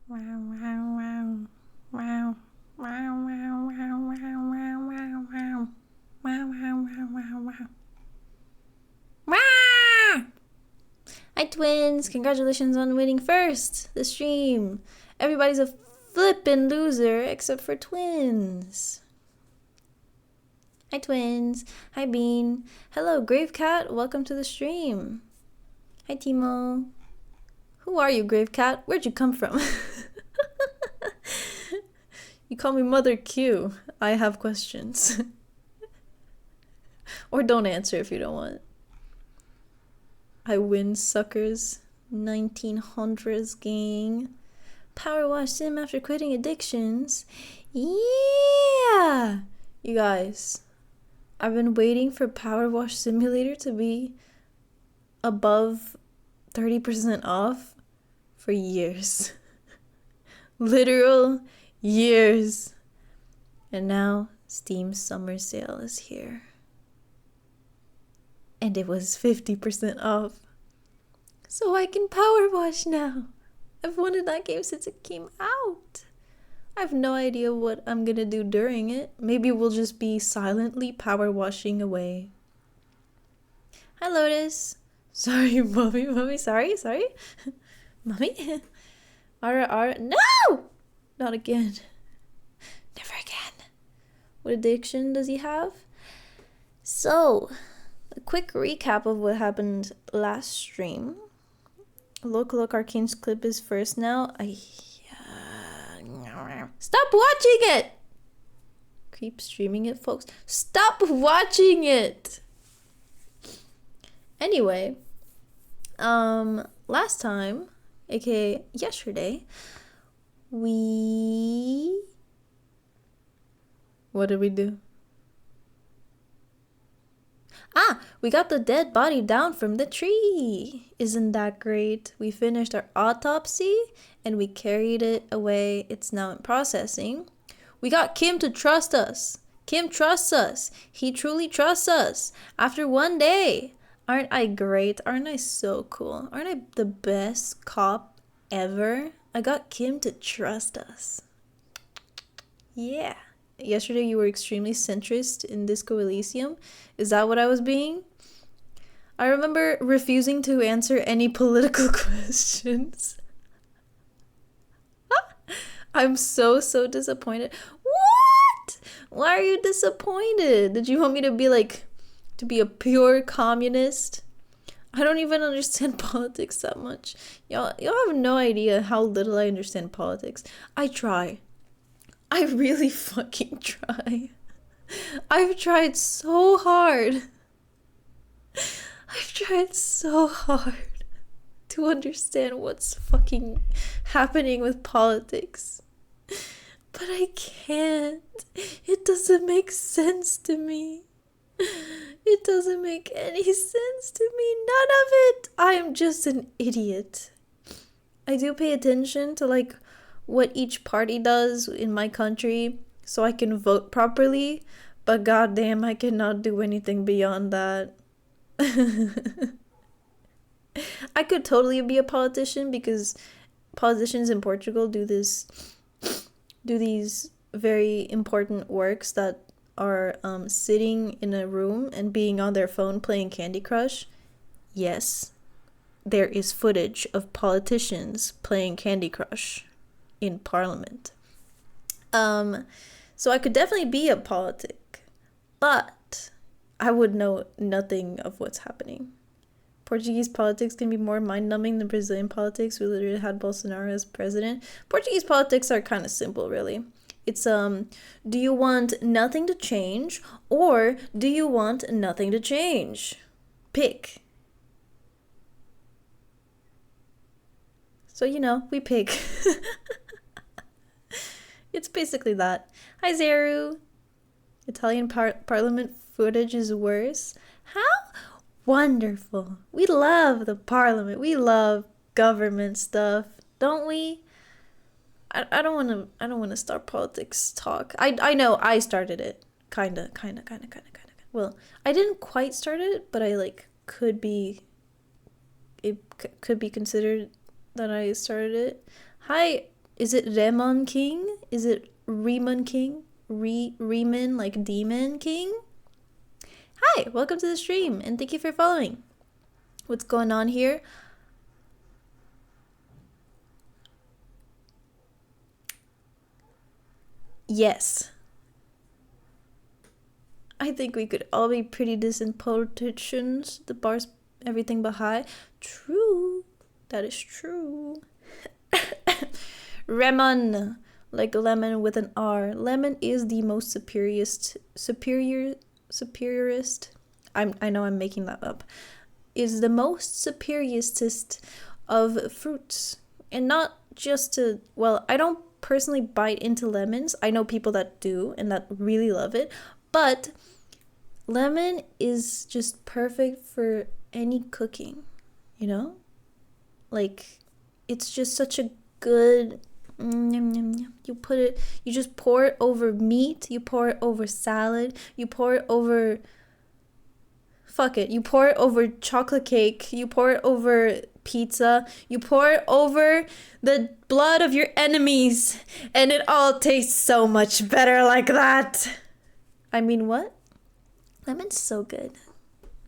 Wow, wow, wow. Wow. Wow, wow, wow, wow, wow, wow, wow. Wow, wow, wow, wow, wow. Wow! Hi, twins! Congratulations on winning first the stream. Everybody's a flippin' loser except for twins. Hi, twins. Hi, Bean. Hello, Grave Cat. Welcome to the stream. Hi, Timo. Who are you, Grave Cat? Where'd you come from? You call me Mother Q. I have questions. Or don't answer if you don't want. I win, suckers. 1900s gang. Power wash sim after quitting addictions. Yeah! You guys, I've been waiting for Power Wash Simulator to be above 30% off for years. Literal years. And now Steam Summer Sale is here. And it was 50% off. So I can power wash now. I've wanted that game since it came out. I have no idea what I'm gonna do during it. Maybe we'll just be silently power washing away. Hi, Lotus. Sorry, mommy, sorry. Mommy? Ara, no! Not again. Never again. What addiction does he have? So, a quick recap of what happened last stream. Look, Arcane's clip is first now. Stop watching it! Keep streaming it, folks. Stop watching it! Anyway, last time, aka yesterday, what did we do? We got the dead body down from the tree. Isn't that great? We finished our autopsy and we carried it away. It's now in processing. We got Kim to trust us. Kim trusts us. He truly trusts us. After one day. Aren't I great? Aren't I so cool? Aren't I the best cop ever? I got Kim to trust us. Yeah. Yesterday you were extremely centrist in Disco Elysium. Is that what I was being? I remember refusing to answer any political questions. I'm so disappointed. What? Why are you disappointed? Did you want me to be a pure communist? I don't even understand politics that much. Y'all have no idea how little I understand politics. I try. I really fucking try. I've tried so hard. I've tried so hard to understand what's fucking happening with politics. But I can't. It doesn't make sense to me. It doesn't make any sense to me. None of it. I am just an idiot. I do pay attention to what each party does in my country so I can vote properly, but goddamn, I cannot do anything beyond that. I could totally be a politician because politicians in Portugal do these very important works that are sitting in a room and being on their phone playing Candy Crush. Yes, there is footage of politicians playing Candy Crush in Parliament. So I could definitely be a politic, but I would know nothing of what's happening. Portuguese politics can be more mind-numbing than Brazilian politics. We literally had Bolsonaro as president. Portuguese politics are kind of simple, really. It's, do you want nothing to change, or do you want nothing to change? Pick. So, we pick. It's basically that. Hi, Zeru. Italian parliament footage is worse. How? Wonderful. We love the parliament. We love government stuff, don't we? I don't want to start politics talk. I know I started it. Kinda. Well, I didn't quite start it, but I could be considered that I started it. Hi, Is it Remon King? Is it Remon King? Reman, like Demon King? Hi, welcome to the stream, and thank you for following. What's going on here? Yes. I think we could all be pretty decent politicians. The bar's everything but high. True. That is true. Remon. Like lemon with an R. Lemon is the most superiorist. I know I'm making that up. Is the most superiorist of fruits. And not just to, well, I don't personally bite into lemons. I know people that do and that really love it. But lemon is just perfect for any cooking, you know? Like, it's just such a good... You just pour it over meat, you pour it over salad, you pour it over... Fuck it, you pour it over chocolate cake, you pour it over pizza, you pour it over the blood of your enemies, and it all tastes so much better like that. I mean, what? Lemon's so good,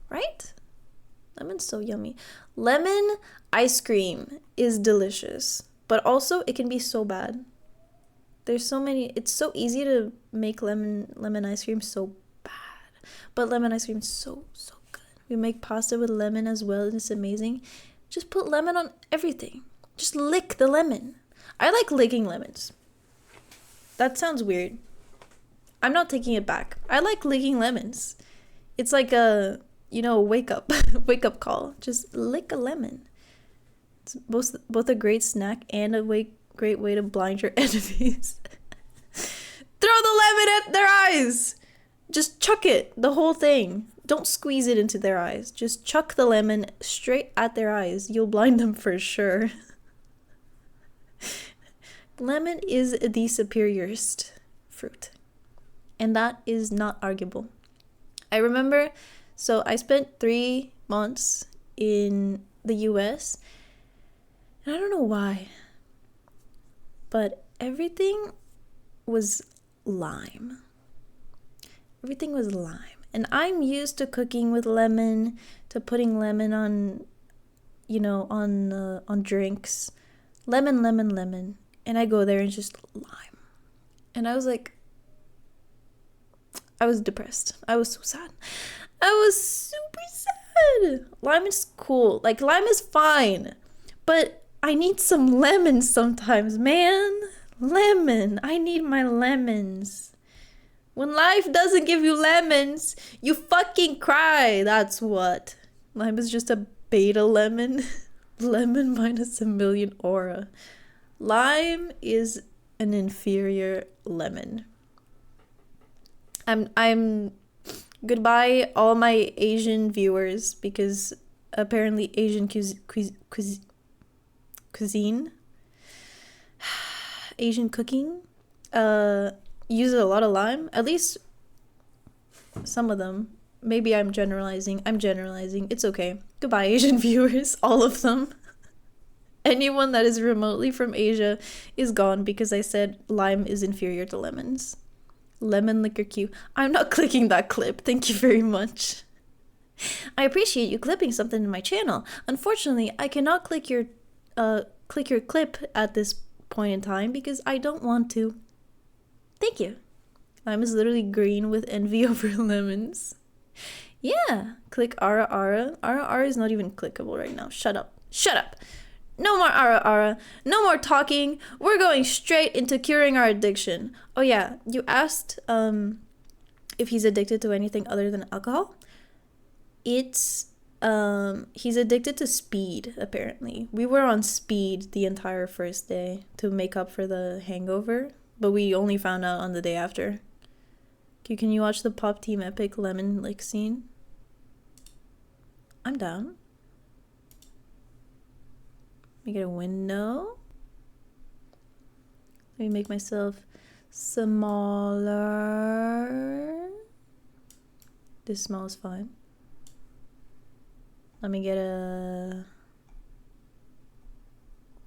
right? Lemon's so yummy. Lemon ice cream is delicious, but also it can be so bad. There's so many, it's so easy to make lemon ice cream so bad, but lemon ice cream is so good. We make pasta with lemon as well, and it's amazing. Just put lemon on everything. Just lick the lemon. I like licking lemons. That sounds weird. I'm not taking it back. I like licking lemons. It's like a, wake up call. Just lick a lemon. It's both a great snack and a great way to blind your enemies. Throw the lemon at their eyes. Just chuck it, the whole thing. Don't squeeze it into their eyes. Just chuck the lemon straight at their eyes. You'll blind them for sure. Lemon is the superiorist fruit. And that is not arguable. I remember, so I spent 3 months in the US. And I don't know why. But everything was lime. Everything was lime. And I'm used to cooking with lemon, to putting lemon on, on drinks. Lemon. And I go there and just lime. And I was like, I was depressed. I was so sad. I was super sad. Lime is cool. Like, lime is fine. But I need some lemons sometimes, man. Lemon. I need my lemons. When life doesn't give you lemons, you fucking cry. That's what. Lime is just a beta lemon. Lemon minus a million aura. Lime is an inferior lemon. I'm goodbye all my Asian viewers, because apparently Asian cuisine, Asian cooking, uses a lot of lime. At least some of them. Maybe I'm generalizing. It's okay. Goodbye, Asian viewers. All of them. Anyone that is remotely from Asia is gone because I said lime is inferior to lemons. Lemon liquor Q. I'm not clicking that clip. Thank you very much. I appreciate you clipping something in my channel. Unfortunately, I cannot click your clip at this point in time because I don't want to. Thank you. Lime is literally green with envy over lemons. Yeah. Click Ara Ara. Ara Ara is not even clickable right now. Shut up. No more Ara Ara. No more talking. We're going straight into curing our addiction. Oh yeah, you asked if he's addicted to anything other than alcohol. It's he's addicted to speed, apparently. We were on speed the entire first day to make up for the hangover, but we only found out on the day after. Okay, can you watch the Pop Team Epic lemon lick scene? I'm down. Let me get a window. Let me make myself smaller. This smells fine. Let me get a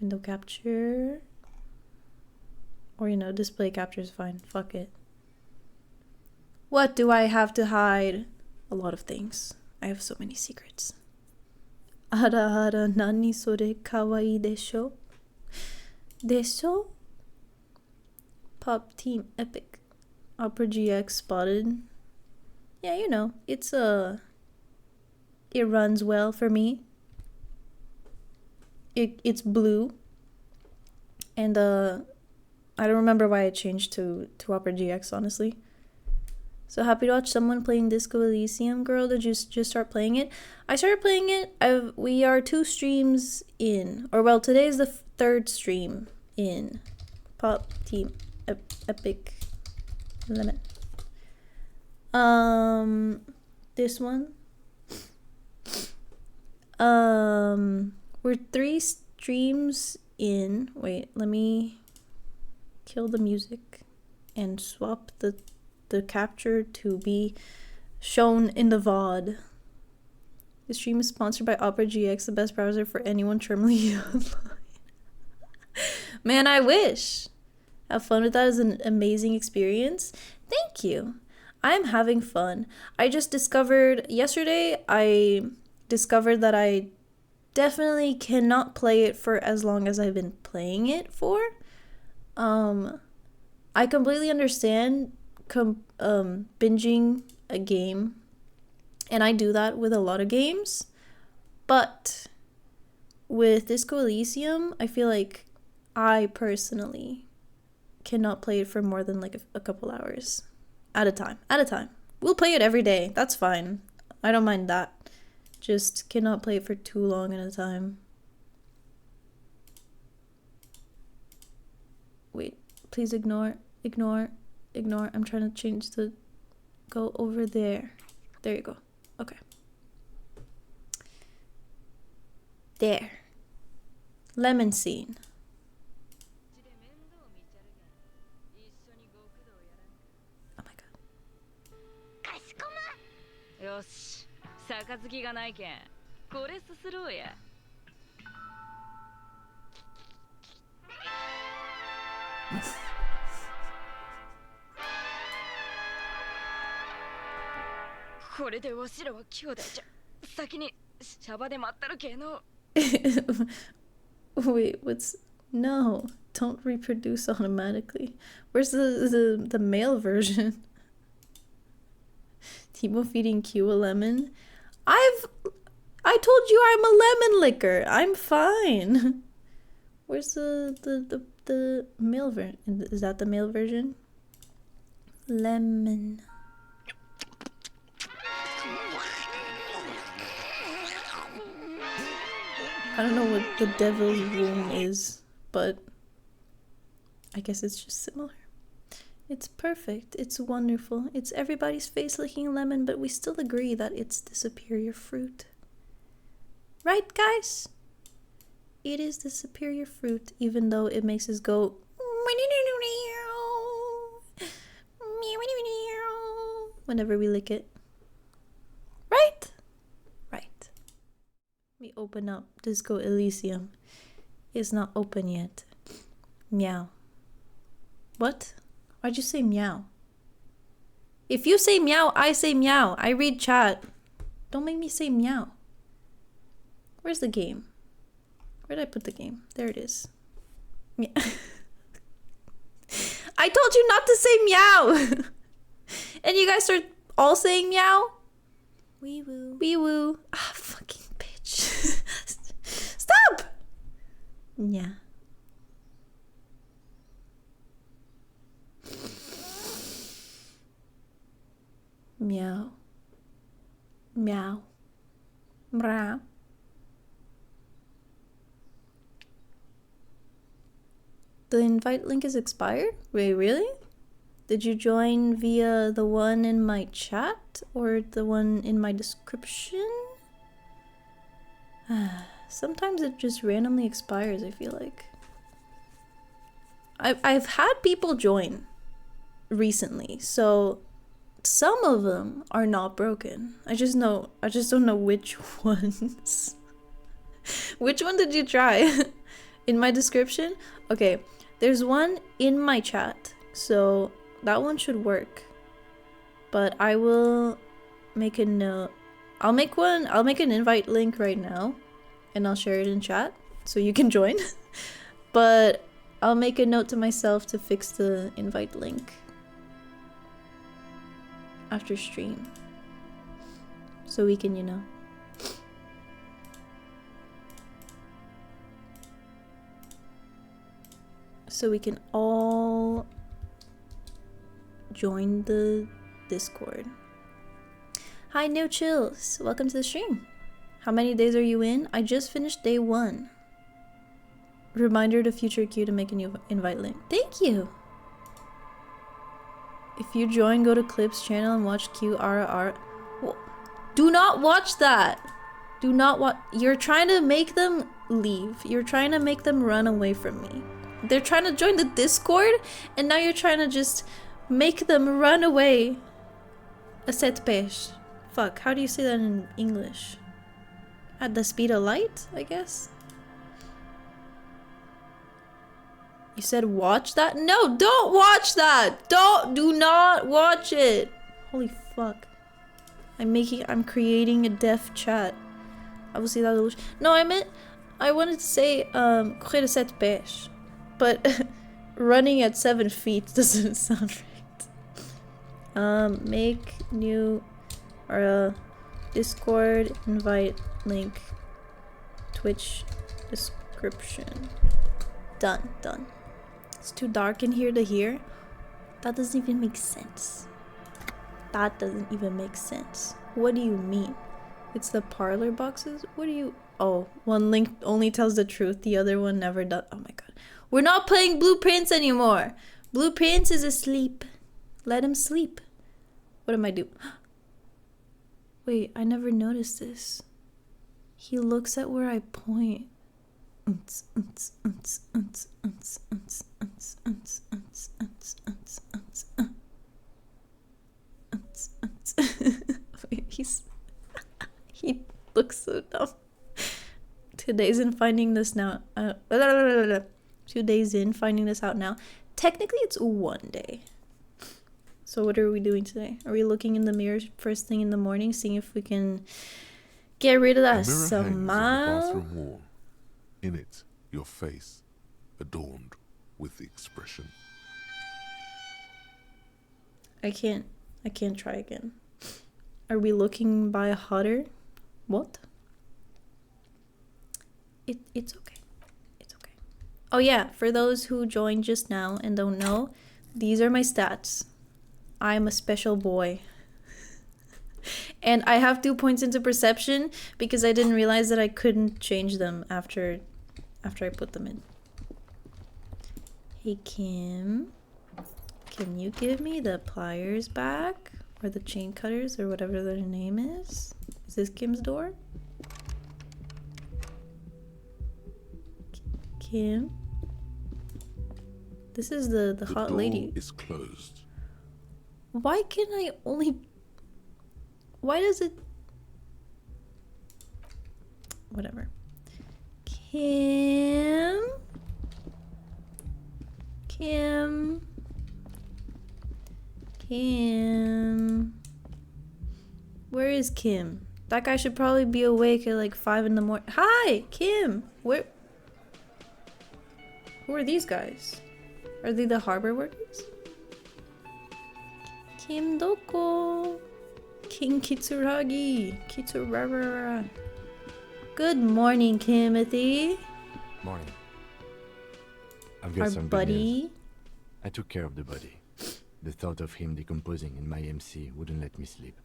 window capture. Or, you know, display capture is fine. Fuck it. What do I have to hide? A lot of things. I have so many secrets. Ara ara nani sore kawaii desho? Desho? Pop Team Epic. Opera GX spotted. Yeah, you know, it's it runs well for me. It's blue. And I don't remember why I changed to Opera GX, honestly. So happy to watch someone playing Disco Elysium. Girl, did you just start playing it? I started playing it. We are 2 streams in. Or, well, today is the 3rd stream in Pop Team Epic Lemon. This one. We're 3 streams in. Wait, let me kill the music and swap the capture to be shown in the VOD. The stream is sponsored by Opera GX, the best browser for anyone terminally online. Man, I wish. Have fun with that. Is an amazing experience. Thank you. I'm having fun. I just discovered yesterday, I discovered that I definitely cannot play it for as long as I've been playing it for. I completely understand binging a game, and I do that with a lot of games, but with Disco Elysium, I feel like I personally cannot play it for more than like a couple hours at a time. We'll play it every day, that's fine, I don't mind that, just cannot play it for too long at a time. Wait, please ignore. I'm trying to change the go over there. There you go. Okay. There. Lemon scene. Oh my god. よし、杯がないけん、これすすろうや。これでわしらは兄弟じゃ。先にシャバで待ったるけの。Wait, what's no? Don't reproduce automatically. Where's the male version? Timo feeding Q a lemon. I told you I'm a lemon licker. I'm fine. Where's the male version? Is that the male version? Lemon. I don't know what the devil's womb is, but I guess it's just similar. It's perfect. It's wonderful. It's everybody's face licking lemon, but we still agree that it's the superior fruit. Right, guys? It is the superior fruit, even though it makes us go whenever we lick it. Right? Right. Let me open up. Disco Elysium is not open yet. Meow. What? Why'd you say meow? If you say meow, I say meow. I read chat. Don't make me say meow. Where's the game? Where did I put the game? There it is. Yeah. I told you not to say meow! And you guys are all saying meow? Wee woo. Wee woo. Ah, fucking bitch. Stop! Yeah. Meow. Meow. Meow. The invite link is expired? Wait, really? Did you join via the one in my chat or the one in my description? Sometimes it just randomly expires, I feel like. I've had people join recently, so some of them are not broken. I just don't know which ones. Which one did you try? In my description? Okay, There's one in my chat, so that one should work. But I will make a note. I'll make an invite link right now, and I'll share it in chat so you can join. But I'll make a note to myself to fix the invite link after stream, so we can, you know. So we can all join the Discord. Hi, No Chills. Welcome to the stream. How many days are you in? I just finished day 1. Reminder to future Q to make a new invite link. Thank you. If you join, go to Clip's channel and watch QRR. Do not watch that. Do not watch. You're trying to make them leave. You're trying to make them run away from me. They're trying to join the Discord, and now you're trying to just make them run away. A set pêche. Fuck, how do you say that in English? At the speed of light, I guess? You said watch that? No, don't watch that! Do not watch it! Holy fuck. I'm creating a deaf chat. I will see that. No, I wanted to say, courir de cette pêche. But running at 7 feet doesn't sound right. Make new Discord invite link, Twitch description. Done. It's too dark in here to hear. That doesn't even make sense. That doesn't even make sense. What do you mean? It's the parlor boxes? What do you... Oh, one link only tells the truth. The other one never does. Oh my god. We're not playing Blue Prince anymore. Blue Prince is asleep. Let him sleep. What am I doing? Wait, I never noticed this. He looks at where I point. He looks so dumb. 2 days in finding this now. 2 days in finding this out now. Technically, it's 1 day. So what are we doing today? Are we looking in the mirror first thing in the morning, seeing if we can get rid of that smile? Bathroom wall. In it, your face, adorned with the expression. I can't try again. Are we looking by a hotter? What? It's okay. It's okay. Oh yeah, for those who joined just now and don't know, these are my stats. I'm a special boy. And I have 2 points into perception because I didn't realize that I couldn't change them after I put them in. Hey Kim, can you give me the pliers back? Or the chain cutters or whatever their name is? Is this Kim's door? Kim? This is the hot lady. The door is closed. Why can I only... Why does it... Whatever. Kim? Kim? Where is Kim? That guy should probably be awake at like 5 in the morning. Hi, Kim! Where... Who are these guys? Are they the harbor workers? Kim doko? King Kitsuragi. Kitsurara. Good morning, Timothy. Morning. I've got Our some good buddy. news. I took care of the body. The thought of him decomposing in my MC wouldn't let me sleep.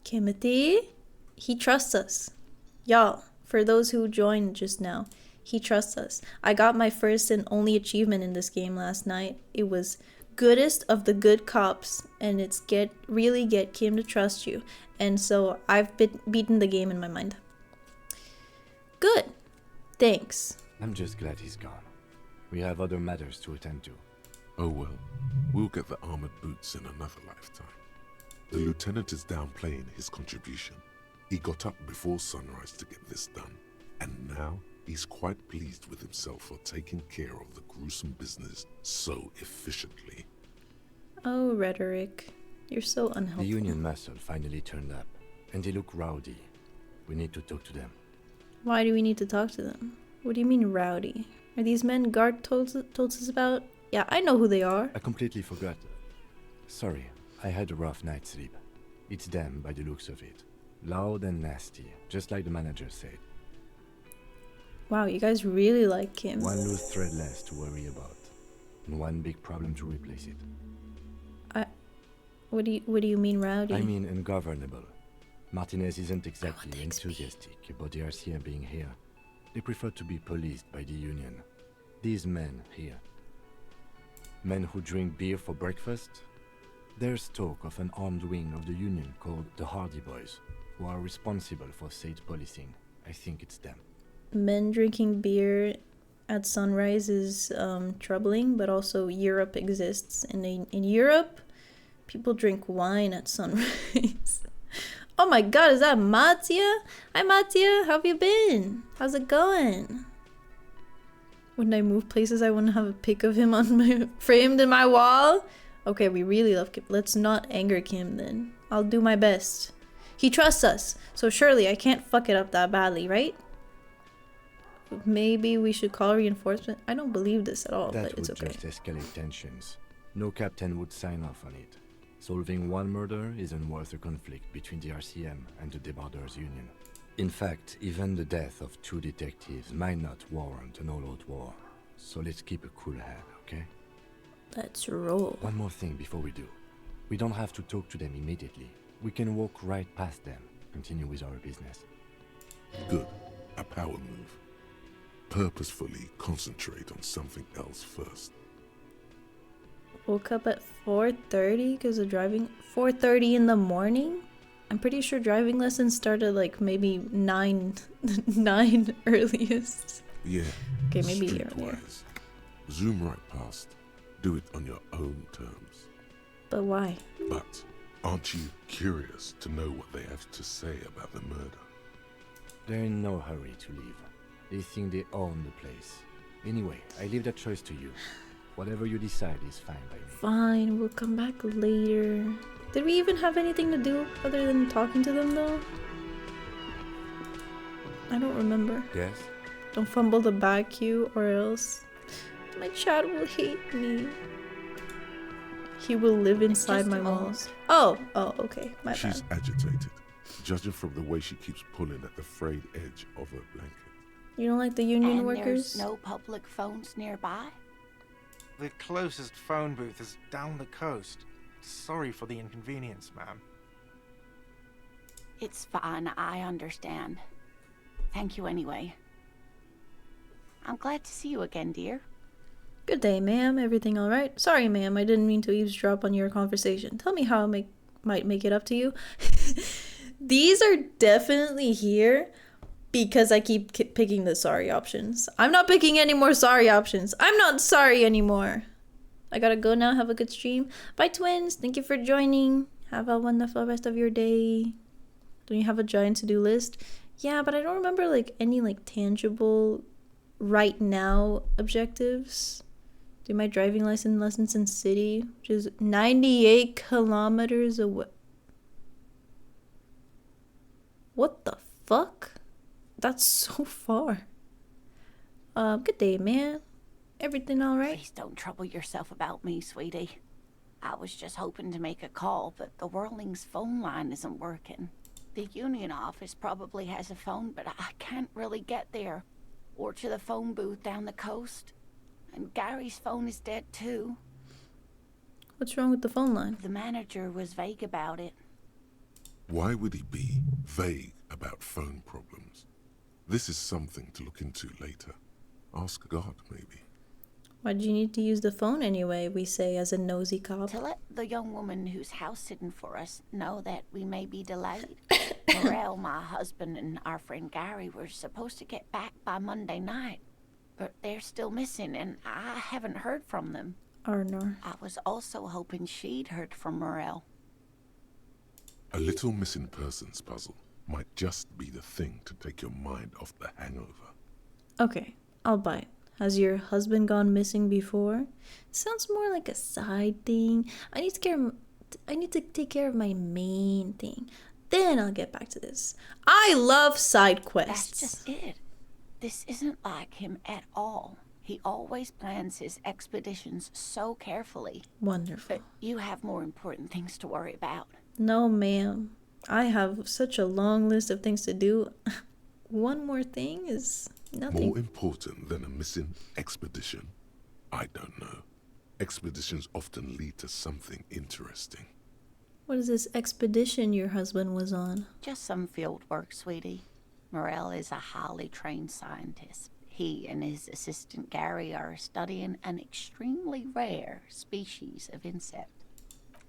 Timothy? He trusts us. Y'all, for those who joined just now, he trusts us. I got my first and only achievement in this game last night. It was goodest of the good cops, and it's really get Kim to trust you. And so I've beaten the game in my mind. Good. Thanks. I'm just glad he's gone. We have other matters to attend to. Oh well, we'll get the armored boots in another lifetime. The lieutenant is downplaying his contribution. He got up before sunrise to get this done, and now He's quite pleased with himself for taking care of the gruesome business so efficiently. Oh, rhetoric. You're so unhelpful. The Union muscle finally turned up, and they look rowdy. We need to talk to them. Why do we need to talk to them? What do you mean rowdy? Are these men Guard told us about? Yeah, I know who they are. I completely forgot. Sorry, I had a rough night's sleep. It's them by the looks of it. Loud and nasty, just like the manager said. Wow, you guys really like him. One loose thread less to worry about, and one big problem to replace it. What do you mean rowdy? I mean ungovernable. Martinez isn't exactly enthusiastic about the RCM being here. They prefer to be policed by the Union. These men here. Men who drink beer for breakfast? There's talk of an armed wing of the Union called the Hardy Boys, who are responsible for state policing. I think it's them. Men drinking beer at sunrise is troubling, but also Europe exists. And in Europe, people drink wine at sunrise. Oh my god, is that Mattia? Hi Mattia, how have you been? How's it going? When I move places, I want to have a pic of him on my framed in my wall. Okay, we really love Kim. Let's not anger Kim then. I'll do my best. He trusts us, so surely I can't fuck it up that badly, right? Maybe we should call reinforcement. I don't believe this at all, but it's okay. That would just escalate tensions. No captain would sign off on it. Solving one murder isn't worth a conflict between the RCM and the Debarders Union. In fact, even the death of 2 detectives might not warrant an all-out war. So let's keep a cool head, okay? Let's roll. One more thing before we do. We don't have to talk to them immediately. We can walk right past them, continue with our business. Good. A power move. Purposefully concentrate on something else first. Woke up at 4:30 because of driving. 4:30 in the morning? I'm pretty sure driving lessons started like maybe 9 earliest. Yeah. Okay, maybe earlier. Streetwise. Zoom right past. Do it on your own terms. But why? But aren't you curious to know what they have to say about the murder? They're in no hurry to leave. They think they own the place. Anyway, I leave that choice to you. Whatever you decide is fine by me. Fine, we'll come back later. Did we even have anything to do other than talking to them though? I don't remember. Yes? Don't fumble the bag cue or else my chat will hate me. He will live inside my walls. Oh, okay. My She's bad. agitated, judging from the way she keeps pulling at the frayed edge of her blanket. You don't like the union And workers? there's no public phones nearby? The closest phone booth is down the coast. Sorry for the inconvenience, ma'am. It's fine, I understand. Thank you anyway. I'm glad to see you again, dear. Good day, ma'am. Everything all right? Sorry, ma'am. I didn't mean to eavesdrop on your conversation. Tell me how I might make it up to you. These are definitely here because I keep picking the sorry options. I'm not picking any more sorry options. I'm not sorry anymore. I gotta go now. Have a good stream. Bye, twins. Thank you for joining. Have a wonderful rest of your day. Don't you have a giant to-do list? Yeah, but I don't remember like any like tangible right now objectives. Do my driving lessons in city, which is 98 kilometers away. What the fuck? That's so far. Good day, man. Everything all right? Please don't trouble yourself about me, sweetie. I was just hoping to make a call, but the Whirling's phone line isn't working. The union office probably has a phone, but I can't really get there. Or to the phone booth down the coast. And Gary's phone is dead too. What's wrong with the phone line? The manager was vague about it. Why would he be vague about phone problems? This is something to look into later. Ask God, maybe. Why do you need to use the phone anyway, we say as a nosy cop? To let the young woman who's house-sitting for us know that we may be delayed. Morel, my husband, and our friend Gary were supposed to get back by Monday night. But they're still missing, and I haven't heard from them. Arnor. I was also hoping she'd heard from Morel. A little missing persons puzzle might just be the thing to take your mind off the hangover. Okay, I'll buy it. Has your husband gone missing before? Sounds more like a side thing. I need to take care of my main thing. Then I'll get back to this. I love side quests. That's just it. This isn't like him at all. He always plans his expeditions so carefully. Wonderful. But you have more important things to worry about. No, ma'am. I have such a long list of things to do. One more thing is nothing. More important than a missing expedition? I don't know. Expeditions often lead to something interesting. What is this expedition your husband was on? Just some field work, sweetie. Morel is a highly trained scientist. He and his assistant Gary are studying an extremely rare species of insect.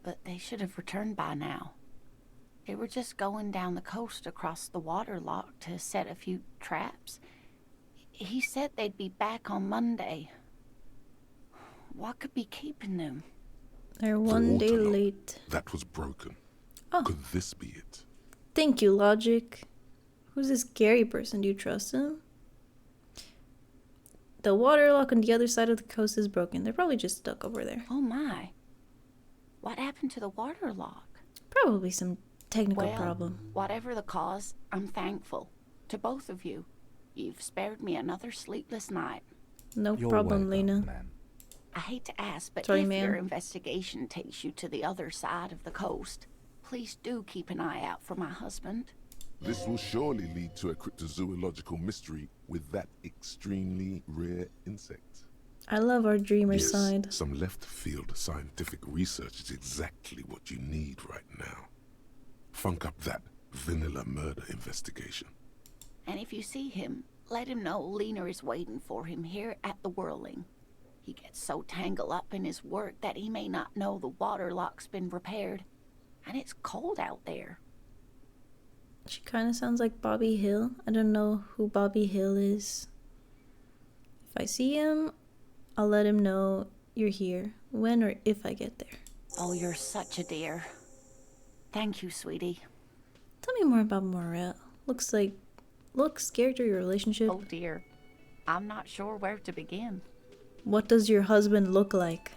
But they should have returned by now. They were just going down the coast across the waterlock to set a few traps. He said they'd be back on Monday. What could be keeping them? They're The one day waterlock, late. That was broken. Oh. Could this be it? Thank you, Logic. Who's this Gary person? Do you trust him? The waterlock on the other side of the coast is broken. They're probably just stuck over there. Oh my. What happened to the waterlock? Probably some technical Well, problem. whatever the cause, I'm thankful. To both of you. You've spared me another sleepless night. No You're problem, welcome, Lena. ma'am. I hate to ask, but Sorry, if ma'am. your investigation takes you to the other side of the coast, please do keep an eye out for my husband. This will surely lead to a cryptozoological mystery with that extremely rare insect. I love our dreamer Yes, side. some left-field scientific research is exactly what you need right now. Funk up that vanilla murder investigation. And if you see him, let him know Lena is waiting for him here at the Whirling. He gets so tangled up in his work that he may not know the waterlock's been repaired. And it's cold out there. She kind of sounds like Bobby Hill. I don't know who Bobby Hill is. If I see him, I'll let him know you're here, when or if I get there. Oh, you're such a dear. Thank you, sweetie. Tell me more about Morel. Looks scared of your relationship. Oh dear. I'm not sure where to begin. What does your husband look like?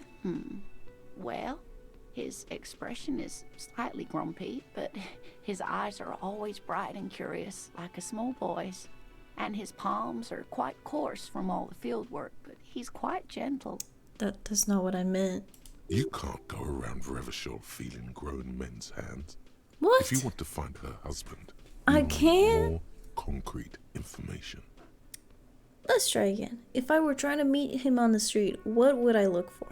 Well, his expression is slightly grumpy, but his eyes are always bright and curious, like a small boy's. And his palms are quite coarse from all the field work, but he's quite gentle. That's not what I meant. You can't go around Revachol feeling grown men's hands. What? If you want to find her husband, I you need can't? more concrete information. Let's try again. If I were trying to meet him on the street, what would I look for?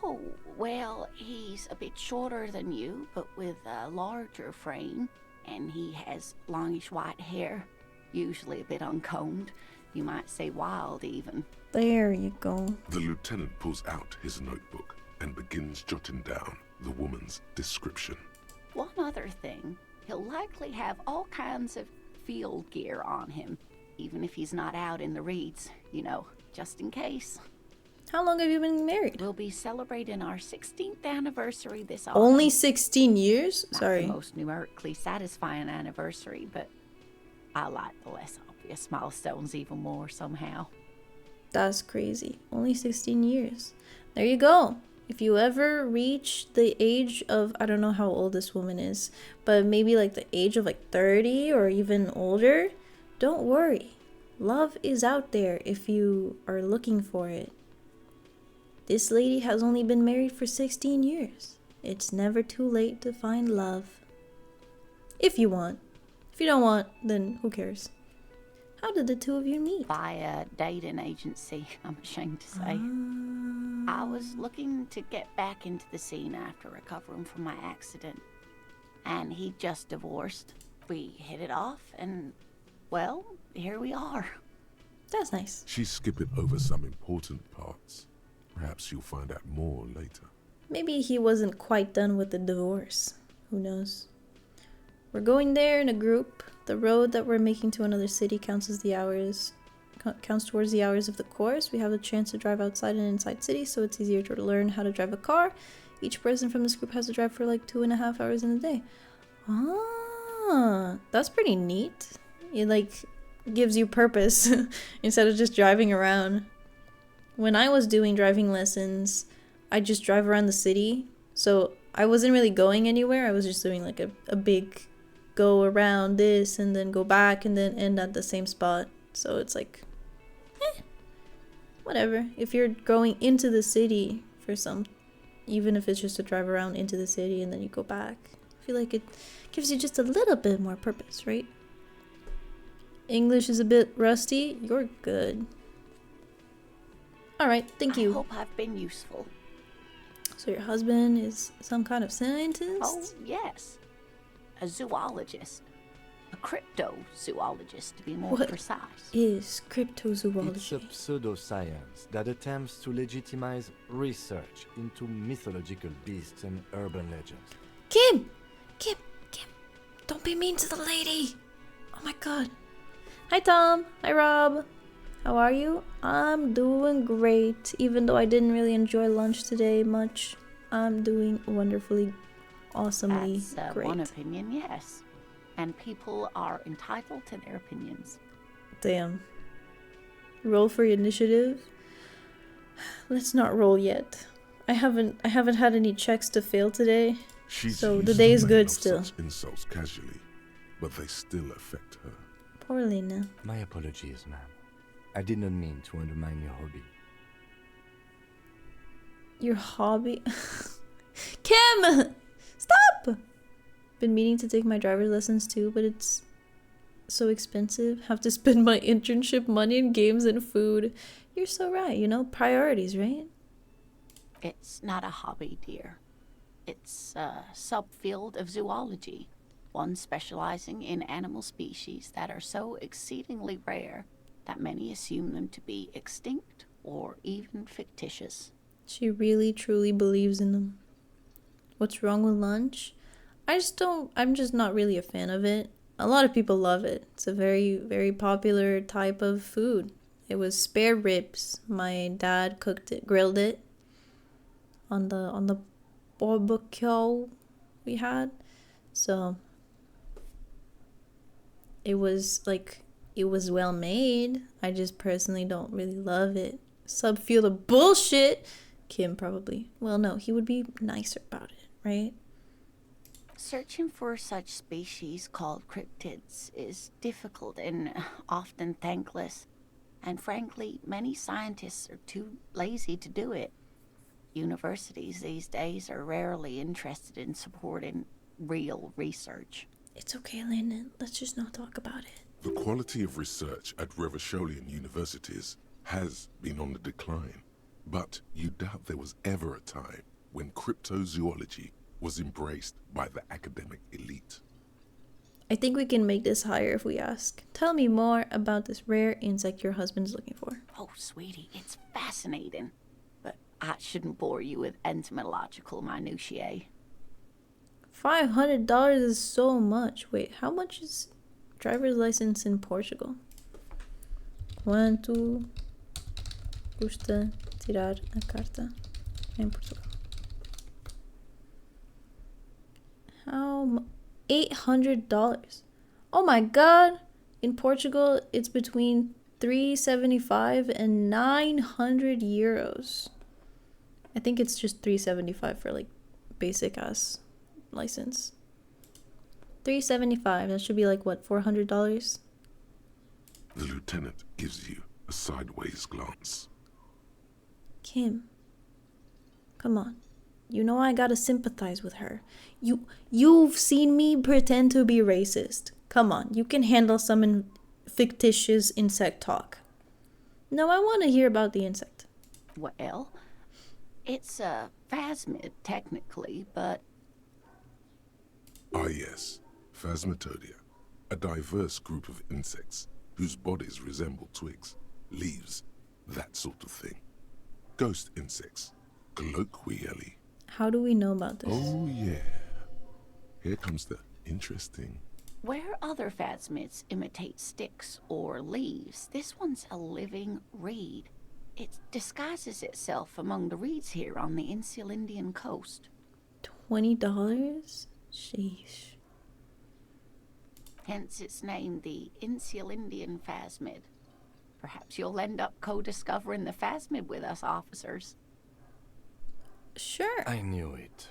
Oh, well, he's a bit shorter than you, but with a larger frame. And he has longish white hair, usually a bit uncombed. You might say wild, even. There you go. The lieutenant pulls out his notebook and begins jotting down the woman's description. One other thing, he'll likely have all kinds of field gear on him, even if he's not out in the reeds, you know, just in case. How long have you been married? We'll be celebrating our 16th anniversary this autumn. Only 16 years? Not Sorry. the most numerically satisfying anniversary, but I like the less obvious milestones even more somehow. That's crazy. Only 16 years. There you go. If you ever reach the age of, I don't know how old this woman is, but maybe like the age of like 30 or even older, don't worry. Love is out there if you are looking for it. This lady has only been married for 16 years. It's never too late to find love. If you want. If you don't want, then who cares? How did the two of you meet? By a dating agency, I'm ashamed to say. I was looking to get back into the scene after recovering from my accident. And he just divorced. We hit it off and, well, here we are. That's nice. She's skipping over some important parts. Perhaps you'll find out more later. Maybe he wasn't quite done with the divorce. Who knows? We're going there in a group. The road that we're making to another city counts towards the hours of the course. We have the chance to drive outside and inside cities, so it's easier to learn how to drive a car. Each person from this group has to drive for like 2.5 hours in a day. Ah, that's pretty neat. It like gives you purpose instead of just driving around. When I was doing driving lessons, I just drive around the city. So I wasn't really going anywhere. I was just doing like a big go around this and then go back and then end at the same spot. So it's like, whatever. If you're going into the city for some, even if it's just to drive around into the city and then you go back, I feel like it gives you just a little bit more purpose, right? English is a bit rusty. You're good. Alright, thank you. I hope I've been useful. So your husband is some kind of scientist? Oh, yes. A zoologist. A cryptozoologist, to be more What precise. is It's a cryptozoology? pseudoscience that attempts to legitimize research into mythological beasts and urban legends. Kim! Kim! Kim! Don't be mean to the lady! Oh my god. Hi Tom! Hi Rob! How are you? I'm doing great. Even though I didn't really enjoy lunch today much, I'm doing wonderfully, awesomely That's great. one opinion, yes. And people are entitled to their opinions. Damn. Roll for initiative. Let's not roll yet. I haven't had any checks to fail today. She's So used the to day is make good of still. such insults casually, but they still affect her. Poor Lena. My apologies, ma'am. I did not mean to undermine your hobby. Your hobby? Kim! Stop! Been meaning to take my driver's lessons too, but it's so expensive. Have to spend my internship money in games and food. You're so right, you know, priorities, right? It's not a hobby, dear. It's a subfield of zoology, one specializing in animal species that are so exceedingly rare that many assume them to be extinct or even fictitious. She really truly believes in them. What's wrong with lunch? I'm just not really a fan of it. A lot of people love it. It's a very, very popular type of food. It was spare ribs. My dad cooked it, grilled it on the barbecue we had. So it was well made. I just personally don't really love it. Subfield of bullshit. Kim probably. Well, no, he would be nicer about it, right? Searching for such species called cryptids is difficult and often thankless. And frankly, many scientists are too lazy to do it. Universities these days are rarely interested in supporting real research. It's okay, Landon. Let's just not talk about it. The quality of research at Revacholian universities has been on the decline, but you doubt there was ever a time when cryptozoology was embraced by the academic elite. I think we can make this higher if we ask. Tell me more about this rare insect your husband's looking for. Oh, sweetie, it's fascinating. But I shouldn't bore you with entomological minutiae. $500 is so much. Wait, how much is driver's license in Portugal? Quanto custa tirar a carta em Portugal? $800. Oh my god! In Portugal, it's between 375 and 900 euros. I think it's just 375 for like basic ass license. 375. That should be like what, $400? The lieutenant gives you a sideways glance. Kim, come on. You know I gotta sympathize with her. You've seen me pretend to be racist. Come on, you can handle some fictitious insect talk. No, I want to hear about the insect. Well, it's a phasmid technically, but Ah yes, Phasmatodea, a diverse group of insects whose bodies resemble twigs, leaves, that sort of thing. Ghost insects, colloquially. How do we know about this? Oh yeah. Here comes the interesting. where other phasmids imitate sticks or leaves, this one's a living reed. It disguises itself among the reeds here on the insular Indian coast. $20? Sheesh. Hence its name, the Insulindian Phasmid. Perhaps you'll end up co-discovering the Phasmid with us officers. Sure. I knew it.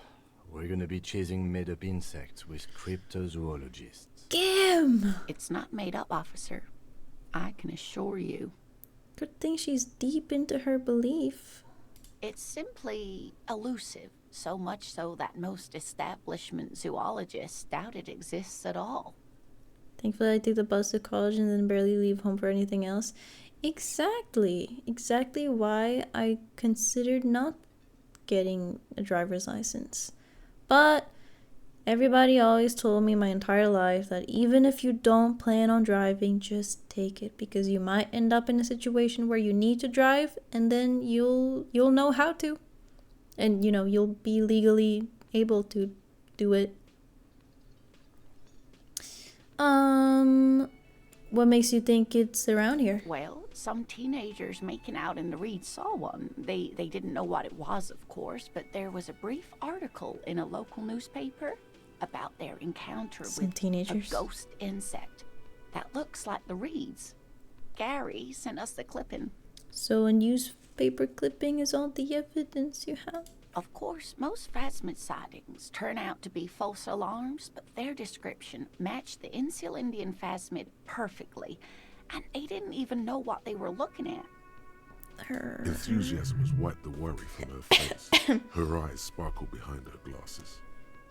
We're gonna be chasing made-up insects with cryptozoologists. Damn! It's not made up, officer. I can assure you. Good thing she's deep into her belief. It's simply elusive, so much so that most establishment zoologists doubt it exists at all. Thankfully, I take the bus to college and then barely leave home for anything else. Exactly. Exactly why I considered not getting a driver's license. But everybody always told me my entire life that even if you don't plan on driving, just take it, because you might end up in a situation where you need to drive, and then you'll know how to. And you'll be legally able to do it. What makes you think it's around here? Well, some teenagers making out in the Reed saw one. They didn't know what it was, of course, but there was a brief article in a local newspaper about their encounter Some with teenagers. a ghost insect that looks like the Reeds. Gary sent us the clipping. So a newspaper clipping is all the evidence you have? Of course, most Phasmid sightings turn out to be false alarms, but their description matched the Insulindian Phasmid perfectly, and they didn't even know what they were looking at. Enthusiasm has wiped the worry from her face. Her eyes sparkle behind her glasses.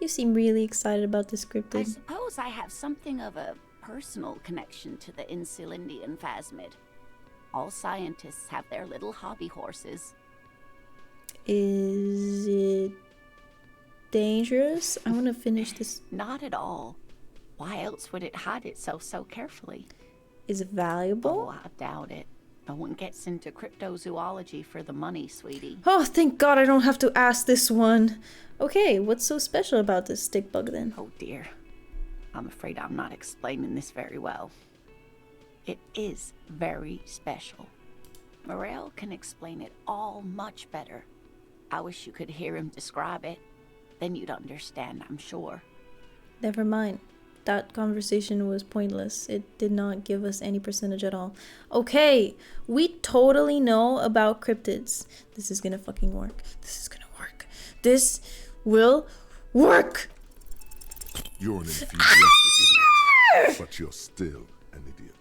You seem really excited about this I cryptid. suppose I have something of a personal connection to the Insulindian Phasmid. All scientists have their little hobby horses. Is it dangerous? I want to finish this. Not at all. Why else would it hide itself so carefully? Is it valuable? Oh, I doubt it. No one gets into cryptozoology for the money, sweetie. Oh, thank God I don't have to ask this one. Okay, what's so special about this stick bug then? Oh dear. I'm afraid I'm not explaining this very well. It is very special. Morel can explain it all much better. I wish you could hear him describe it. Then you'd understand, I'm sure. Never mind. That conversation was pointless. It did not give us any percentage at all. Okay, we totally know about cryptids. This is gonna fucking work. This is gonna work. This will work! You're an enthusiastic idiot, but you're still an idiot.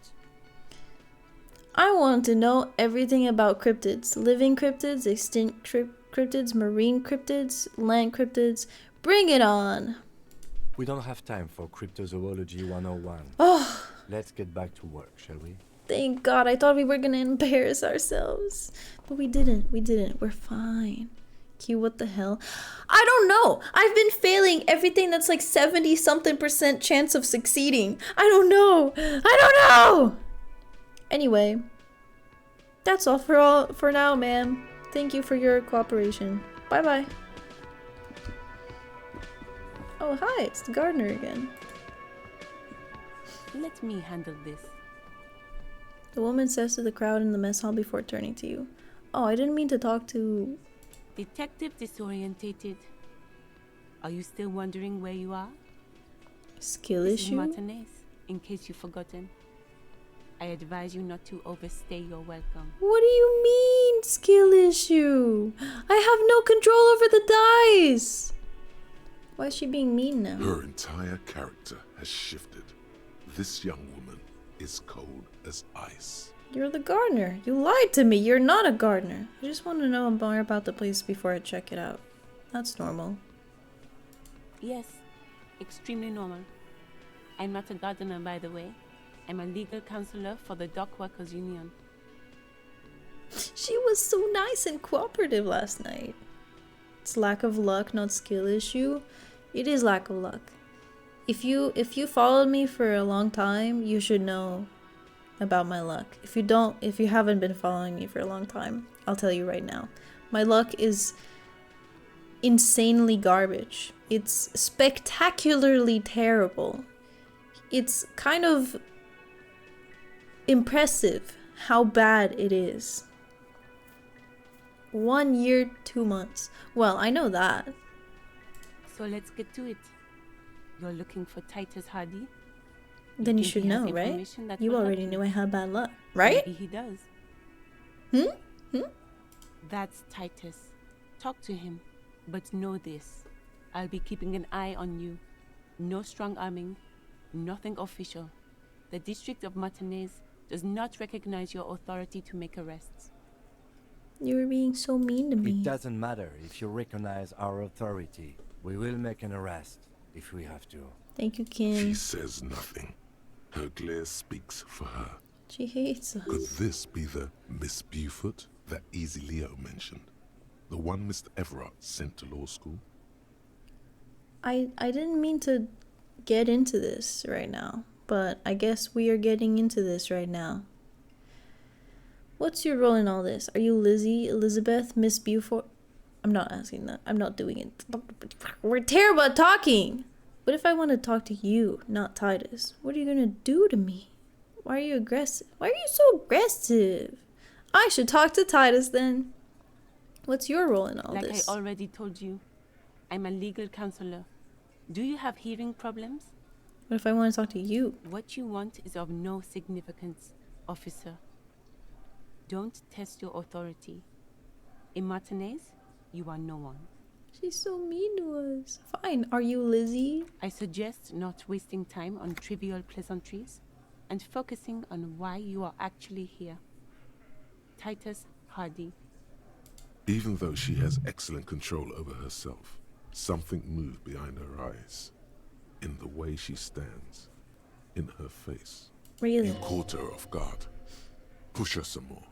I want to know everything about cryptids. Living cryptids, extinct cryptids, marine cryptids, land cryptids. Bring it on! We don't have time for Cryptozoology 101. Oh, Let's get back to work, shall we? thank God. I thought we were gonna embarrass ourselves. But we didn't. We didn't. We're fine. Q, what the hell? I don't know. I've been failing everything that's like 70-something% chance of succeeding. I don't know. I don't know! Anyway, that's all for now, ma'am. Thank you for your cooperation. Bye-bye. Oh, hi. It's the gardener again. Let me handle this. The woman says to the crowd in the mess hall before turning to you. Oh, I didn't mean to talk to... Detective disorientated. Are you still wondering where you are? Skill This is issue? Martinez, in case you've forgotten. I advise you not to overstay your welcome. What do you mean, skill issue? I have no control over the dice! Why is she being mean now? Her entire character has shifted. This young woman is cold as ice. You're the gardener. You lied to me. You're not a gardener. I just want to know more about the place before I check it out. That's normal. Yes, extremely normal. I'm not a gardener, by the way. I'm a legal counselor for the Dock Workers Union. She was so nice and cooperative last night. It's lack of luck, not skill issue. It is lack of luck. If you followed me for a long time, you should know about my luck. If you haven't been following me for a long time, I'll tell you right now. My luck is insanely garbage. It's spectacularly terrible. It's kind of impressive how bad it is. 1 year, 2 months. Well, I know that. So let's get to it. You're looking for Titus Hardy? Then you think should he has know, right? information that You will help already you. knew I had bad luck, right? Maybe he does. Hmm? That's Titus. Talk to him. But know this. I'll be keeping an eye on you. No strong arming. Nothing official. The District of Martinez does not recognize your authority to make arrests. You were being so mean to me. It doesn't matter if you recognize our authority. We will make an arrest if we have to. Thank you, She Kim. says nothing. Her glare speaks for her. She hates us. Could this be the Miss Beaufort that Easy Leo mentioned? The one Mr. Everard sent to law school? I didn't mean to get into this right now, but I guess we are getting into this right now. What's your role in all this? Are you Lizzie, Elizabeth, Miss Beaufort? I'm not asking that. I'm not doing it. We're terrible at talking. What if I want to talk to you, not Titus? What are you gonna do to me? Why are you aggressive? Why are you so aggressive? I should talk to Titus then. What's your role in all Like this? I already told you, I'm a legal counselor. Do you have hearing problems? What if I want to talk to you? What you want is of no significance, officer. Don't test your authority. In Martinez, you are no one. She's so mean to us. Fine. Are you Lizzie? I suggest not wasting time on trivial pleasantries and focusing on why you are actually here. Titus Hardy. Even though she has excellent control over herself, something moved behind her eyes. In the way she stands. In her face. Really? You caught her off guard. Push her some more.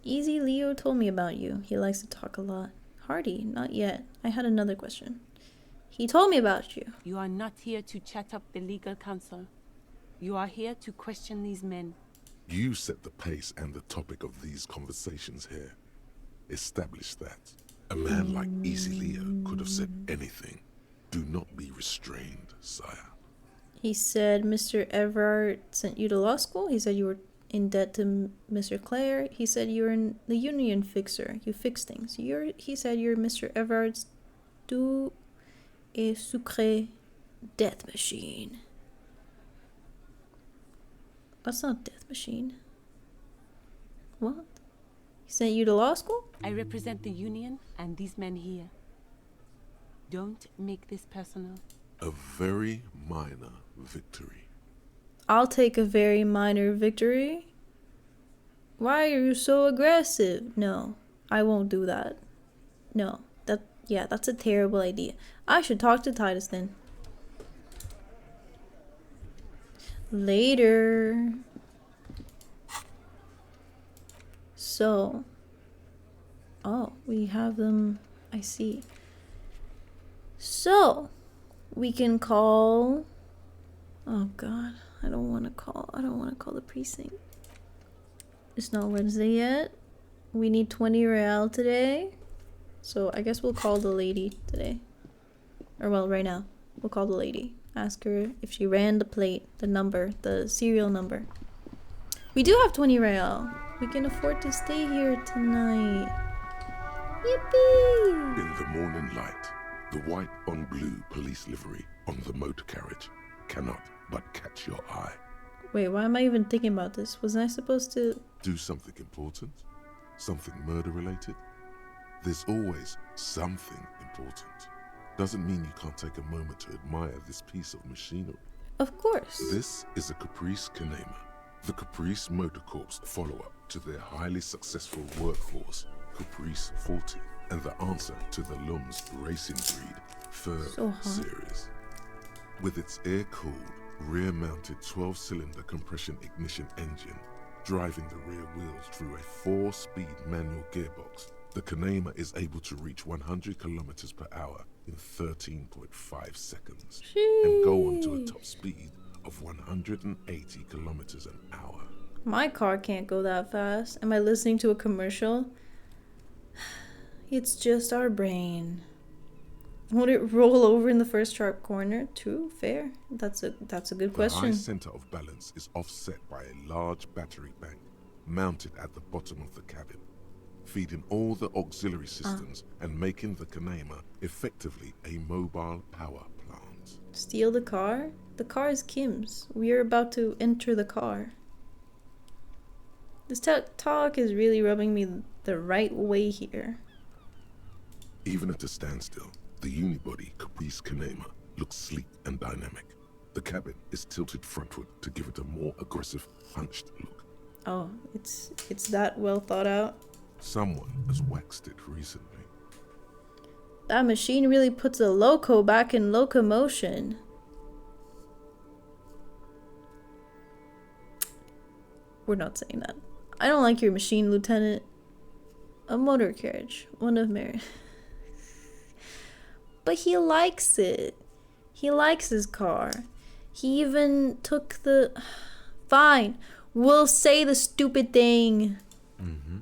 Easy Leo told me about you. He likes to talk a lot. Hardy, not yet. I had another question. He told me about you. You are not here to chat up the legal counsel. You are here to question these men. You set the pace and the topic of these conversations here. Establish that. A man like Easy Leo could have said anything. Do not be restrained, sire. He said Mr. Everard sent you to law school. He said you were in debt to Mr. Clare. He said you were in the union fixer. You fix things. He said you're Mr. Everard's doux et sucré death machine. That's not death machine. What? He sent you to law school? I represent the union and these men here. Don't make this personal. A very minor victory. I'll take a very minor victory. Why are you so aggressive? No, I won't do that. No, that's a terrible idea. I should talk to Titus then. Later. So. Oh, we have them. I see. So, we can call. Oh God, I don't want to call the precinct. It's not Wednesday yet. We need 20 real today. So I guess we'll call the lady today. Or well, right now. We'll call the lady. Ask her if she ran the plate, the number, the serial number. We do have 20 real. We can afford to stay here tonight. Yippee! In the morning light, the white on blue police livery on the motor carriage cannot but catch your eye. Wait, why am I even thinking about this? Wasn't I supposed to... Do something important? Something murder related? There's always something important. Doesn't mean you can't take a moment to admire this piece of machinery. Of course. This is a Caprice Kanema, the Caprice Motor Corps follow-up to their highly successful workhorse, Caprice 40, and the answer to the Lum's racing breed, Fur So hot. series. With its air-cooled, rear-mounted 12-cylinder compression ignition engine, driving the rear wheels through a 4-speed manual gearbox, the Kanema is able to reach 100 kilometers per hour in 13.5 seconds and go on to a top speed of 180 kilometers an hour. My car can't go that fast. Am I listening to a commercial? It's just our brain. Won't it roll over in the first sharp corner? True, fair. That's a good The high question. center of balance is offset by a large battery bank mounted at the bottom of the cabin, feeding all the auxiliary systems and making the Kanema effectively a mobile power plant. questions. Steal the car? The car is Kim's. We are about to enter the car. This talk is really rubbing me the right way here. Even at a standstill, the unibody Caprice Kanema looks sleek and dynamic. The cabin is tilted frontward to give it a more aggressive, hunched look. Oh, it's that well thought out. Someone has waxed it recently. That machine really puts a loco back in locomotion. We're not saying that. I don't like your machine, Lieutenant. A motor carriage. One of Mary. But he likes it. He likes his car. He even took the... Fine. We'll say the stupid thing. Mm-hmm.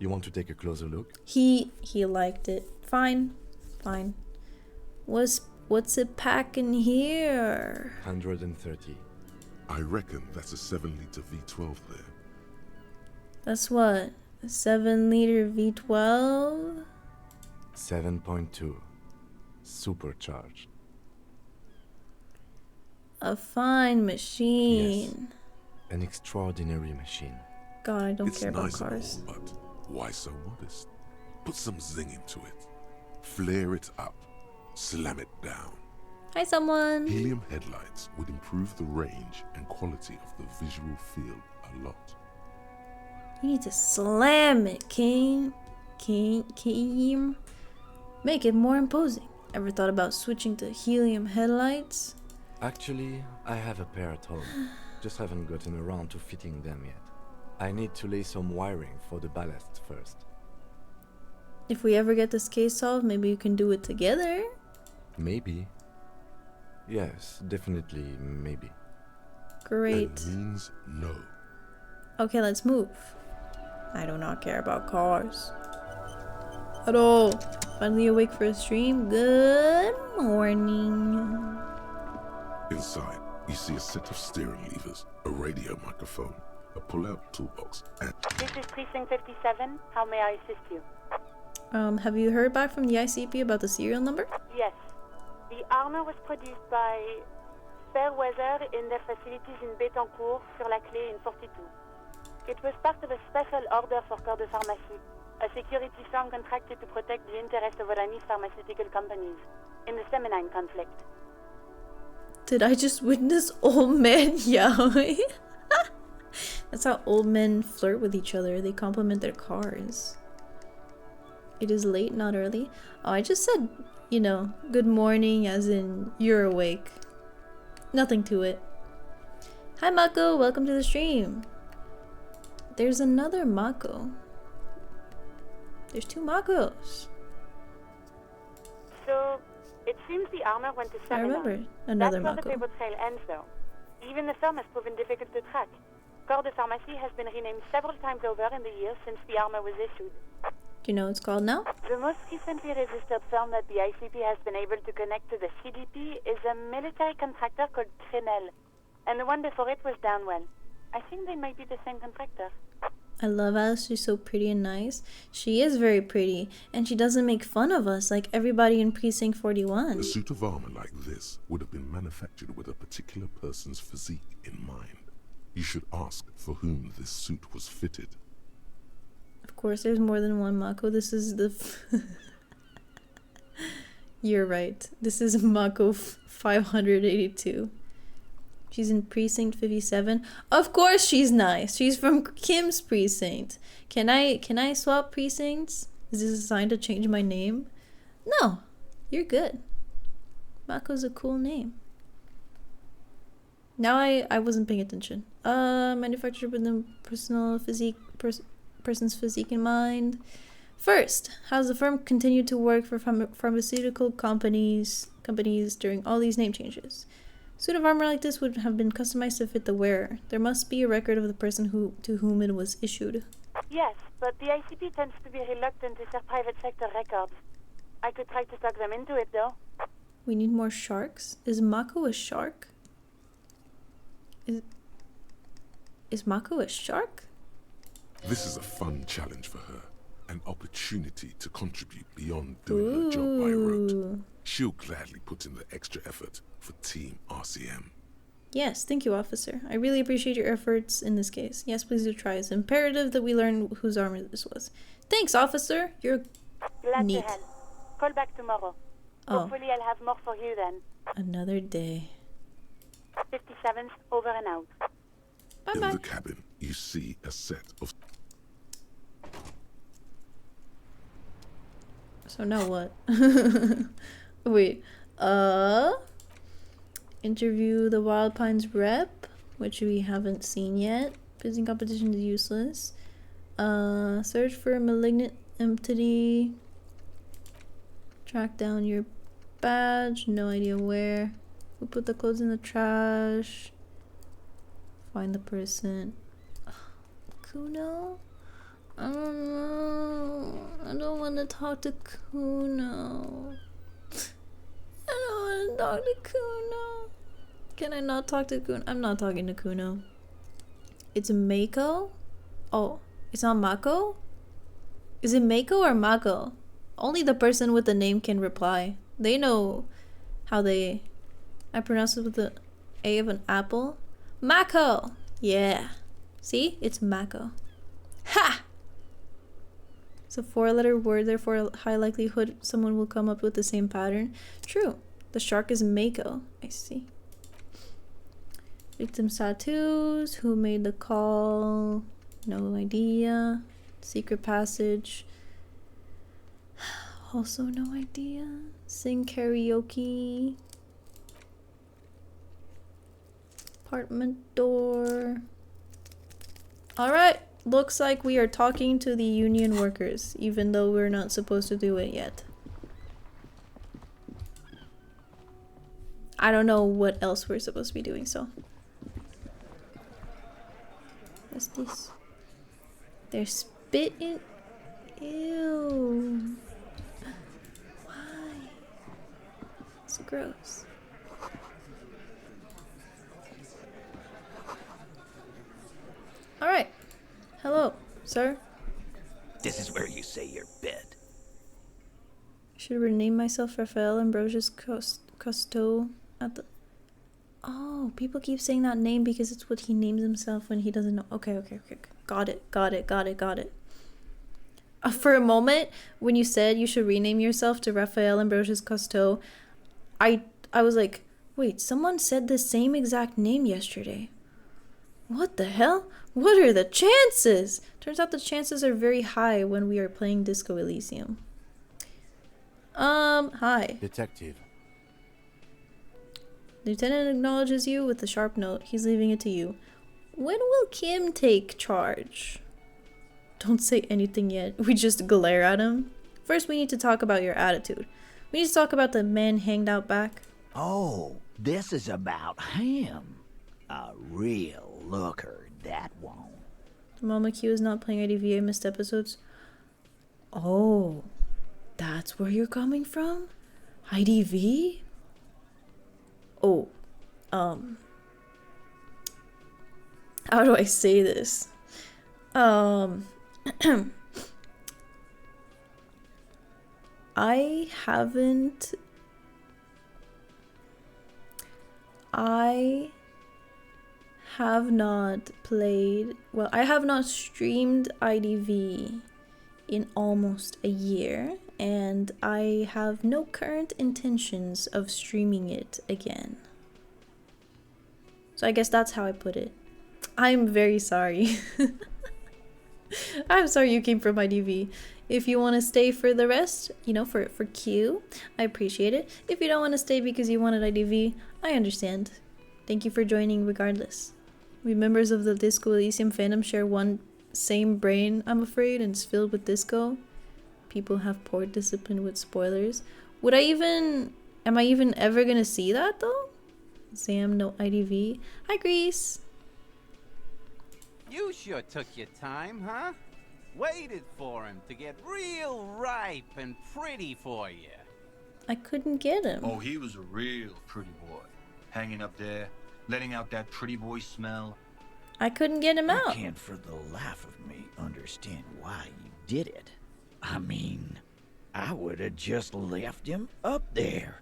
You want to take a closer look? He liked it. Fine. Fine. What's it packing here? 130. I reckon that's a 7-liter V12 there. That's what? A 7-liter V12? 7.2. Supercharged. A fine machine. Yes. An extraordinary machine. God, I don't It's care about nice and cars. all, but why so modest? Put some zing into it. Flare it up. Slam it down. Hi, someone. Helium headlights would improve the range and quality of the visual field a lot. You need to slam it, King. King. Make it more imposing. Ever thought about switching to helium headlights? Actually, I have a pair at home. Just haven't gotten around to fitting them yet. I need to lay some wiring for the ballast first. If we ever get this case solved, maybe you can do it together? Maybe. Yes, definitely maybe. Great. That means no. Okay, let's move. I do not care about cars. At all. Finally awake for a stream. Good morning. Inside, you see a set of steering levers, a radio microphone, a pull-out toolbox, and This is Precinct 57. How may I assist you? Have you heard back from the ICP about the serial number? Yes. The armor was produced by Fairweather in their facilities in Betancourt, sur la Clé in 42. It was part of a special order for Corps de Pharmacie, a security firm contracted to protect the interests of Oranese pharmaceutical companies in the Semenine conflict. Did I just witness old men yelling? That's how old men flirt with each other. They compliment their cars. It is late, not early. Oh, I just said, you know, good morning as in you're awake. Nothing to it. Hi Mako, welcome to the stream. There's another Mako. There's two Makos. So, it seems the armor went to I Semenine. remember another That's where the Mako. paper trail ends, though. Even the firm has proven difficult to track. Corps de Pharmacie has been renamed several times over in the years since the armor was issued. Do you know what it's called now? The most recently registered firm that the ICP has been able to connect to the CDP is a military contractor called Trinell, and the one before it was Downwell. I think they might be the same contractor. I love how she's so pretty and nice. She is very pretty, and she doesn't make fun of us like everybody in Precinct 41. a suit of armor like this would have been manufactured with a particular person's physique in mind. You should ask for whom this suit was fitted. Of course, there's more than one Mako. This is the... You're right. This is Mako 582. She's in Precinct 57. Of course she's nice. She's from Kim's precinct. Can I swap precincts? Is this a sign to change my name? No. You're good. Mako's a cool name. Now I wasn't paying attention. Manufactured with the person's physique in mind. First, has the firm continued to work for pharmaceutical companies during all these name changes? Suit of armor like this would have been customized to fit the wearer. There must be a record of the person to whom it was issued. Yes, but the ICP tends to be reluctant to share private sector records. I could try to talk them into it, though. We need more sharks? Is Mako a shark? Is Mako a shark? This is a fun challenge for her. an opportunity to contribute beyond doing her job by rote. She'll gladly put in the extra effort for Team RCM. Yes, thank you, officer. I really appreciate your efforts in this case. Yes, please do try. It's imperative that we learn whose armor this was. Thanks, officer. You're Glad neat. to help. Call back tomorrow. Oh. Hopefully I'll have more for you then. Another day. 57th, over and out. In Bye-bye. the cabin, you see a set of... So now what? Wait. Interview the Wild Pines rep, which we haven't seen yet. Fizzing competition is useless. Search for a malignant entity. Track down your badge. No idea where. Who put the clothes in the trash? Find the person. Kuno? I don't know. I don't want to talk to Kuno. I don't want to talk to Kuno. Can I not talk to Kuno? I'm not talking to Kuno. It's Mako? Oh, it's not Mako? Is it Mako or Mako? Only the person with the name can reply. They know how I pronounce it with the A of an apple. Mako! Yeah. See? It's Mako. Ha! It's a 4-letter word, therefore a high likelihood someone will come up with the same pattern. True. The shark is Mako. I see. Victim tattoos. Who made the call? No idea. Secret passage. Also no idea. Sing karaoke. Apartment door. Alright. Looks like we are talking to the union workers, even though we're not supposed to do it yet. I don't know what else we're supposed to be doing, so. What's this? They're spitting. Ew. Why? It's gross. Alright. Hello, sir. This is where you say your bed. Should rename myself Raphael Ambrosius Cousteau at the... Oh, people keep saying that name because it's what he names himself when he doesn't know. Okay. Got it. For a moment, when you said you should rename yourself to Raphael Ambrosius Cousteau, I was like, wait, someone said the same exact name yesterday. What the hell? What are the chances? Turns out the chances are very high when we are playing Disco Elysium. Hi. Detective. Lieutenant acknowledges you with a sharp note. He's leaving it to you. When will Kim take charge? Don't say anything yet. We just glare at him. First, we need to talk about your attitude. We need to talk about the man hanged out back. Oh, this is about him. A real looker, that won't. The Mama Q is not playing IDVA missed episodes. Oh, that's where you're coming from? IDV? Oh, how do I say this? I have not played, well, I have not streamed IDV in almost a year, and I have no current intentions of streaming it again. So I guess that's how I put it. I'm very sorry. I'm sorry you came from IDV. If you want to stay for the rest, you know, for Q, I appreciate it. If you don't want to stay because you wanted IDV, I understand. Thank you for joining regardless. We members of the Disco Elysium fandom share one same brain, I'm afraid, and it's filled with disco. People have poor discipline with spoilers. Am I even ever gonna see that though? Sam, no IDV. Hi, Grease. You sure took your time, huh? Waited for him to get real ripe and pretty for you. I couldn't get him. Oh, he was a real pretty boy. Hanging up there, letting out that pretty boy smell. I couldn't get him out. I can't for the life of me understand why you did it. I mean, I would have just left him up there.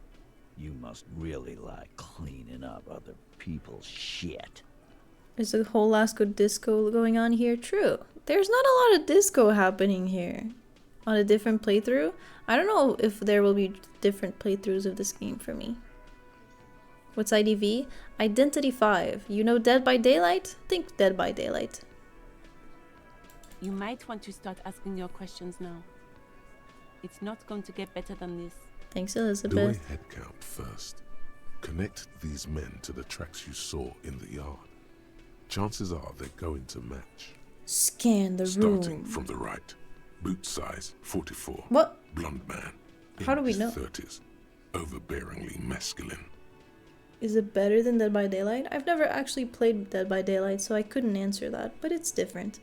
You must really like cleaning up other people's shit. There's a whole Lasco disco going on here. True. There's not a lot of disco happening here. On a different playthrough. I don't know if there will be different playthroughs of this game for me. What's IDV? Identity 5. You know Dead by Daylight? Think Dead by Daylight. You might want to start asking your questions now. It's not going to get better than this. Thanks, Do a Elizabeth. head count first. Connect these men to the tracks you saw in the yard. Chances are they're going to match. Scan the Starting room. from the right. Boot size 44. What? Blonde man. How do we his know? 30s. Overbearingly masculine. Is it better than Dead by Daylight? I've never actually played Dead by Daylight, so I couldn't answer that, but it's different.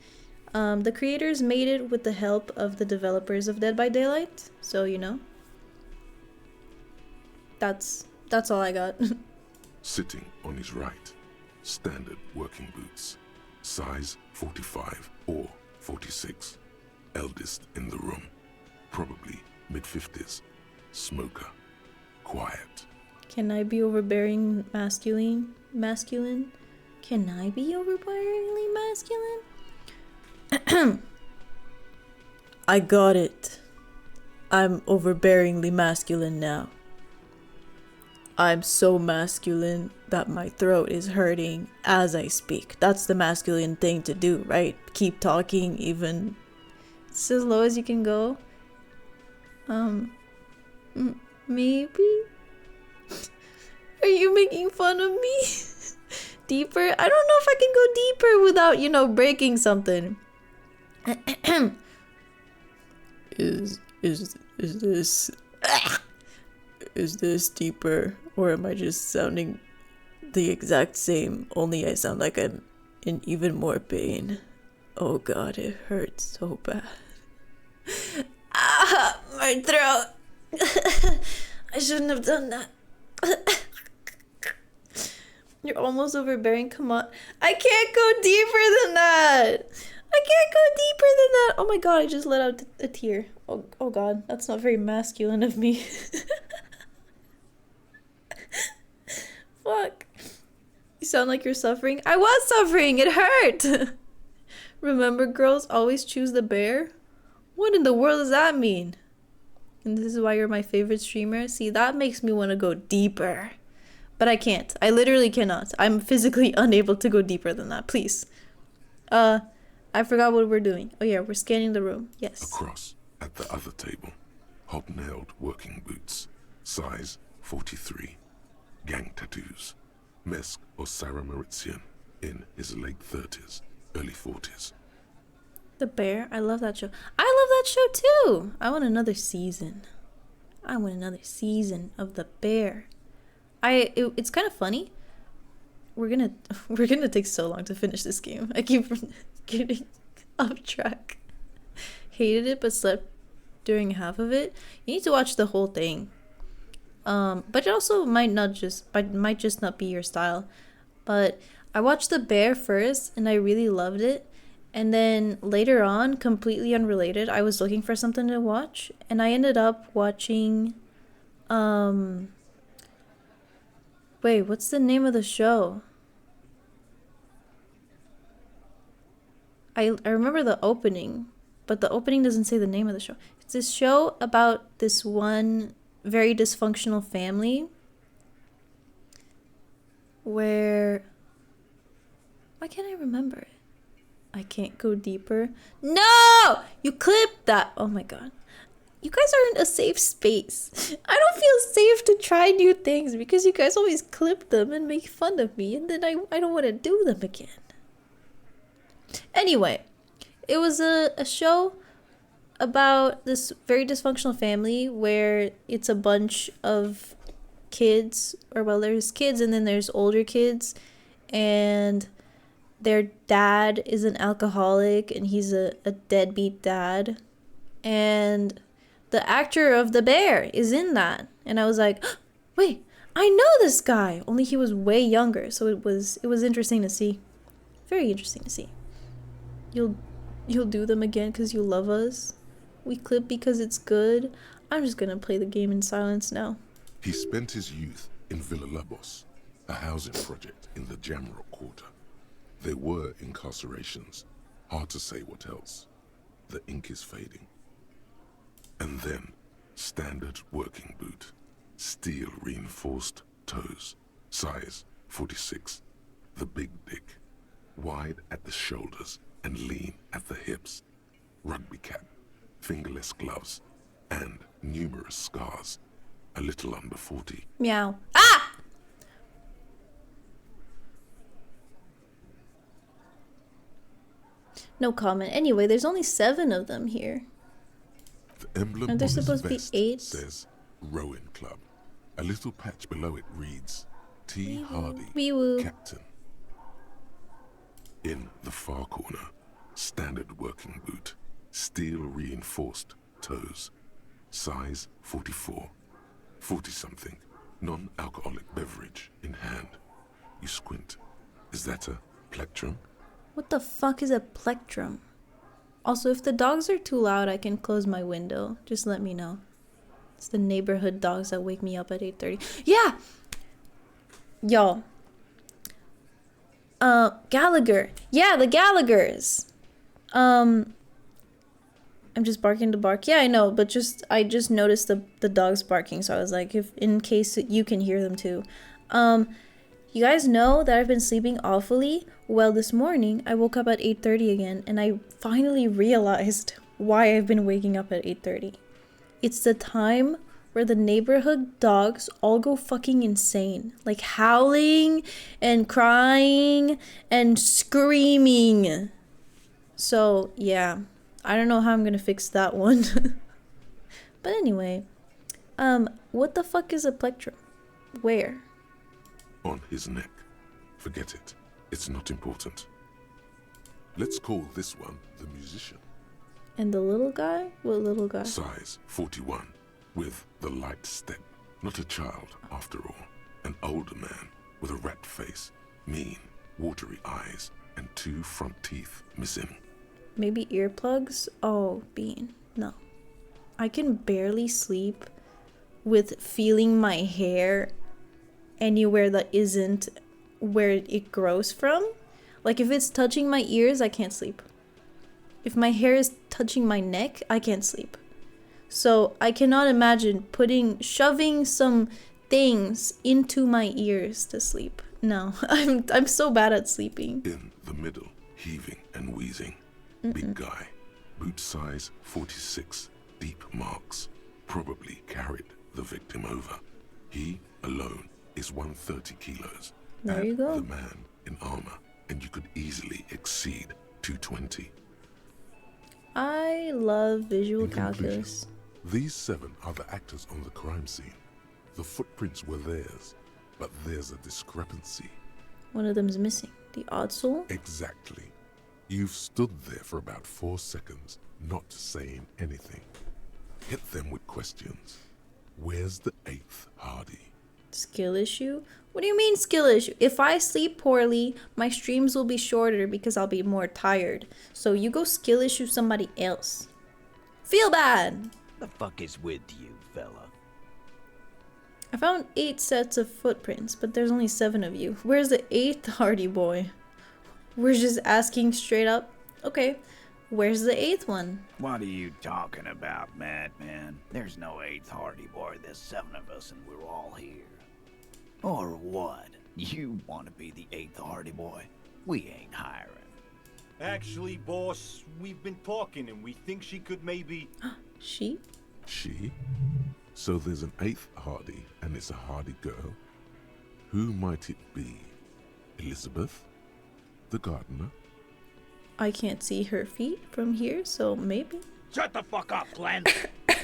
The creators made it with the help of the developers of Dead by Daylight, so you know. That's all I got. Sitting on his right. Standard working boots. Size 45 or 46. Eldest in the room. Probably mid-50s. Smoker. Quiet. Can I be overbearing masculine? Can I be overbearingly masculine? I got it. I'm overbearingly masculine now. I'm so masculine that my throat is hurting as I speak. That's the masculine thing to do, right? Keep talking even it's as low as you can go. Maybe? Are you making fun of me? Deeper? I don't know if I can go deeper without, you know, breaking something. Is this deeper, or am I just sounding the exact same, only I sound like I'm in even more pain? Oh god, it hurts so bad. Ah, my throat. I shouldn't have done that. You're almost overbearing, come on. I can't go deeper than that. I can't go deeper than that. Oh my god, I just let out a tear. Oh god, that's not very masculine of me. Fuck. You sound like you're suffering. I was suffering, it hurt. Remember, girls always choose the bear? What in the world does that mean? And this is why you're my favorite streamer? See, that makes me want to go deeper. But I can't. I literally cannot. I'm physically unable to go deeper than that. Please. I forgot what we're doing. Oh yeah, we're scanning the room. Yes. Across, at the other table. Hobnailed working boots. Size 43. Gang tattoos. Mesk or Sarah Mauritian. In his late 30s, early 40s. The Bear? I love that show. I love that show too! I want another season. I want another season of The Bear. It's kind of funny. We're gonna take so long to finish this game. I keep getting off track. Hated it, but slept during half of it. You need to watch the whole thing. But it also might just not be your style. But I watched The Bear first, and I really loved it. And then later on, completely unrelated, I was looking for something to watch, and I ended up watching, wait, what's the name of the show? I remember the opening, but the opening doesn't say the name of the show. It's this show about this one very dysfunctional family where... Why can't I remember it? I can't go deeper. No! You clipped that! Oh my god. You guys aren't a safe space. I don't feel safe to try new things because you guys always clip them and make fun of me, and then I don't want to do them again. Anyway, it was a show about this very dysfunctional family where it's a bunch of kids, or well, there's kids and then there's older kids, and their dad is an alcoholic and he's a deadbeat dad, and the actor of The Bear is in that, and I was like, wait, I know this guy, only he was way younger, so it was interesting to see. Very interesting to see. You'll do them again because you love us? We clip because it's good. I'm just gonna play the game in silence now. He spent his youth in Villa Labos, a housing project in the Jamrock quarter. There were incarcerations. Hard to say what else. The ink is fading. And then, standard working boot. Steel reinforced toes. Size 46. The big dick. Wide at the shoulders and lean at the hips. Rugby cap. Fingerless gloves. And numerous scars. A little under 40. Meow. Ah! No comment. Anyway, there's only 7 of them here. The emblem Aren't there on his supposed to be vest 8? says Rowing Club. A little patch below it reads T. Hardy, Wee-woo. Captain. In the far corner, standard working boot, steel reinforced toes, size 44, 40-something, non-alcoholic beverage in hand. You squint. Is that a plectrum? What the fuck is a plectrum? Also, if the dogs are too loud, I can close my window. Just let me know. It's the neighborhood dogs that wake me up at 8:30. Yeah! Y'all. Gallagher. Yeah, the Gallaghers. I'm just barking to bark. Yeah, I know, but I just noticed the dogs barking, so I was like, if in case you can hear them too. You guys know that I've been sleeping awfully. Well, this morning I woke up at 8:30 again, and I finally realized why I've been waking up at 8:30. It's the time where the neighborhood dogs all go fucking insane, like howling and crying and screaming. So yeah, I don't know how I'm gonna fix that one. But anyway, what the fuck is a plectrum? Where? On his neck. Forget it. It's not important. Let's call this one the musician. And the little guy? What little guy? Size 41, with the light step. Not a child, after all. An older man with a rat face, mean, watery eyes, and 2 front teeth missing. Maybe earplugs? Oh, Bean. No. I can barely sleep with feeling my hair anywhere that isn't where it grows from. Like if it's touching my ears, I can't sleep. If my hair is touching my neck, I can't sleep. So I cannot imagine shoving some things into my ears to sleep. No, I'm so bad at sleeping. In the middle, heaving and wheezing. Big guy, boot size 46, deep marks. Probably carried the victim over. He alone is 130 kilos. There you go. The man in armor, and you could easily exceed 220. I love visual In conclusion, calculus. These 7 are the actors on the crime scene. The footprints were theirs, but there's a discrepancy. One of them's missing. The odd soul? Exactly. You've stood there for about 4 seconds, not saying anything. Hit them with questions. Where's the 8th Hardy? Skill issue? What do you mean skill issue? If I sleep poorly, my streams will be shorter because I'll be more tired. So you go skill issue somebody else. Feel bad! The fuck is with you, fella? I found 8 sets of footprints, but there's only 7 of you. Where's the 8th Hardy boy? We're just asking straight up. Okay, where's the 8th one? What are you talking about, madman? There's no 8th Hardy boy. There's 7 of us and we're all here. Or what? You want to be the 8th Hardy boy? We ain't hiring. Actually, boss, we've been talking and we think she could maybe... She? She? So there's an 8th Hardy, and it's a Hardy girl? Who might it be? Elizabeth? The gardener? I can't see her feet from here, so maybe. Shut the fuck up, Glenn! I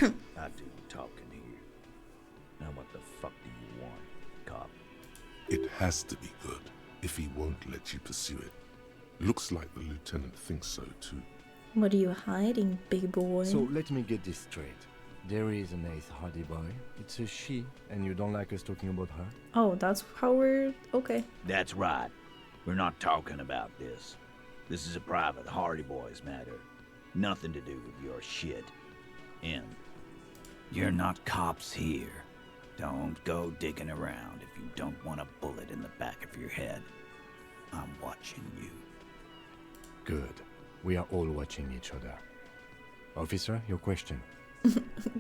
do talking here. Now what the fuck do you want, cop? It has to be good, if he won't let you pursue it. Looks like the lieutenant thinks so too. What are you hiding, big boy? So let me get this straight. There is an 8th Hardy boy. It's a she, and you don't like us talking about her? Oh, that's how we're... Okay. That's right. We're not talking about this. This is a private Hardy Boys matter. Nothing to do with your shit. In. You're not cops here. Don't go digging around if you don't want a bullet in the back of your head. I'm watching you. Good. We are all watching each other. Officer, your question.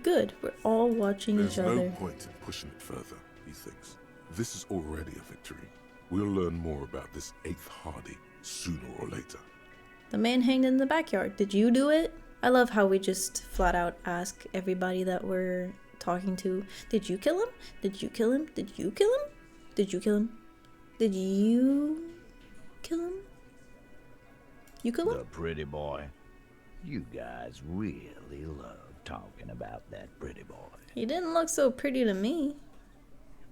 Good. We're all watching There's each other. no point in pushing it further, he thinks. This is already a victory. We'll learn more about this 8th Hardy sooner or later. The man hanged in the backyard. Did you do it? I love how we just flat out ask everybody that we're talking to, did you kill him? Did you kill him? Did you kill him? Did you kill him? Did you kill him? You kill him? The pretty boy. You guys really love talking about that pretty boy. He didn't look so pretty to me.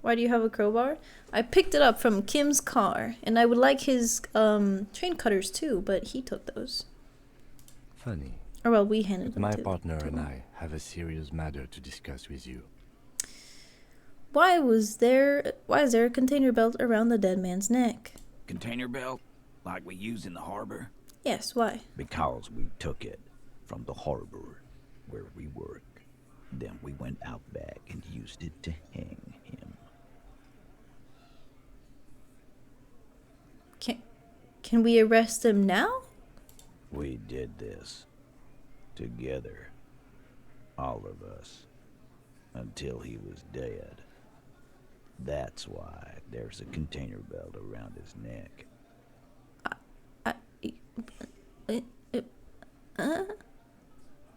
Why do you have a crowbar? I picked it up from Kim's car, and I would like his train cutters too, but he took those. Funny. Or well, we handed them My to partner and him. I have a serious matter to discuss with you. Why is there a container belt around the dead man's neck? Container belt? Like we use in the harbor? Yes, why? Because we took it from the harbor where we work. Then we went out back and used it to hang him. Can we arrest him now? We did this. Together. All of us. Until he was dead. That's why there's a container belt around his neck.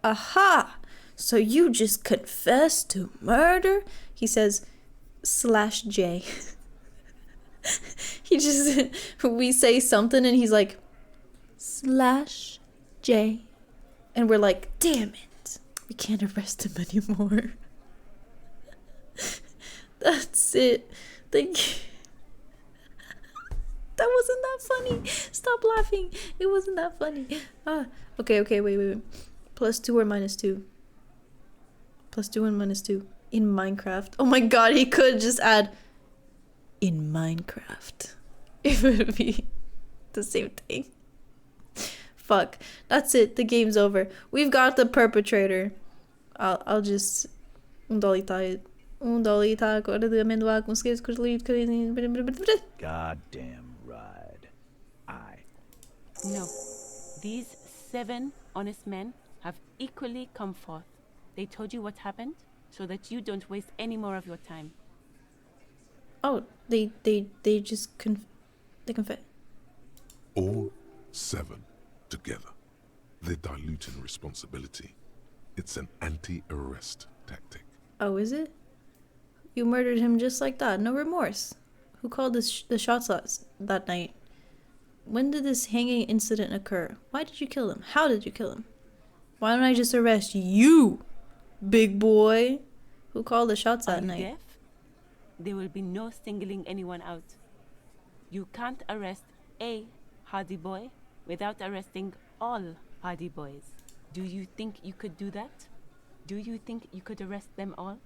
Aha! So you just confessed to murder? He says, /J. He just, we say something and he's like, /J. And we're like, damn it. We can't arrest him anymore. That's it. Thank you. That wasn't that funny. Stop laughing. It wasn't that funny. Okay, wait. +2 or -2? +2 and -2. In Minecraft. Oh my god, he could just add in Minecraft. It would be the same thing. Fuck. That's it. The game's over. We've got the perpetrator. I'll just dolita agora de amendoim com esquerda Goddamn right. No. These 7 honest men have equally come forth. They told you what happened so that you don't waste any more of your time. Oh, they just they confess. All 7 together. They're diluting responsibility. It's an anti-arrest tactic. Oh, is it? You murdered him just like that, no remorse. Who called the shots that night? When did this hanging incident occur? Why did you kill him? How did you kill him? Why don't I just arrest you, big boy? Who called the shots that night? Deaf? There will be no singling anyone out. You can't arrest a Hardy boy without arresting all Hardy boys. Do you think you could do that? Do you think you could arrest them all?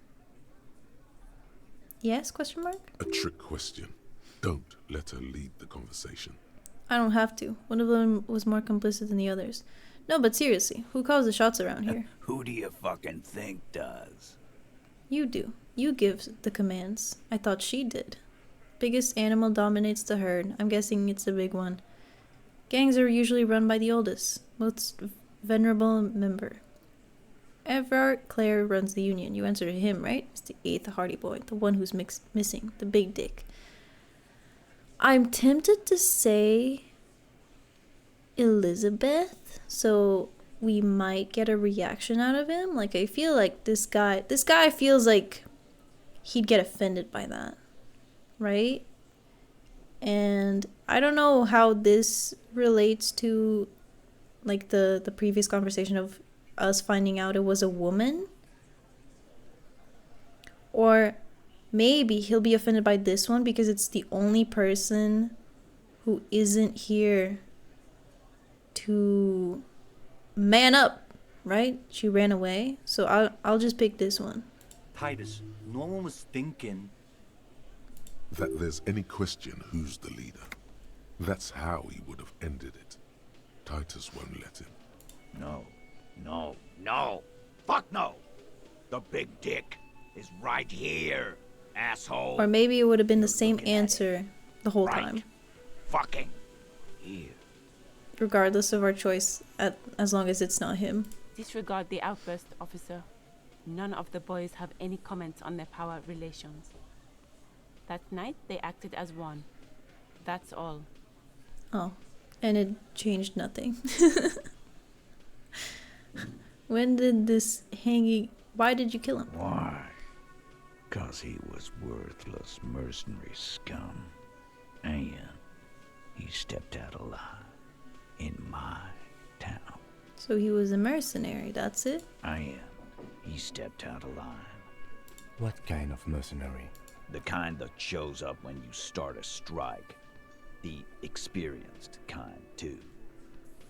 Yes, question mark? A trick question. Don't let her lead the conversation. I don't have to. One of them was more complicit than the others. No, but seriously, who calls the shots around here? Who do you fucking think does? You do. You give the commands. I thought she did. Biggest animal dominates the herd. I'm guessing it's the big one. Gangs are usually run by the oldest, most venerable member. Everard Clare runs the union. You answer to him, right? It's the 8th Hardy boy, the one who's missing, the big dick. I'm tempted to say Elizabeth, so we might get a reaction out of him. Like, I feel like this guy feels like he'd get offended by that, right? And I don't know how this relates to like the previous conversation of us finding out it was a woman, or maybe he'll be offended by this one because it's the only person who isn't here to man up, right? She ran away, so I'll just pick this one. Titus, no one was thinking That there's any question who's the leader. That's how he would have ended it. Titus won't let him. No, no, no. Fuck no! The big dick is right here, asshole. Or maybe it would have been the same answer the whole time. Fucking here. Regardless of our choice, as long as it's not him. Disregard the outburst, officer. None of the boys have any comments on their power relations. That night, they acted as one. That's all. Oh, and it changed nothing. When did this hanging... Why did you kill him? Why? 'Cause he was worthless mercenary scum. And he stepped out alive in my town. So he was a mercenary, that's it? And he stepped out alive. What kind of mercenary? The kind that shows up when you start a strike. The experienced kind, too.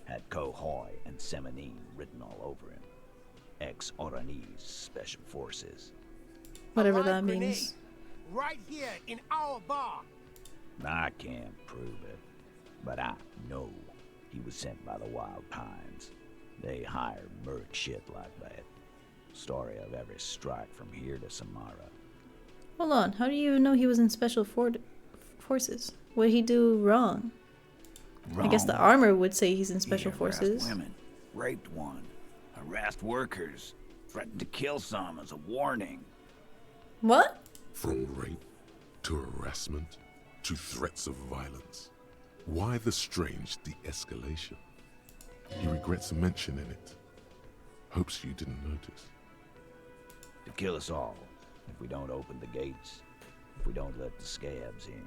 Had Kohoy and Semenine written all over him. Ex-Oranese Special Forces. Whatever that means. Right here in our bar. I can't prove it, but I know he was sent by the Wild Pines. They hire merc shit like that. Story of every strike from here to Samara. Hold on, how do you even know he was in Special Forces? What did he do wrong? I guess the armor would say he's in Special Forces. Women, raped one, harassed workers, threatened to kill some as a warning. What? From rape to harassment to threats of violence. Why the strange de-escalation? He regrets mentioning it. Hopes you didn't notice. To kill us all, if we don't open the gates, if we don't let the scabs in,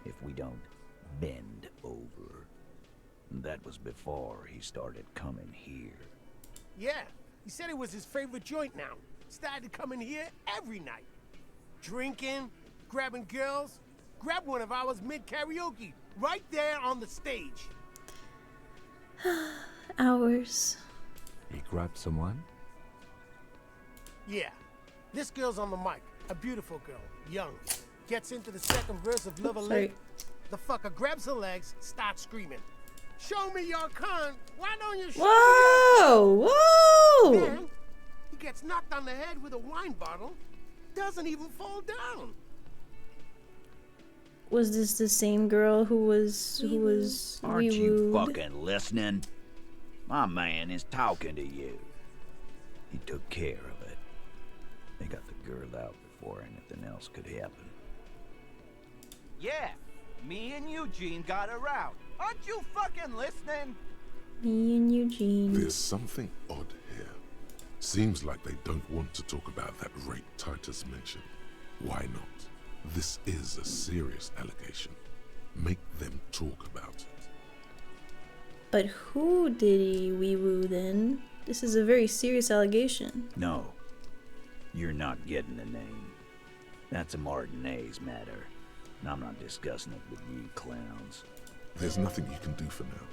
if we don't bend over. That was before he started coming here. Yeah, he said it was his favorite joint now. Started coming here every night. Drinking, grabbing girls. Grab one of ours mid-karaoke, right there on the stage. Hours. He grabbed someone? Yeah, this girl's on the mic. A beautiful girl, young. Gets into the second verse of Love Late. The fucker grabs her legs, starts screaming. Show me your cunt. Why don't you show me your... Whoa! Then, he gets knocked on the head with a wine bottle. Doesn't even fall down. Was this the same girl who was Aren't you fucking listening? My man is talking to you. He took care of it. They got the girl out before anything else could happen. Yeah, me and Eugene got her out. Aren't you fucking listening? Me and Eugene. There's something odd here. Seems like they don't want to talk about that rape Titus mentioned. Why not? This is a serious allegation. Make them talk about it. But who did he wee-woo then? This is a very serious allegation. No, you're not getting the name. That's a Martinez matter. And I'm not discussing it with you clowns. There's nothing you can do for now.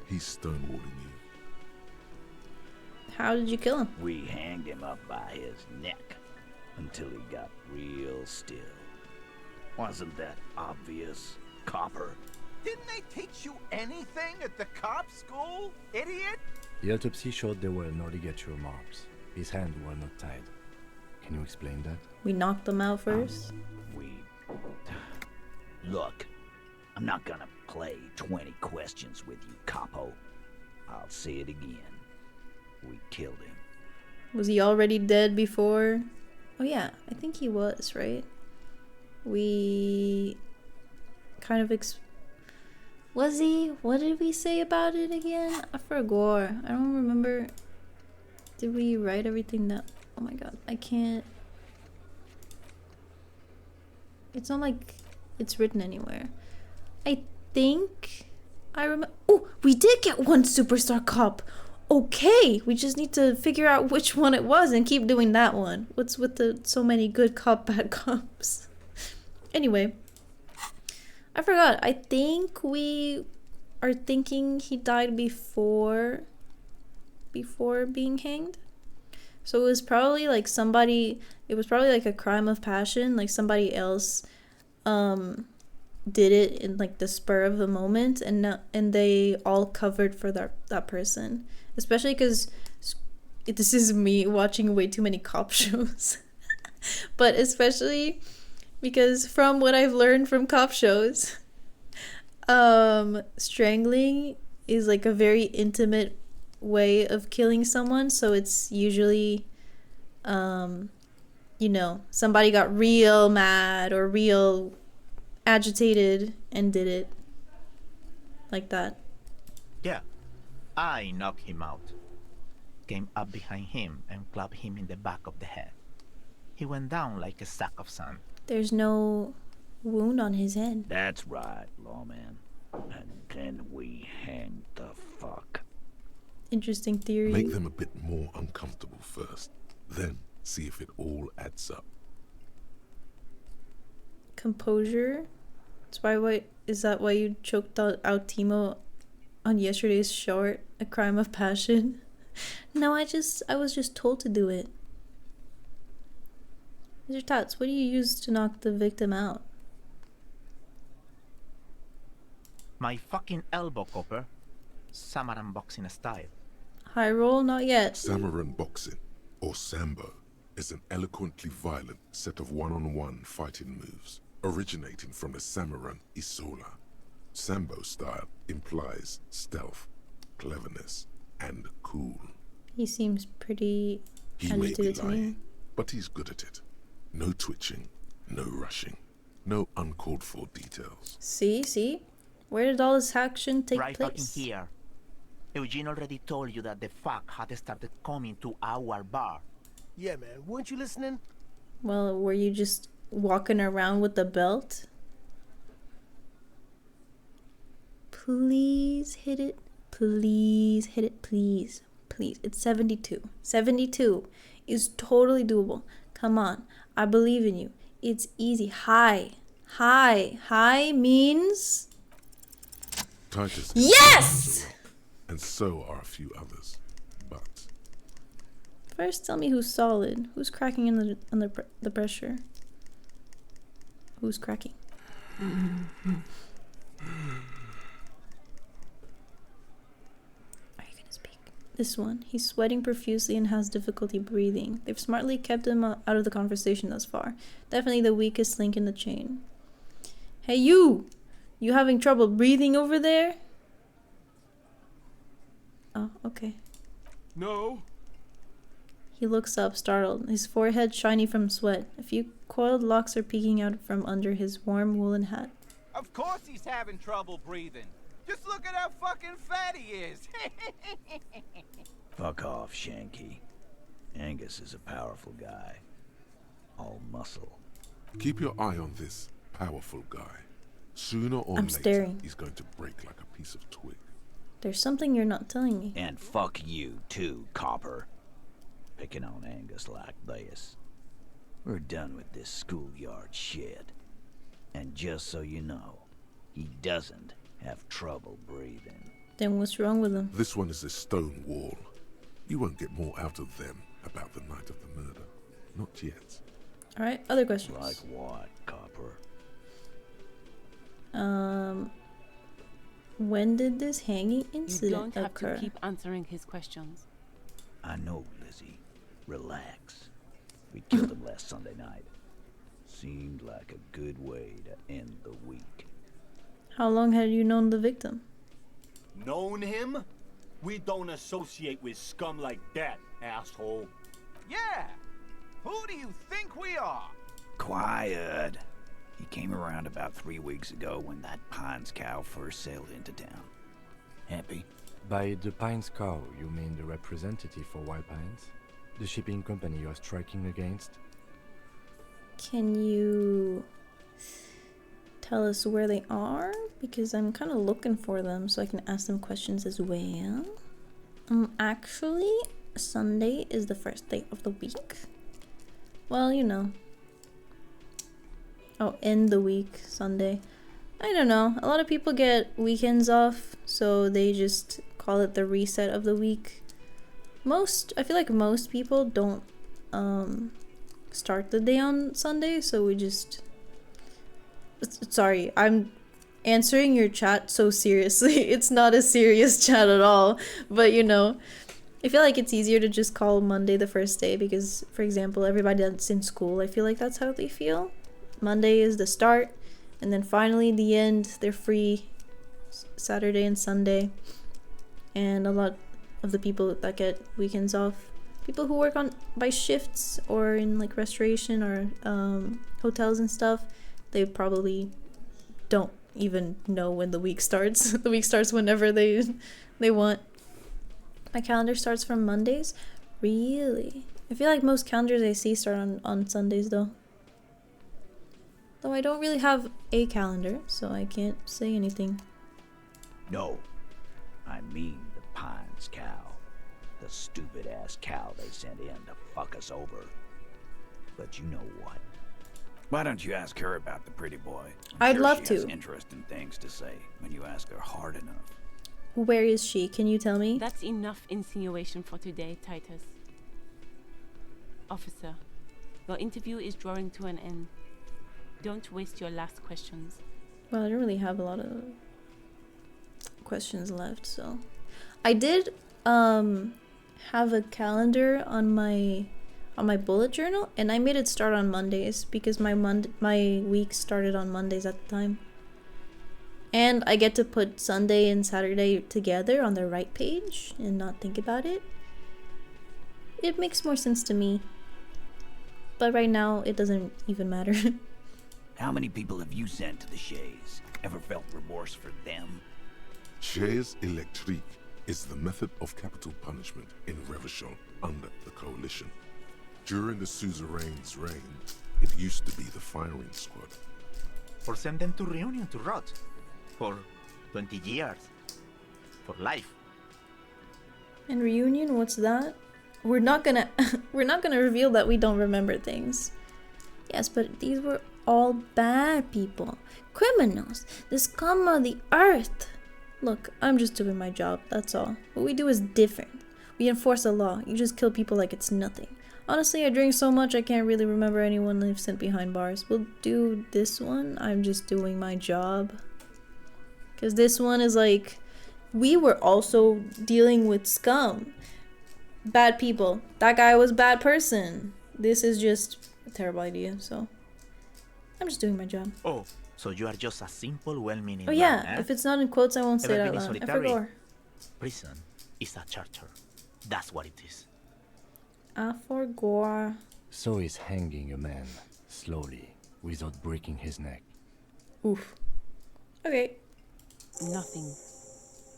He's stonewalling you. How did you kill him? We hanged him up by his neck until he got real still. Wasn't that obvious, copper? Didn't they teach you anything at the cop school, idiot? The autopsy showed there were no ligature marks. His hands were not tied. Can you explain that? We knocked them out first? Look, I'm not gonna play 20 questions with you, capo. I'll say it again. We killed him. Was he already dead before? Oh yeah, I think he was, right? We kind of was he? What did we say about it again? I forgot. I don't remember. Did we write everything down? Oh my god, I can't. It's not like it's written anywhere. I think I remember. Oh, we did get one superstar cup. Okay, we just need to figure out which one it was and keep doing that one. What's with the so many good cup, bad cups? Anyway, I forgot. I think we are thinking he died before being hanged. So it was probably like somebody. It was probably like a crime of passion. Like somebody else did it in like the spur of the moment, and they all covered for that person. Especially because this is me watching way too many cop shows. But especially because from what I've learned from cop shows, strangling is like a very intimate way of killing someone, so it's usually you know, somebody got real mad or real agitated and did it like that. Yeah, I knocked him out. Came up behind him and clubbed him in the back of the head. He went down like a sack of sand. There's no wound on his head. That's right, lawman. And then we hang the fuck. Interesting theory. Make them a bit more uncomfortable first, then see if it all adds up. Composure. That's why. Is that why you choked out Timo on yesterday's short? A crime of passion. No, I was just told to do it. Mr. Tots, what do you use to knock the victim out? My fucking elbow, Copper. Samaran boxing style. High roll? Not yet. Samaran boxing, or Sambo, is an eloquently violent set of one-on-one fighting moves, originating from the Samaran Isola. Sambo style implies stealth, cleverness, and cool. He seems pretty He may be agitated to me. lying, but he's good at it. No twitching, no rushing, no uncalled for details. See? Where did all this action take right place? fucking here. Eugene already told you that the fuck had started coming to our bar. Yeah, man. Weren't you listening? Well, were you just walking around with the belt? Please hit it. Please hit it. Please. Please. It's 72. 72 is totally doable. Come on. I believe in you. It's easy. High. High means... Titus is yes! and so are a few others. But first, tell me who's solid. Who's cracking under the pressure? Who's cracking? Are you gonna speak? This one. He's sweating profusely and has difficulty breathing. They've smartly kept him out of the conversation thus far. Definitely the weakest link in the chain. Hey, you! You having trouble breathing over there? Oh, okay. No. He looks up, startled, his forehead shiny from sweat. A few coiled locks are peeking out from under his warm woolen hat. Of course he's having trouble breathing. Just look at how fucking fat he is. Fuck off, Shanky. Angus is a powerful guy. All muscle. keep your eye on this powerful guy. Sooner or later, staring. he's going to break like a piece of twig. There's something you're not telling me. And fuck you too, Copper. Picking on Angus like this. We're done with this schoolyard shit. And just so you know, he doesn't have trouble breathing. Then what's wrong with him? This one is a stone wall. You won't get more out of them about the night of the murder. Not yet. Alright, other questions. Like what, Copper? When did this hanging You incident don't have occur? to keep answering his questions. I know, Lizzie. Relax. We killed him last Sunday night. Seemed like a good way to end the week. How long had you known the victim? Known him? We don't associate with scum like that, asshole. Yeah! Who do you think we are? Quiet. He came around about 3 weeks ago when that Pines cow first sailed into town. Happy? By the Pines cow, you mean the representative for Wild Pines? The shipping company you are striking against? Can you tell us where they are? Because I'm kind of looking for them so I can ask them questions as well. Actually, Sunday is the first day of the week. Well, you know. Oh, end the week, Sunday. I don't know. A lot of people get weekends off, so they just call it the reset of the week. I feel like most people don't start the day on Sunday, so we just... Sorry, I'm answering your chat so seriously. It's not a serious chat at all, but you know, I feel like it's easier to just call Monday the first day because, for example, everybody that's in school, I feel like that's how they feel. Monday is the start, and then finally the end, they're free Saturday and Sunday. And a lot of the people that get weekends off, people who work on by shifts or in like restoration or hotels and stuff, they probably don't even know when the week starts. The week starts whenever they want. My calendar starts from Mondays. Really? I feel like most calendars I see start on Sundays though. Though I don't really have a calendar, so I can't say anything. No, I mean the Pines cow. The stupid-ass cow they sent in to fuck us over. But you know what? Why don't you ask her about the pretty boy? I'd love she has to. interesting things to say when you ask her hard enough. Where is she? Can you tell me? That's enough insinuation for today, Titus. Officer, your interview is drawing to an end. Don't waste your last questions. Well, I don't really have a lot of questions left, so I did have a calendar on my bullet journal, and I made it start on Mondays because my week started on Mondays at the time. And I get to put Sunday and Saturday together on the right page and not think about it. It makes more sense to me. But right now, it doesn't even matter. How many people have you sent to the Shays? Ever felt remorse for them? Chaise électrique is the method of capital punishment in Revachol under the Coalition. During the suzerain's reign, it used to be the firing squad. Or send them to Reunion to rot. For 20 years. For life. And Reunion, what's that? We're not gonna reveal that we don't remember things. Yes, but these were all bad people. Criminals. The scum of the earth. Look, I'm just doing my job, that's all. What we do is different. We enforce the law. You just kill people like it's nothing. Honestly, I drink so much I can't really remember anyone I've sent behind bars. We'll do this one. I'm just doing my job. Because this one is like, we were also dealing with scum. Bad people. That guy was a bad person. This is just a terrible idea, so I'm just doing my job. Oh, so you are just a simple, well-meaning Oh yeah, man, eh? if it's not in quotes, I won't say it Ever out been in loud. I solitary? forgot. Prison is a charter. That's what it is. I forgot. So he's hanging a man, slowly, without breaking his neck. Oof. Okay. Nothing.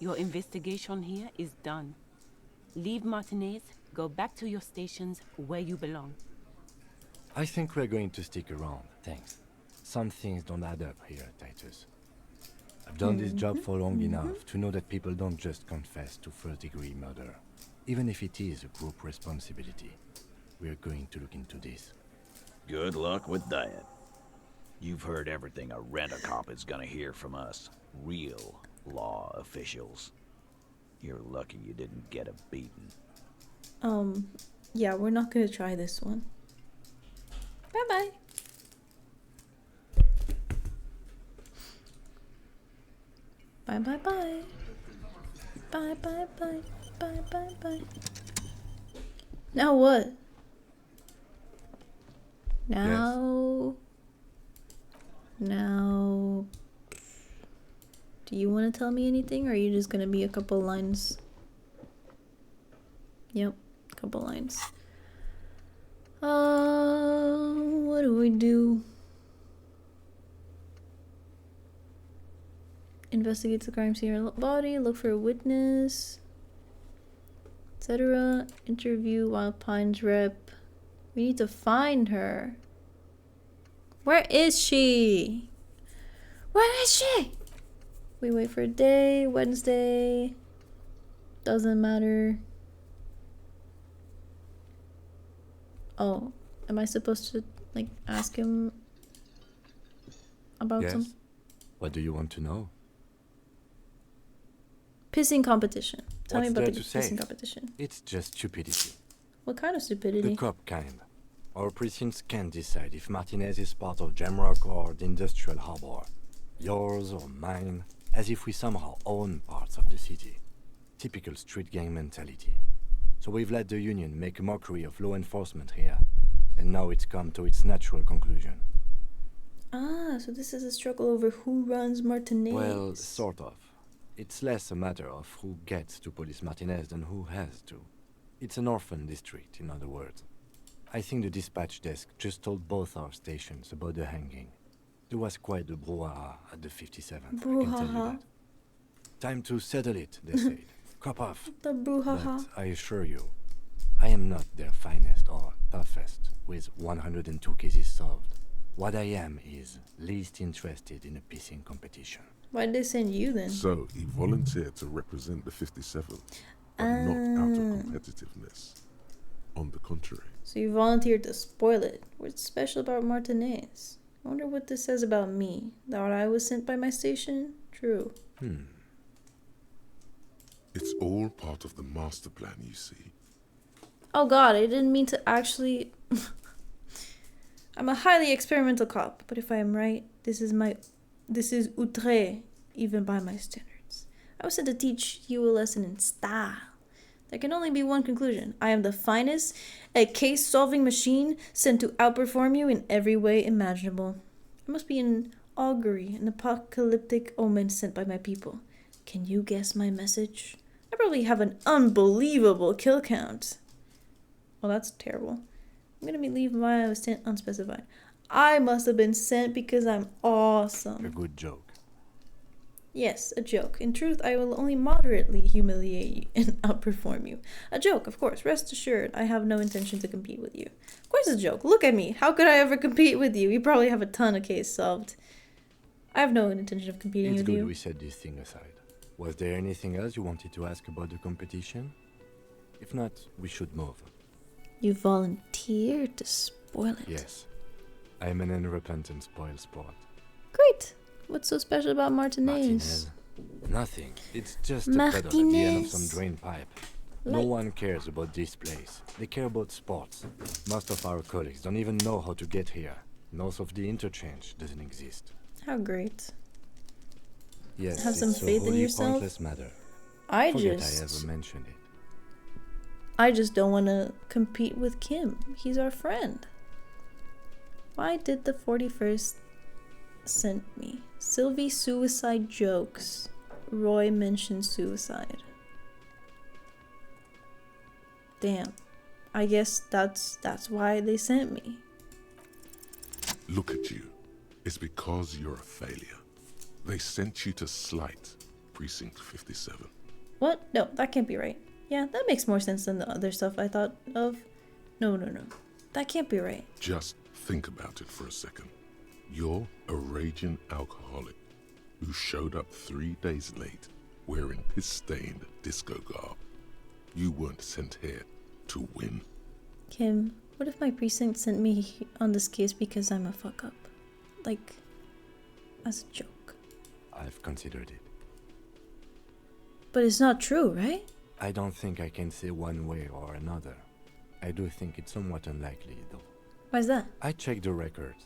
Your investigation here is done. Leave Martinez, go back to your stations where you belong. I think we're going to stick around, thanks. Some things don't add up here, Titus. I've done this job for long enough to know that people don't just confess to first-degree murder, even if it is a group responsibility. We're going to look into this. Good luck with that. You've heard everything a rent-a-cop is gonna hear from us. Real law officials. You're lucky you didn't get a beating. Yeah, we're not gonna try this one. Bye-bye. Bye-bye-bye. Bye-bye-bye. Bye-bye-bye. Now what? Now... Now... Do you want to tell me anything, or are you just gonna be a couple lines? Yep, a couple lines. What do we do? Investigate the crime scene or body, look for a witness, etc. Interview Wild Pines rep. We need to find her. Where is she? Where is she? We wait for a day, Wednesday. Doesn't matter. Oh, am I supposed to, like, ask him about some What do you want to know? pissing competition? Tell What's me about there the to say? pissing competition. It's just stupidity. What kind of stupidity? The cop kind. Our precincts can't decide if Martinez is part of Jamrock or the Industrial Harbor. Yours or mine, as if we somehow own parts of the city. Typical street gang mentality. So we've let the Union make a mockery of law enforcement here. And now it's come to its natural conclusion. Ah, so this is a struggle over who runs Martinez. Well, sort of. It's less a matter of who gets to police Martinez than who has to. It's an orphan district, in other words. I think the dispatch desk just told both our stations about the hanging. There was quite the brouhaha at the 57th, I can tell you Brouhaha. that. Time to settle it, they said. Cop off. The brouhaha. But I assure you, I am not their finest or toughest with 102 cases solved. What I am is least interested in a pissing competition. Why'd they send you then? So he volunteered to represent the 57th, but not out of competitiveness. On the contrary. So you volunteered to spoil it. What's special about Martinez? I wonder what this says about me. That I was sent by my station? True. It's all part of the master plan, you see. Oh god, I didn't mean to actually... I'm a highly experimental cop, but if I am right, this is outré, even by my standards. I was sent to teach you a lesson in style. There can only be one conclusion. I am the finest, a case-solving machine sent to outperform you in every way imaginable. It must be an augury, an apocalyptic omen sent by my people. Can you guess my message? I probably have an unbelievable kill count. Well, that's terrible. I'm gonna leave why I was sent unspecified. I must have been sent because I'm awesome. A good joke. Yes, a joke. In truth, I will only moderately humiliate you and outperform you. A joke, of course. Rest assured, I have no intention to compete with you. Of course it's a joke. Look at me. How could I ever compete with you? You probably have a ton of cases solved. I have no intention of competing It's with good you. we set this thing aside. Was there anything else you wanted to ask about the competition? If not, we should move. You volunteered to spoil it. Yes. I am an unrepentant spoil sport. Great. What's so special about Martinez? Nothing. It's just a pedal at the end of some drain pipe. No Like- one cares about this place. They care about sports. Most of our colleagues don't even know how to get here. North of the interchange doesn't exist. How great. Yes, Have some it's faith a in wholly yourself. pointless matter. I Forget just I ever mentioned it. don't want to compete with Kim. He's our friend. Why did the 41st send me? Sylvie suicide jokes. Roy mentioned suicide. Damn. I guess that's why they sent me. Look at you. It's because you're a failure. They sent you to slight Precinct 57. What? No, that can't be right. Yeah, that makes more sense than the other stuff I thought of. No. That can't be right. Just think about it for a second. You're a raging alcoholic who showed up 3 days late wearing piss-stained disco garb. You weren't sent here to win. Kim, what if my precinct sent me on this case because I'm a fuck up? Like, as a joke. I've considered it. But it's not true, right? I don't think I can say one way or another. I do think it's somewhat unlikely, though. Why's that? I checked the records.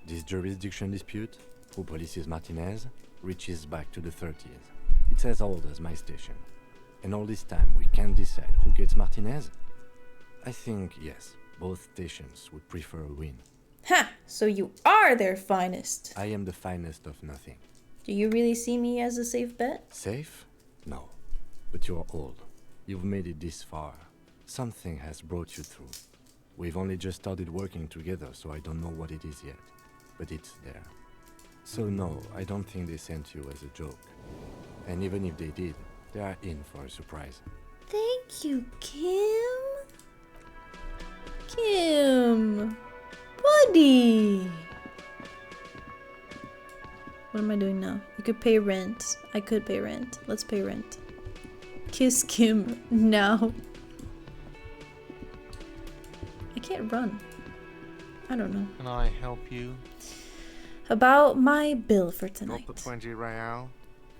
This jurisdiction dispute, who polices Martinez, reaches back to the 30s. It's as old as my station. And all this time we can't decide who gets Martinez? I think, yes, both stations would prefer a win. Ha! So you are their finest. I am the finest of nothing. Do you really see me as a safe bet? Safe? No. But you're old. You've made it this far. Something has brought you through. We've only just started working together, so I don't know what it is yet. But it's there. So no, I don't think they sent you as a joke. And even if they did, they are in for a surprise. Thank you, Kim. Kim. Buddy. What am I doing now? You could pay rent. I could pay rent. Let's pay rent. Kiss Kim now. I can't run. I don't know. Can I help you? About my bill for tonight. Got the 20 real?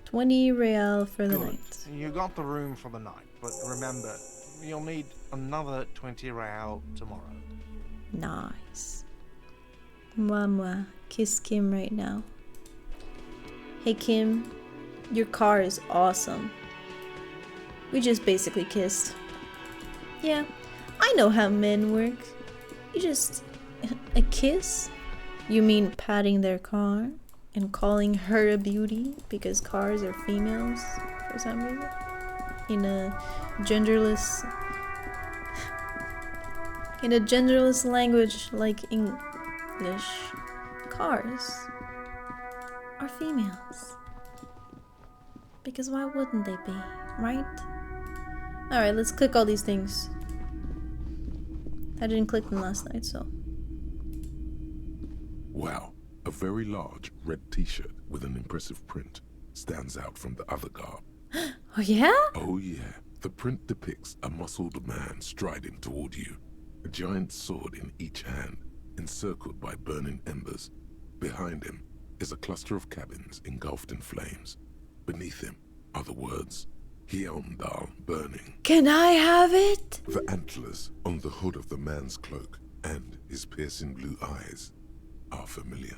20 real for the Good. night. You got the room for the night, but remember, you'll need another 20 real tomorrow. Nice. Mwah. Kiss Kim right now. Hey Kim, your car is awesome. We just basically kissed. Yeah, I know how men work. You just... a kiss? You mean patting their car and calling her a beauty because cars are females for some reason? In a genderless language like English, cars are females. Because why wouldn't they be, right? Alright, let's click all these things. I didn't click them last night, so. Wow, a very large red t-shirt with an impressive print stands out from the other garb. Oh yeah? Oh yeah, the print depicts a muscled man striding toward you, a giant sword in each hand, encircled by burning embers. Behind him is a cluster of cabins engulfed in flames. Beneath him are the words, Hjelmdal burning. Can I have it? The antlers on the hood of the man's cloak and his piercing blue eyes are familiar.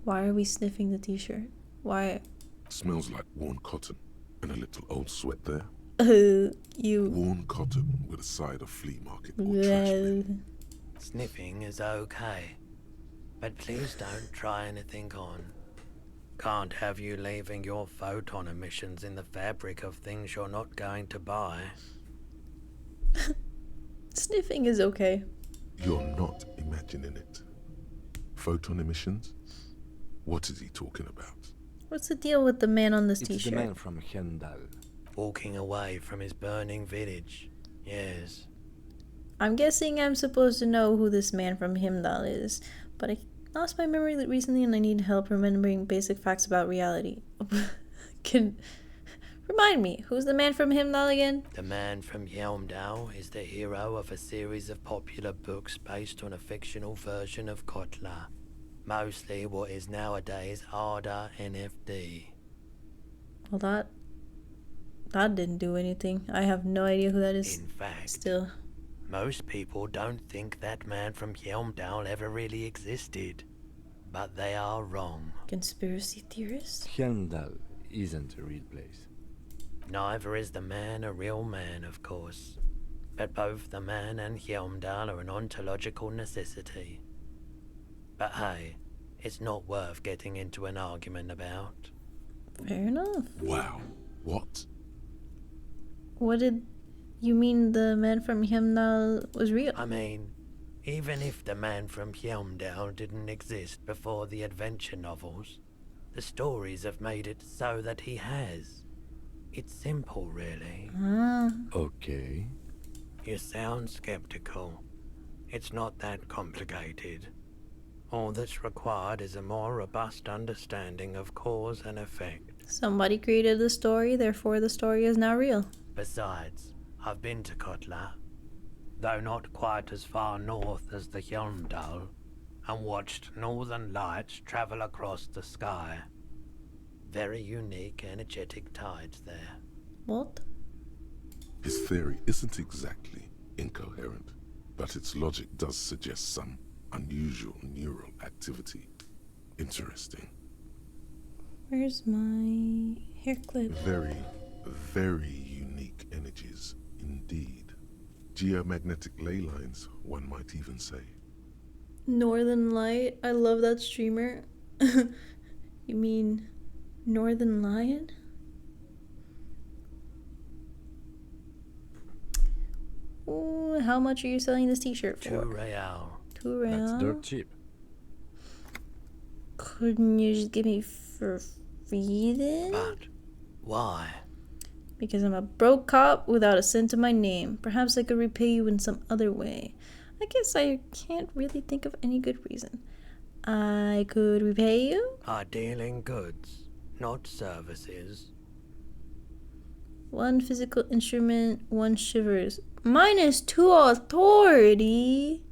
Why are we sniffing the t-shirt? Why? Smells like worn cotton and a little old sweat there. You... Worn cotton with a side of flea market or trash Well... bin. Sniffing is okay, but please don't try anything on. Can't have you leaving your photon emissions in the fabric of things you're not going to buy. Sniffing is okay. You're not imagining it. Photon emissions? What is he talking about? What's the deal with the man on this It's t-shirt? the man from Hjelmdal. Walking away from his burning village. Yes. I'm guessing I'm supposed to know who this man from Himdal is, but I lost my memory recently and I need help remembering basic facts about reality. Can... Remind me, who's the man from Himdal again? The man from Hjelmdal is the hero of a series of popular books based on a fictional version of Kotla. Mostly what is nowadays Arda NFD. Well, that didn't do anything. I have no idea who that is. In fact, still. Most people don't think that man from Hjelmdal ever really existed. But they are wrong. Conspiracy theorists? Hjelmdal isn't a real place. Neither is the man a real man, of course. But both the man and Hjelmdal are an ontological necessity. But hey, it's not worth getting into an argument about. Fair enough. Wow. What? What did you mean the man from Hemdal was real? I mean, even if the man from Hjelmdal didn't exist before the adventure novels, the stories have made it so that he has. It's simple, really. Okay. You sound skeptical. It's not that complicated. All that's required is a more robust understanding of cause and effect. Somebody created the story, therefore the story is now real. Besides, I've been to Kotla, though not quite as far north as the Hjelmdal, and watched northern lights travel across the sky. Very unique, energetic tides there. What? His theory isn't exactly incoherent, but its logic does suggest some unusual neural activity. Interesting. Where's my hair clip? Very, very unique energies indeed. Geomagnetic ley lines, one might even say. Northern Light? I love that streamer. You mean Northern Lion? Ooh, how much are you selling this t-shirt for? 2 real. 2 real? That's dirt cheap. Couldn't you just give me for free then? But why? Because I'm a broke cop without a cent to my name. Perhaps I could repay you in some other way. I guess I can't really think of any good reason. I could repay you? I deal in goods, not services. 1 physical instrument, 1 shivers. -2 authority?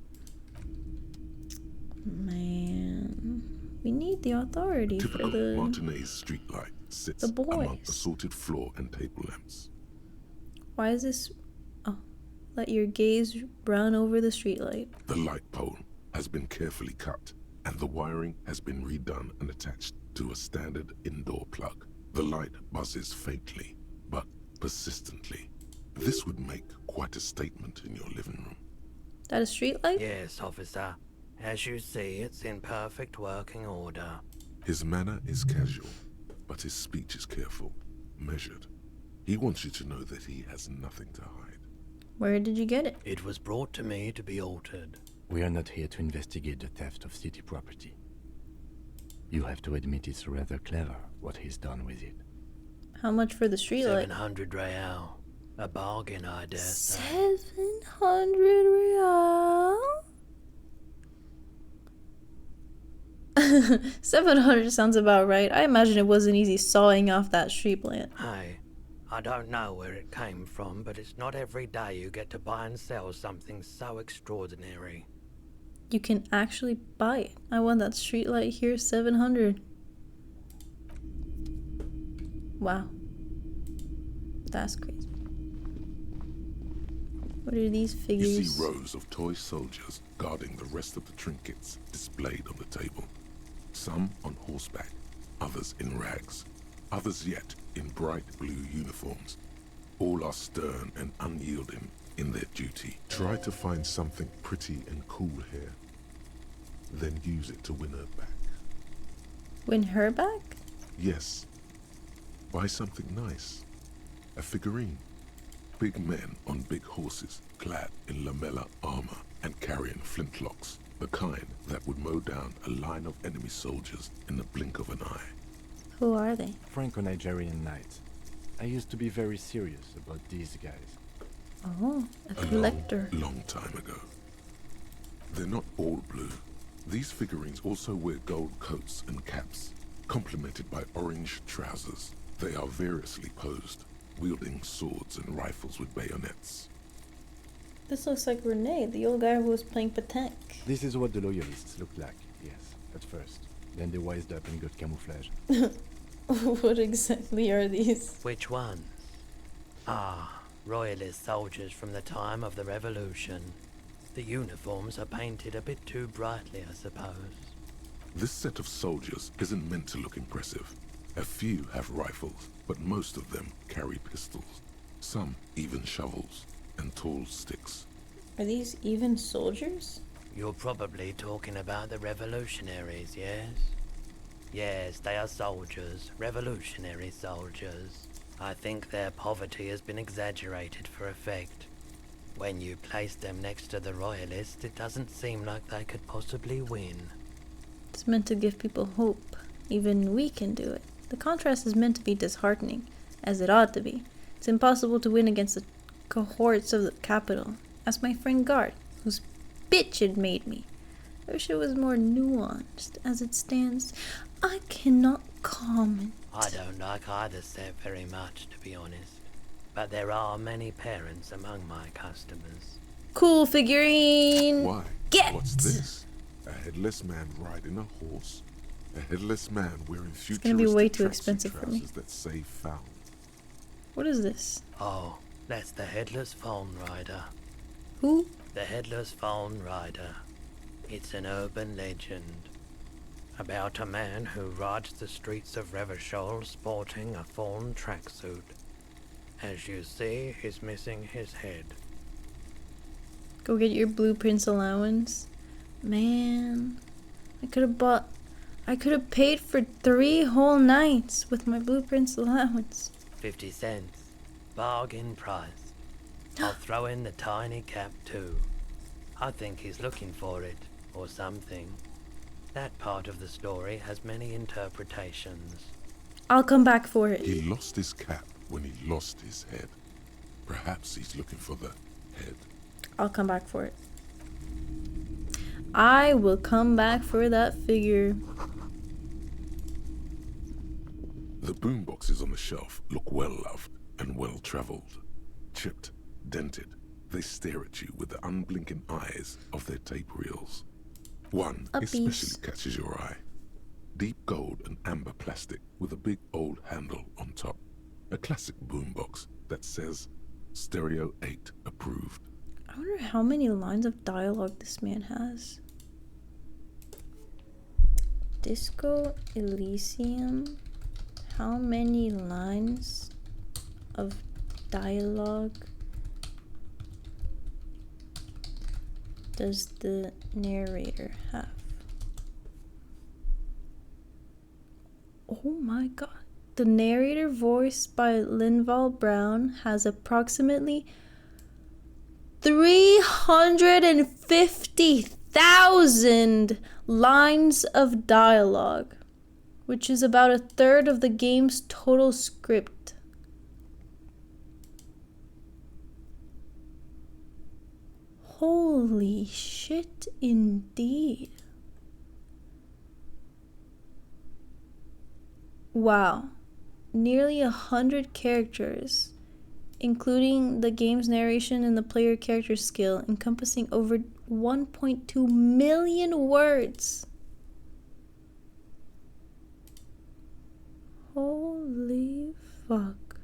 Man, we need the authority Typical for the... Martinez streetlight sits the boys. among assorted floor and table lamps. Why is this... Oh, let your gaze run over the streetlight. The light pole has been carefully cut, and the wiring has been redone and attached to a standard indoor plug. The light buzzes faintly, but persistently. This would make quite a statement in your living room. That a street light? Yes, officer. As you see, it's in perfect working order. His manner is casual, but his speech is careful, measured. He wants you to know that he has nothing to hide. Where did you get it? It was brought to me to be altered. We are not here to investigate the theft of city property. You have to admit it's rather clever what he's done with it. How much for the street light? 700 real. A bargain, I dare say. 700 real? 700 sounds about right. I imagine it wasn't easy sawing off that street lamp. Hey, I don't know where it came from, but it's not every day you get to buy and sell something so extraordinary. You can actually buy it. I want that street light here, 700. Wow. That's crazy. What are these figures? You see rows of toy soldiers guarding the rest of the trinkets displayed on the table. Some on horseback, others in rags, others yet in bright blue uniforms. All are stern and unyielding in their duty. Try to find something pretty and cool here, then use it to win her back. Win her back? Yes. Buy something nice. A figurine. Big men on big horses, clad in lamella armor and carrying flintlocks. The kind that would mow down a line of enemy soldiers in the blink of an eye. Who are they? Franco-Nigerian knights. I used to be very serious about these guys. Oh, a collector. Long time ago. They're not all blue. These figurines also wear gold coats and caps, complemented by orange trousers. They are variously posed, wielding swords and rifles with bayonets. This looks like Rene, the old guy who was playing Patek. This is what the loyalists looked like, yes, at first. Then they wised up and got camouflage. What exactly are these? Which ones? Ah, royalist soldiers from the time of the Revolution. The uniforms are painted a bit too brightly, I suppose. This set of soldiers isn't meant to look impressive. A few have rifles, but most of them carry pistols. Some even shovels and tall sticks. Are these even soldiers? You're probably talking about the revolutionaries, yes? Yes, they are soldiers, revolutionary soldiers. I think their poverty has been exaggerated for effect. When you place them next to the royalists, it doesn't seem like they could possibly win. It's meant to give people hope. Even we can do it. The contrast is meant to be disheartening, as it ought to be. It's impossible to win against the cohorts of the capital. Ask my friend Guard, whose bitch it made me. I wish it was more nuanced. As it stands, I cannot comment. I don't like either set very much, to be honest. But there are many parents among my customers. Cool figurine! Why? Get! What's this? A headless man riding a horse? A headless man wearing futuristic gonna be way too tracksuit expensive for me. trousers that say foul. What is this? Oh, that's the Headless Phone Rider. Who? The Headless Phone Rider. It's an urban legend about a man who rides the streets of Revachol sporting a fawn tracksuit. As you see, he's missing his head. Go get your blueprints allowance. Man, I could have paid for 3 whole nights with my blueprints allowance. 50 cents. Bargain price. I'll throw in the tiny cap too. I think he's looking for it, or something. That part of the story has many interpretations. I'll come back for it. He lost his cap when he lost his head. Perhaps he's looking for the head. I'll come back for it. I will come back for that figure. The boomboxes on the shelf look well-loved and well-traveled. Chipped, dented, they stare at you with the unblinking eyes of their tape reels. One especially catches your eye. Deep gold and amber plastic with a big old handle on top. A classic boombox that says Stereo 8 approved. I wonder how many lines of dialogue this man has. Disco Elysium. How many lines of dialogue does the narrator have? Oh my god. The narrator, voiced by Linval Brown, has approximately 350,000 lines of dialogue, which is about a third of the game's total script. Holy shit, indeed. Wow. Nearly 100 characters, including the game's narration and the player character skill, encompassing over 1.2 million words. Holy fuck.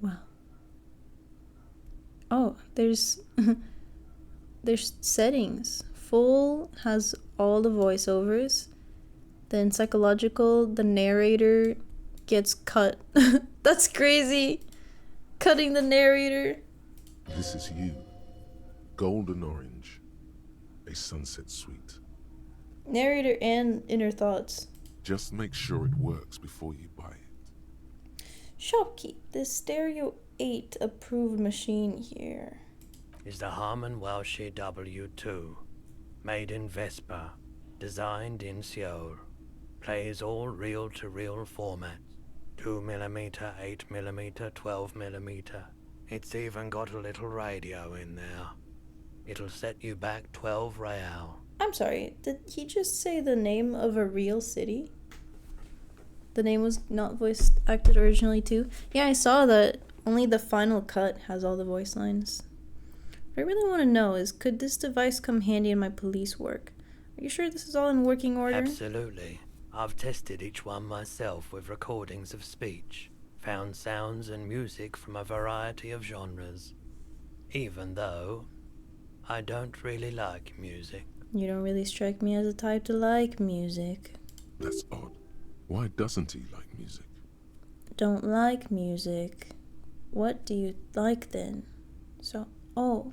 Wow. Oh, there's there's settings. Full has all the voiceovers. Then psychological, the narrator gets cut. That's crazy. Cutting the narrator. This is you. Golden orange. A sunset suite. Narrator and inner thoughts. Just make sure it works before you buy it. Shopkeep, this Stereo 8 approved machine here. Is the Harman Welsh W2, made in Vespa, designed in Seoul, plays all reel-to-reel formats, 2mm, 8mm, 12mm. It's even got a little radio in there. It'll set you back 12 real. I'm sorry, did he just say the name of a real city? The name was not voice acted originally too? Yeah, I saw that. Only the final cut has all the voice lines. What I really want to know is, could this device come handy in my police work? Are you sure this is all in working order? Absolutely. I've tested each one myself with recordings of speech, found sounds and music from a variety of genres. Even though I don't really like music. You don't really strike me as a type to like music. That's odd. Why doesn't he like music? Don't like music. What do you like then? So, oh.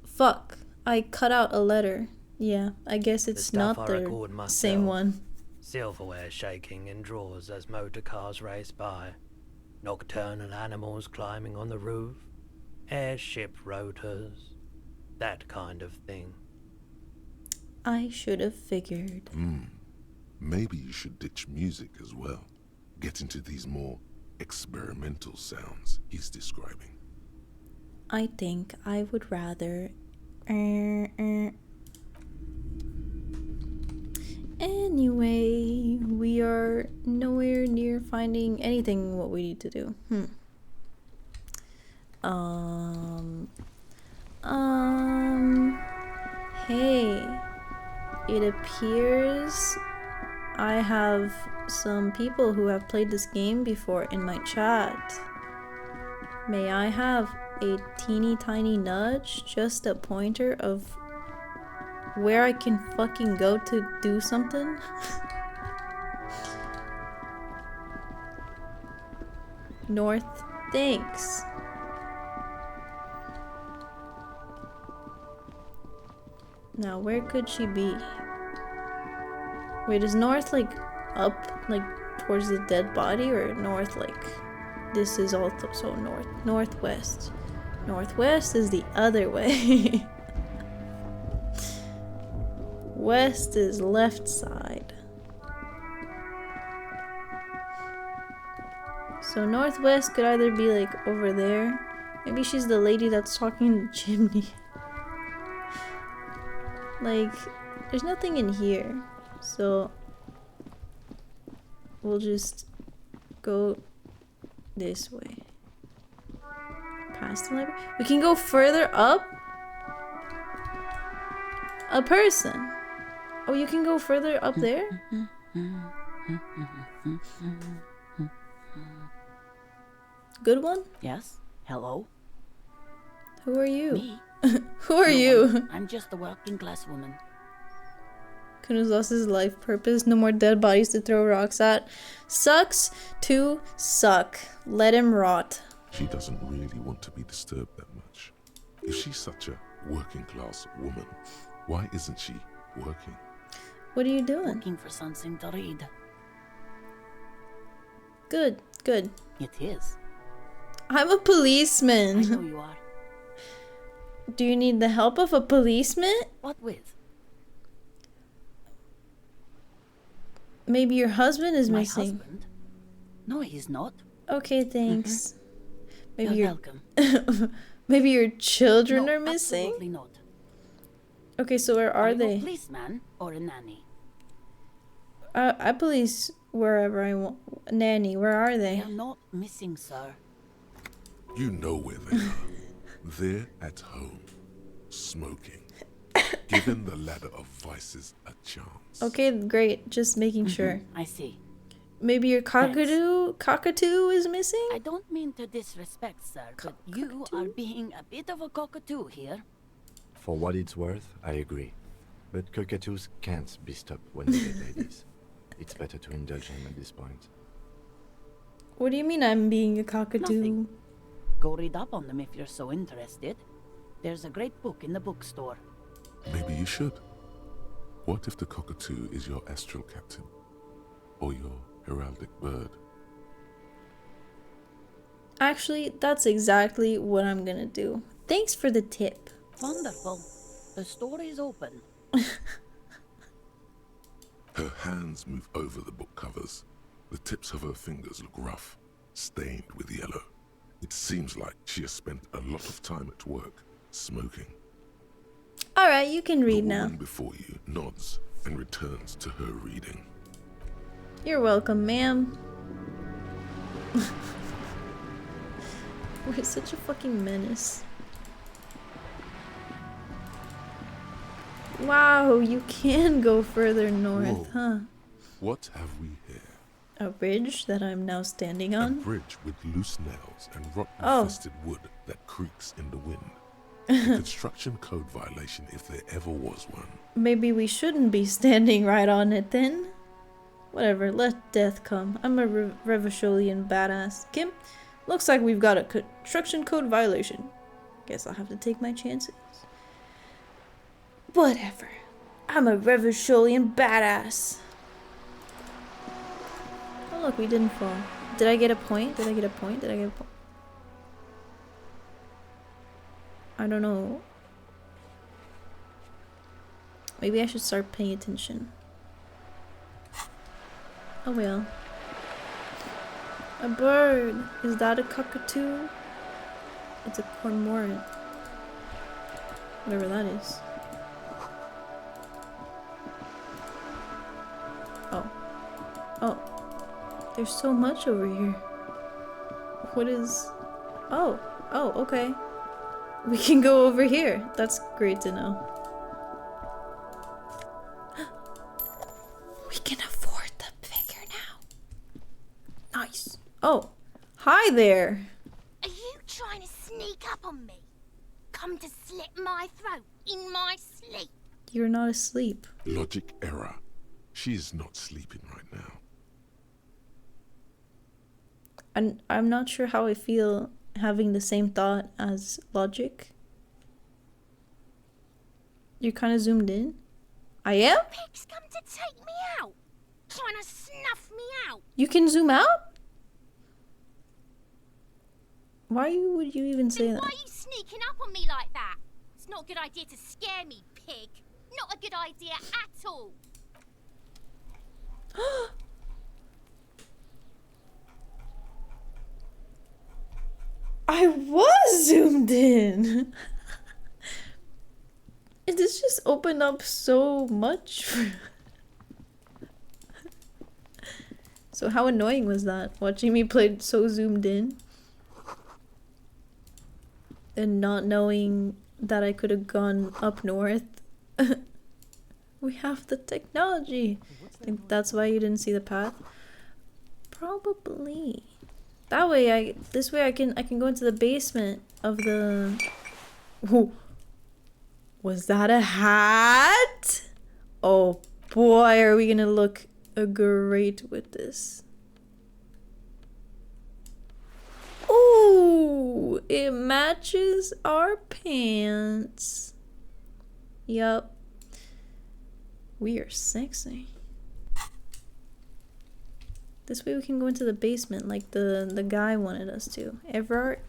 Fuck. I cut out a letter. Yeah, I guess it's not the same one. Silverware shaking in drawers as motor cars race by. Nocturnal animals climbing on the roof. Airship rotors. That kind of thing. I should have figured. Maybe you should ditch music as well. Get into these more experimental sounds he's describing. I think I would rather... Anyway, we are nowhere near finding anything what we need to do. Hey, it appears I have some people who have played this game before in my chat. May I have a teeny tiny nudge, just a pointer of where I can fucking go to do something? North, thanks. Now, where could she be? Wait, is north like up, like towards the dead body, or north like this is also so north? Northwest. Northwest is the other way. West is left side. So northwest could either be like over there. Maybe she's the lady that's talking in the chimney. Like, there's nothing in here. So we'll just go this way. Past the library. We can go further up? A person. Oh, you can go further up there? Good one? Yes? Hello? Who are you? Me? Who are you? I'm just a working class woman. Kuno's lost his life purpose. No more dead bodies to throw rocks at. Sucks to suck. Let him rot. She doesn't really want to be disturbed that much. If she's such a working class woman, why isn't she working? What are you doing? Looking for something to read. Good, good. It is. I'm a policeman. I know you are. Do you need the help of a policeman? What with? Maybe your husband is My missing. husband? No, he's not. Okay, thanks. Maybe You're your welcome. maybe your children No, are missing. absolutely not. Okay, so where are you they? a policeman or a nanny? I police wherever I want. Nanny, where are they? They are not missing, sir. You know where they are. They're at home, smoking, giving the ladder of vices a chance. Okay, great. Just making sure. I see. Maybe your cockatoo is missing? I don't mean to disrespect, sir, but you are being a bit of a cockatoo here. For what it's worth, I agree. But cockatoos can't be stopped when they get ladies. It's better to indulge him at this point. What do you mean I'm being a cockatoo? Nothing. Go read up on them if you're so interested. There's a great book in the bookstore. Maybe you should. What if the cockatoo is your astral captain? Or your heraldic bird? Actually, that's exactly what I'm gonna do. Thanks for the tip. Wonderful. The store is open. Her hands move over the book covers. The tips of her fingers look rough, stained with yellow. It seems like she has spent a lot of time at work, smoking. Alright, you can read The now. woman before you nods and returns to her reading. You're welcome, ma'am. We're such a fucking menace. Wow, you can go further north, huh? What have we here? A bridge that I'm now standing A on? bridge with loose nails and Oh. rotten-infested wood that creaks in the wind. A construction code violation if there ever was one. Maybe we shouldn't be standing right on it then. Whatever, let death come. I'm a Revacholian badass. Kim, looks like we've got a construction code violation. Guess I'll have to take my chances. Whatever. I'm a Revacholian badass. Oh look, we didn't fall. Did I get a point? Did I get a point? Did I get a point? I don't know. Maybe I should start paying attention. Oh well. A bird. Is that a cockatoo? It's a cormorant. Whatever that is. Oh. Oh. There's so much over here. What is... Oh. Oh, okay. We can go over here. That's great to know. We can afford the figure now. Nice. Oh. Hi there. Are you trying to sneak up on me? Come to slit my throat in my sleep? You're not asleep. Logic error. She is not sleeping right now. I'm not sure how I feel having the same thought as logic. You're kind of zoomed in. I am? Pigs come to take me out. Trying to snuff me out. You can zoom out? Why would you even say that? Why are you sneaking up on me like that? It's not a good idea to scare me, pig. Not a good idea at all. I was zoomed in. This just opened up so much. So how annoying was that? Watching me play so zoomed in? And not knowing that I could have gone up north. We have the technology. I think that's why you didn't see the path. Probably. That way this way I can go into the basement of the... Ooh. Was that a hat? Oh, boy, are we gonna look great with this. Ooh, it matches our pants. Yup. We are sexy. This way we can go into the basement like the guy wanted us to. Everard?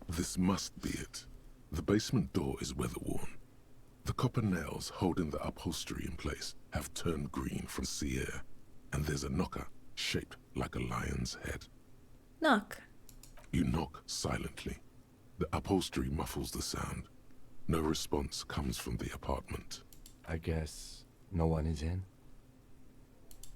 This must be it. The basement door is weather-worn. The copper nails holding the upholstery in place have turned green from sea air, and there's a knocker shaped like a lion's head. Knock. You knock silently. The upholstery muffles the sound. No response comes from the apartment. I guess no one is in?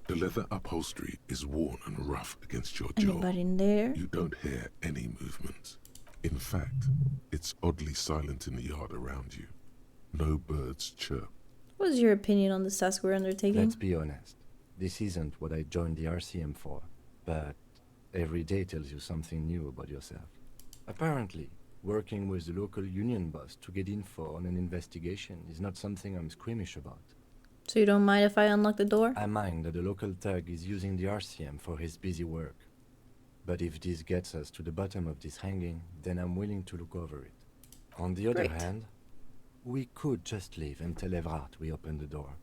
The leather upholstery is worn and rough against your jaw. Anybody in there? You don't hear any movement. In fact, it's oddly silent in the yard around you. No birds chirp. What is your opinion on this task we're undertaking? Let's be honest. This isn't what I joined the RCM for, but every day tells you something new about yourself. Apparently, working with the local union boss to get info on an investigation is not something I'm squeamish about. So you don't mind if I unlock the door? I mind that the local thug is using the RCM for his busy work. But if this gets us to the bottom of this hanging, then I'm willing to look over it. On the other hand, we could just leave and tell Everard we opened the door.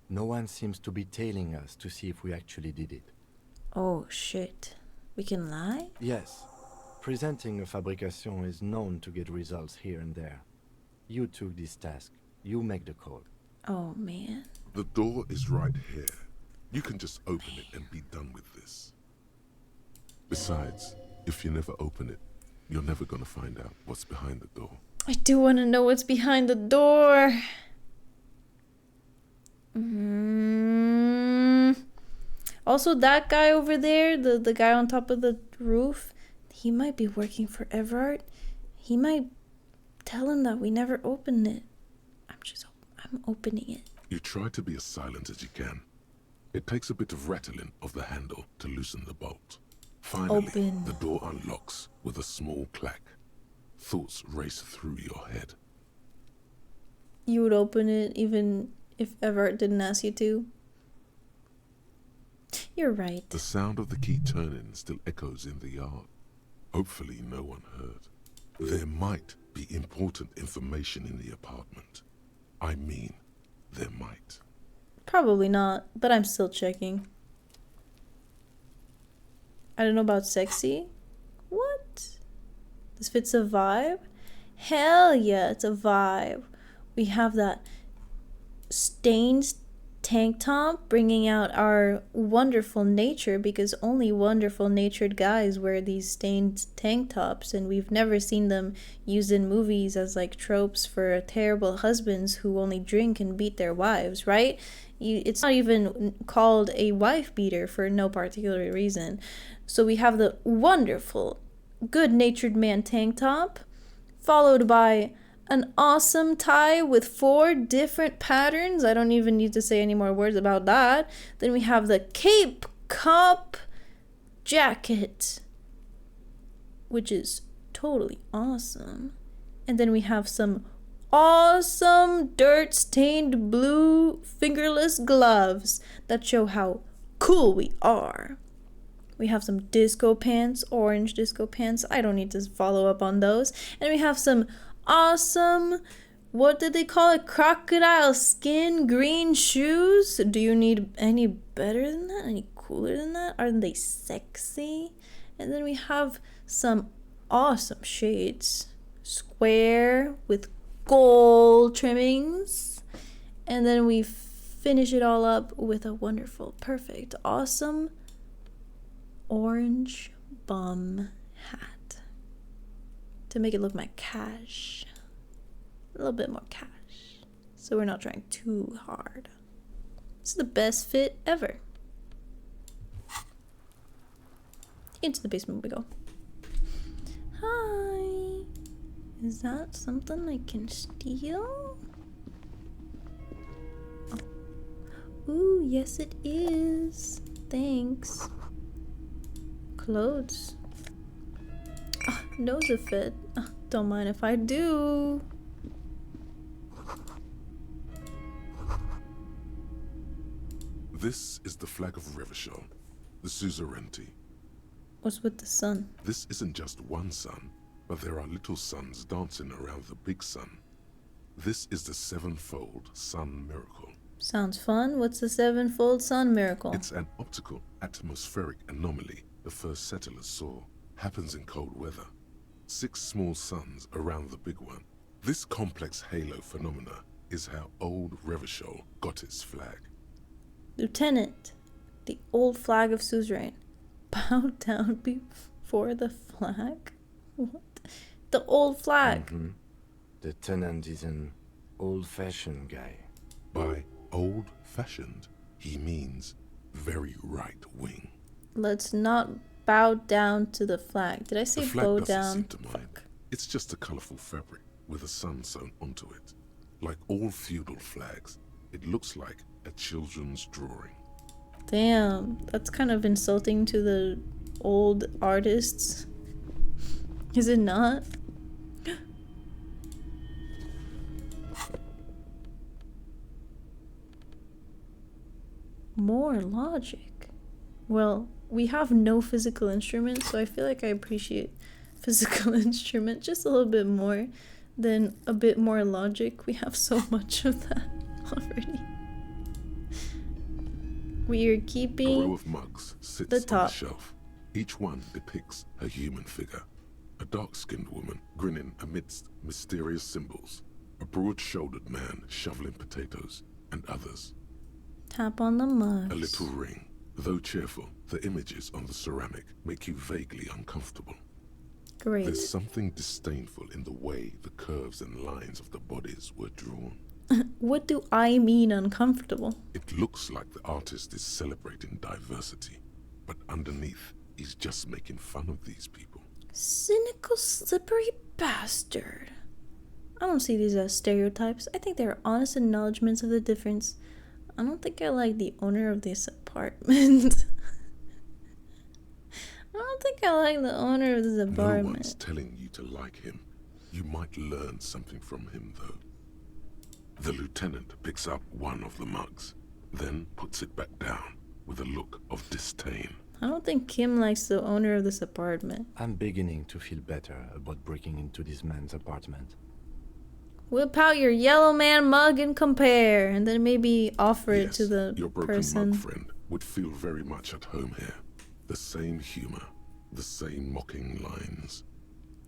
No one seems to be tailing us to see if we actually did it. Oh shit. We can lie? Yes. Presenting a fabrication is known to get results here and there. You took this task. You make the call. Oh man. The door is right here. You can just open it and be done with this. Besides, if you never open it, you're never gonna find out what's behind the door. I do want to know what's behind the door. Also, that guy over there, the guy on top of the roof, he might be working for Everard. He might tell him that we never opened it. I'm opening it. You try to be as silent as you can. It takes a bit of rattling of the handle to loosen the bolt. Finally, the door unlocks with a small clack. Thoughts race through your head. You would open it even if Everett didn't ask you to? You're right. The sound of the key turning still echoes in the yard. Hopefully no one heard. There might be important information in the apartment. I mean, there might. Probably not, but I'm still checking. I don't know about sexy. What? This fits a vibe? Hell yeah, it's a vibe. We have that stained tank top bringing out our wonderful nature, because only wonderful natured guys wear these stained tank tops, and we've never seen them used in movies as like tropes for terrible husbands who only drink and beat their wives, right? It's not even called a wife beater for no particular reason. So we have the wonderful good-natured man tank top, followed by an awesome tie with 4 different patterns. I don't even need to say any more words about that. Then we have the Cape Cop jacket, which is totally awesome. And then we have some awesome dirt-stained blue fingerless gloves that show how cool we are. We have some disco pants, orange disco pants. I don't need to follow up on those. And we have some awesome, what did they call it? Crocodile skin green shoes. Do you need any better than that? Any cooler than that? Aren't they sexy? And then we have some awesome shades. Square with gold trimmings. And then we finish it all up with a wonderful, perfect, awesome orange bum hat to make it look like cash, a little bit more cash, so we're not trying too hard. This is the best fit ever. Into the basement we go. Hi, is that something I can steal? Oh. Ooh, yes it is. Thanks. Clothes. Oh, nose a fit. Oh, don't mind if I do. This is the flag of Revachol, the suzerainty. What's with the sun? This isn't just one sun, but there are little suns dancing around the big sun. This is the sevenfold sun miracle. Sounds fun. What's the sevenfold sun miracle? It's an optical atmospheric anomaly the first settlers saw. Happens in cold weather. 6 small suns around the big one. This complex halo phenomena is how old Revachol got its flag. Lieutenant, the old flag of suzerain. Bow down before the flag? What? The old flag. The tenant is an old-fashioned guy. By old-fashioned, he means very right-wing. Let's not bow down to the flag. Did I say The flag bow doesn't down? seem to mind. It's just a colourful fabric with a sun sewn onto it. Like all feudal flags, it looks like a children's drawing. Damn, that's kind of insulting to the old artists. Is it not? More logic. Well, we have no physical instruments, so I feel like I appreciate physical instrument just a little bit more than a bit more logic. We have so much of that already. We are A keeping row of mugs sits the on the top. shelf. Each one depicts a human figure. A dark-skinned woman grinning amidst mysterious symbols. A broad-shouldered man shoveling potatoes, and others. Tap on the mugs. A little ring. Though cheerful, the images on the ceramic make you vaguely uncomfortable. Great. There's something disdainful in the way the curves and lines of the bodies were drawn. What do I mean uncomfortable? It looks like the artist is celebrating diversity, but underneath, he's just making fun of these people. Cynical, slippery bastard. I don't see these as stereotypes. I think they're honest acknowledgements of the difference. I don't think I like the owner of this apartment. I don't think I like the owner of this No apartment. one's telling you to like him. You might learn something from him, though. The lieutenant picks up one of the mugs, then puts it back down with a look of disdain. I don't think Kim likes the owner of this apartment. I'm beginning to feel better about breaking into this man's apartment. Whip out your yellow man mug and compare, and then maybe offer it Yes, to the your broken person. mug friend would feel very much at home here. The same humor, the same mocking lines.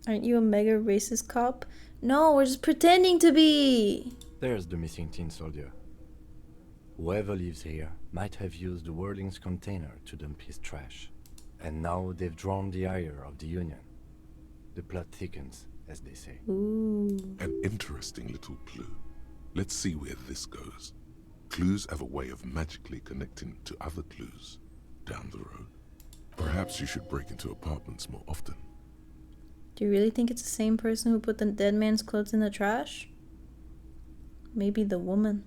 Aren't you a mega racist cop? No, we're just pretending to be. There's the missing tin soldier. Whoever lives here might have used the Whirling's container to dump his trash. And now they've drawn the ire of the Union. The plot thickens, as they say. Ooh. An interesting little clue. Let's see where this goes. Clues have a way of magically connecting to other clues down the road. Perhaps you should break into apartments more often. Do you really think it's the same person who put the dead man's clothes in the trash? Maybe the woman.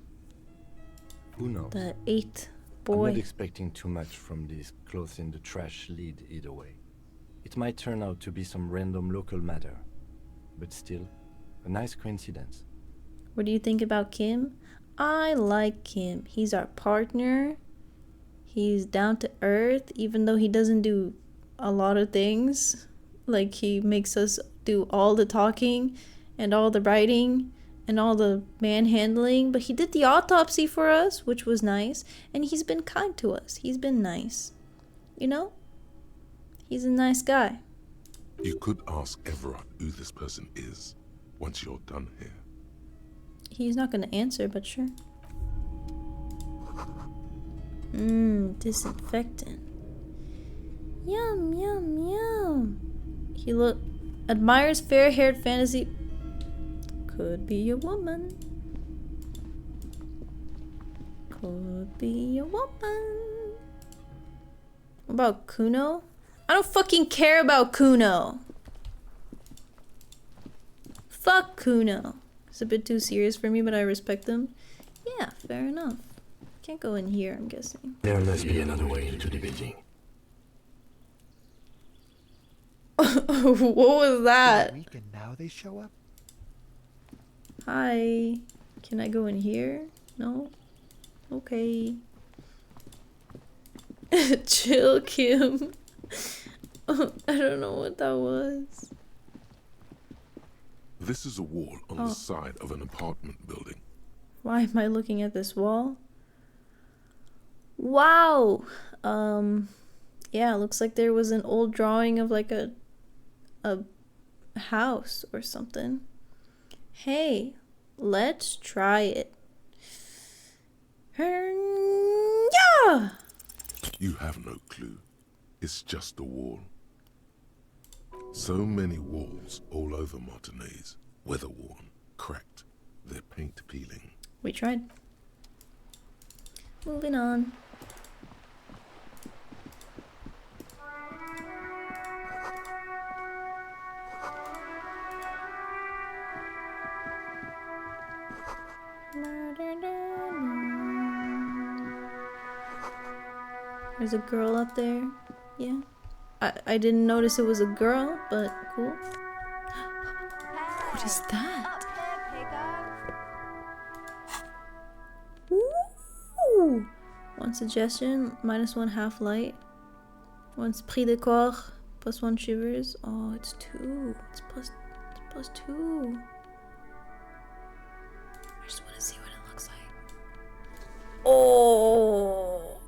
Who knows? The 8th I'm boy. not expecting too much from these clothes in the trash lead either way. It might turn out to be some random local matter, but still, a nice coincidence. What do you think about Kim? I like Kim. He's our partner. He's down to earth, even though he doesn't do a lot of things. Like, he makes us do all the talking and all the writing and all the manhandling. But he did the autopsy for us, which was nice. And he's been kind to us. He's been nice. You know? He's a nice guy. You could ask Everard who this person is once you're done here. He's not gonna answer, but sure. Disinfectant. Yum, yum, yum. He admires fair-haired fantasy. Could be a woman. Could be a woman. What about Kuno? I don't fucking care about Kuno. Fuck Kuno. It's a bit too serious for me, but I respect him. Yeah, fair enough. Can't go in here, I'm guessing. There must be another way into the building. What was that? And now they show up. Hi. Can I go in here? No? Okay. Chill, Kim. I don't know what that was. This is a wall on the side of an apartment building. Why am I looking at this wall? Wow. Yeah, looks like there was an old drawing of like a house or something. Hey, let's try it. Yeah. You have no clue. It's just a wall. So many walls all over Martinez, weather-worn, cracked, their paint peeling. We tried. Moving on. There's a girl up there. Yeah. I didn't notice it was a girl, but cool. What is that? Ooh. One suggestion, -1 half light. One prix de corps, +1 shivers. Oh, it's 2. It's plus 2. I just want to see what it looks like. Oh,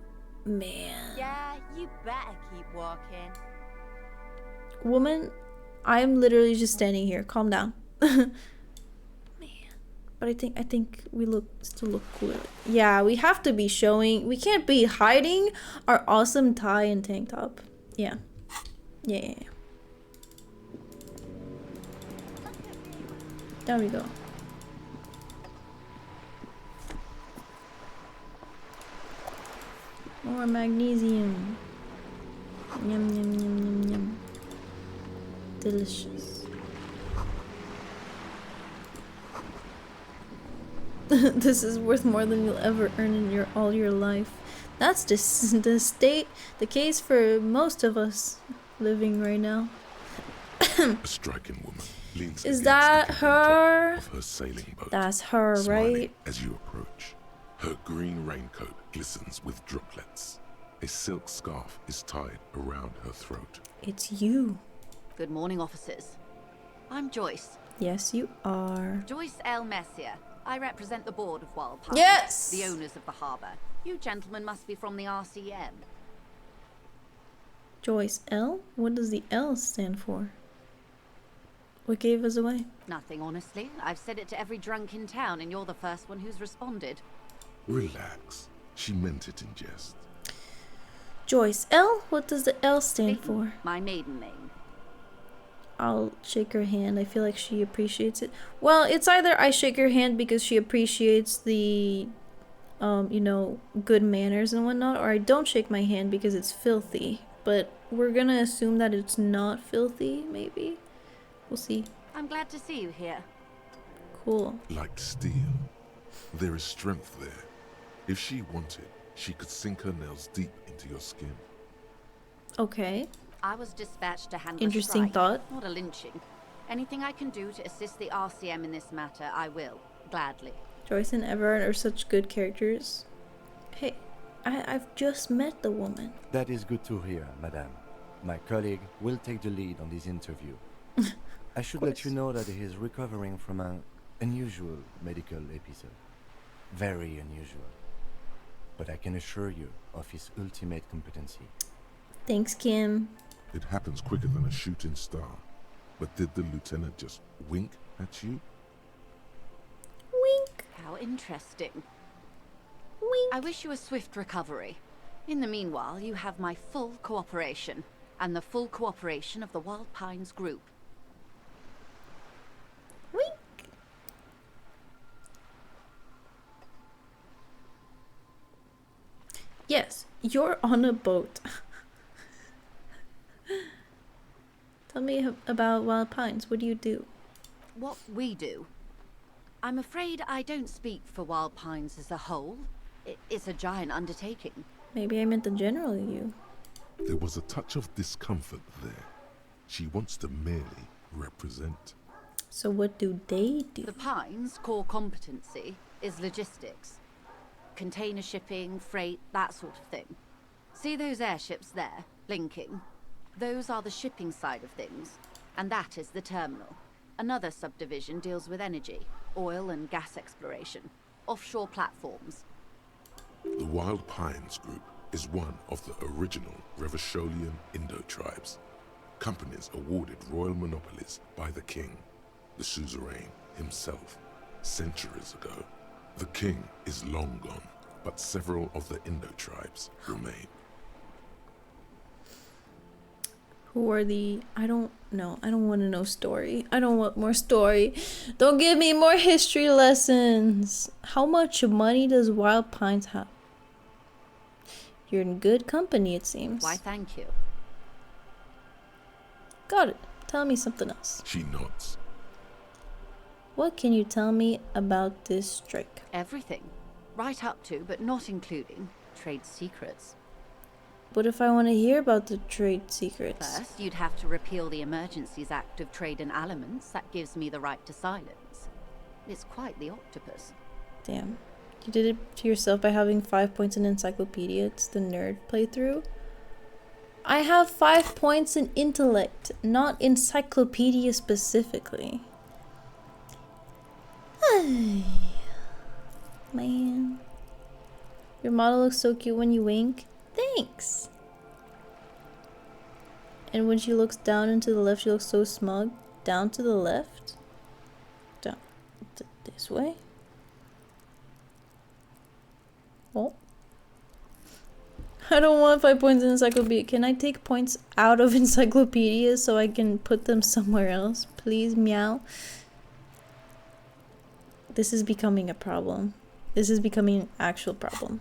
man. Yeah, you better keep walking. Woman, I'm literally just standing here. Calm down. Man. But I think we still look cooler. Yeah, we have to be showing. We can't be hiding our awesome tie and tank top. Yeah. Yeah. There we go. More magnesium. Yum, yum, yum, yum, yum. Delicious. This is worth more than you'll ever earn in all your life. That's the case for most of us living right now. A striking woman leans Is against that the her? of her sailing boat. That's her, smiling right? As you approach, her green raincoat glistens with droplets. A silk scarf is tied around her throat. It's you. Good morning, officers. I'm Joyce. Yes, you are. Joyce L. Messier. I represent the board of Wild Pines. Yes! The owners of the harbour. You gentlemen must be from the RCM. Joyce L? What does the L stand for? What gave us away? Nothing, honestly. I've said it to every drunk in town, and you're the first one who's responded. Relax. She meant it in jest. Joyce L? What does the L stand for? My maiden name. I'll shake her hand. I feel like she appreciates it. Well, it's either I shake her hand because she appreciates the, you know, good manners and whatnot, or I don't shake my hand because it's filthy. But we're gonna assume that it's not filthy, maybe? We'll see. I'm glad to see you here. Cool. Like steel, there is strength there. If she wanted, she could sink her nails deep into your skin. Okay. I was dispatched to handle Interesting a strike, thought. not a lynching. Anything I can do to assist the RCM in this matter, I will. Gladly. Joyce and Everard are such good characters. Hey, I've just met the woman. That is good to hear, madame. My colleague will take the lead on this interview. I should let you know that he is recovering from an unusual medical episode. Very unusual. But I can assure you of his ultimate competency. Thanks, Kim. It happens quicker than a shooting star. But did the lieutenant just wink at you? Wink. How interesting. Wink. I wish you a swift recovery. In the meanwhile, you have my full cooperation, and the full cooperation of the Wild Pines group. Wink. Yes, you're on a boat. Tell me about Wild Pines. What do you do? What we do? I'm afraid I don't speak for Wild Pines as a whole. It's a giant undertaking. Maybe I meant the general you. There was a touch of discomfort there. She wants to merely represent. So what do they do? The Pines' core competency is logistics. Container shipping, freight, that sort of thing. See those airships there, blinking? Those are the shipping side of things, and that is the terminal. Another subdivision deals with energy, oil and gas exploration, offshore platforms. The Wild Pines Group is one of the original Revacholian Indo-tribes. Companies awarded royal monopolies by the king, the suzerain himself, centuries ago. The king is long gone, but several of the Indo-tribes remain. Who are the... I don't know. I don't want to know story. I don't want more story. Don't give me more history lessons. How much money does Wild Pines have? You're in good company, it seems. Why, thank you. Got it. Tell me something else. She nods. What can you tell me about this strike? Everything. Right up to, but not including, trade secrets. What if I want to hear about the trade secrets? First, you'd have to repeal the Emergencies Act of Trade and Aliments. That gives me the right to silence. It's quite the octopus. Damn. You did it to yourself by having 5 points in Encyclopedia. It's the nerd playthrough. I have 5 points in intellect, not encyclopedia specifically. Man. Your model looks so cute when you wink. Thanks. And when she looks down and to the left, she looks so smug. Down to the left? Down this way? Oh. I don't want 5 points in encyclopedia. Can I take points out of encyclopedia so I can put them somewhere else? Please, meow. This is becoming a problem. This is becoming an actual problem.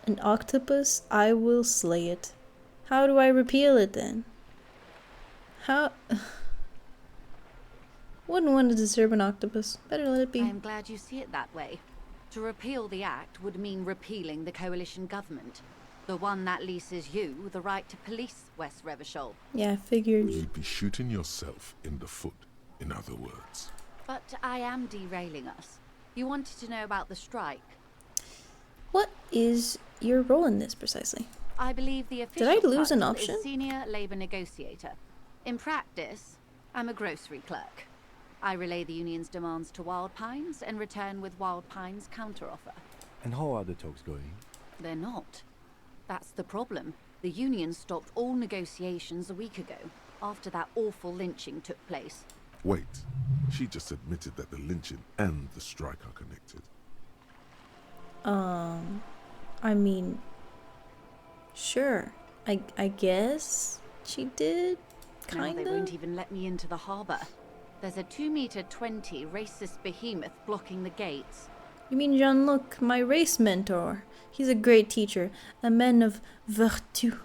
An octopus? I will slay it. How do I repeal it then? How? Wouldn't want to disturb an octopus. Better let it be. I'm glad you see it that way. To repeal the act would mean repealing the coalition government. The one that leases you the right to police West Revachol. Yeah, I figured. You'd be shooting yourself in the foot, in other words. But I am derailing us. You wanted to know about the strike. What is your role in this precisely? I believe the official Did I lose an title option? is Senior Labor Negotiator. In practice, I'm a grocery clerk. I relay the union's demands to Wild Pines and return with Wild Pines' counteroffer. And how are the talks going? They're not. That's the problem. The union stopped all negotiations a week ago, after that awful lynching took place. Wait, she just admitted that the lynching and the strike are connected. I mean, sure. I guess she did, Now kinda. they won't even let me into the harbor. There's a 2-meter-20 racist behemoth blocking the gates. You mean Jean-Luc, my race mentor? He's a great teacher, a man of vertu.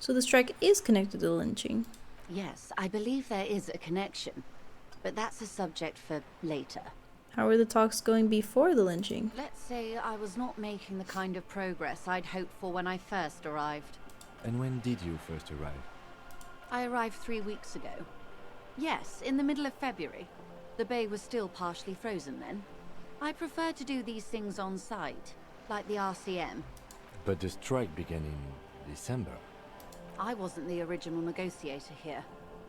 So the strike is connected to the lynching. Yes, I believe there is a connection, but that's a subject for later. How were the talks going before the lynching? Let's say I was not making the kind of progress I'd hoped for when I first arrived. And when did you first arrive? I arrived 3 weeks ago. Yes, in the middle of February. The bay was still partially frozen then. I prefer to do these things on site, like the RCM. But the strike began in December. I wasn't the original negotiator here.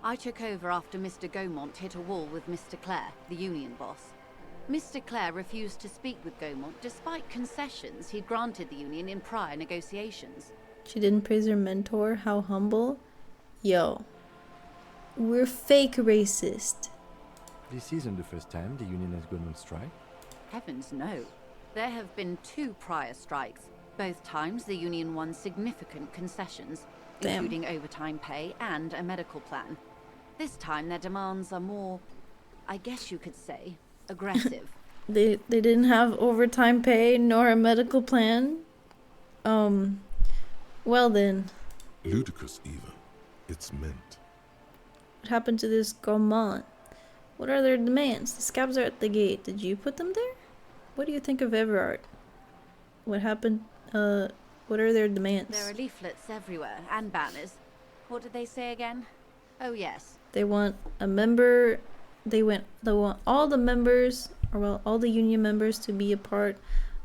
I took over after Mr. Gaumont hit a wall with Mr. Clare, the union boss. Mr. Clare refused to speak with Gaumont despite concessions he'd granted the union in prior negotiations. She didn't praise her mentor? How humble? Yo. We're fake racist. This isn't the first time the union has gone on strike. Heavens no. There have been 2 prior strikes. Both times the union won significant concessions, Damn. including overtime pay and a medical plan. This time their demands are more, I guess you could say, aggressive. They didn't have overtime pay nor a medical plan. Well then. Ludicrous even. It's meant. What happened to this Gaumont? What are their demands? The scabs are at the gate. Did you put them there? What do you think of Everard? What happened? What are their demands? There are leaflets everywhere, and banners. What did they say again? Oh yes. They want a member. They want all the members or well, all the union members to be a part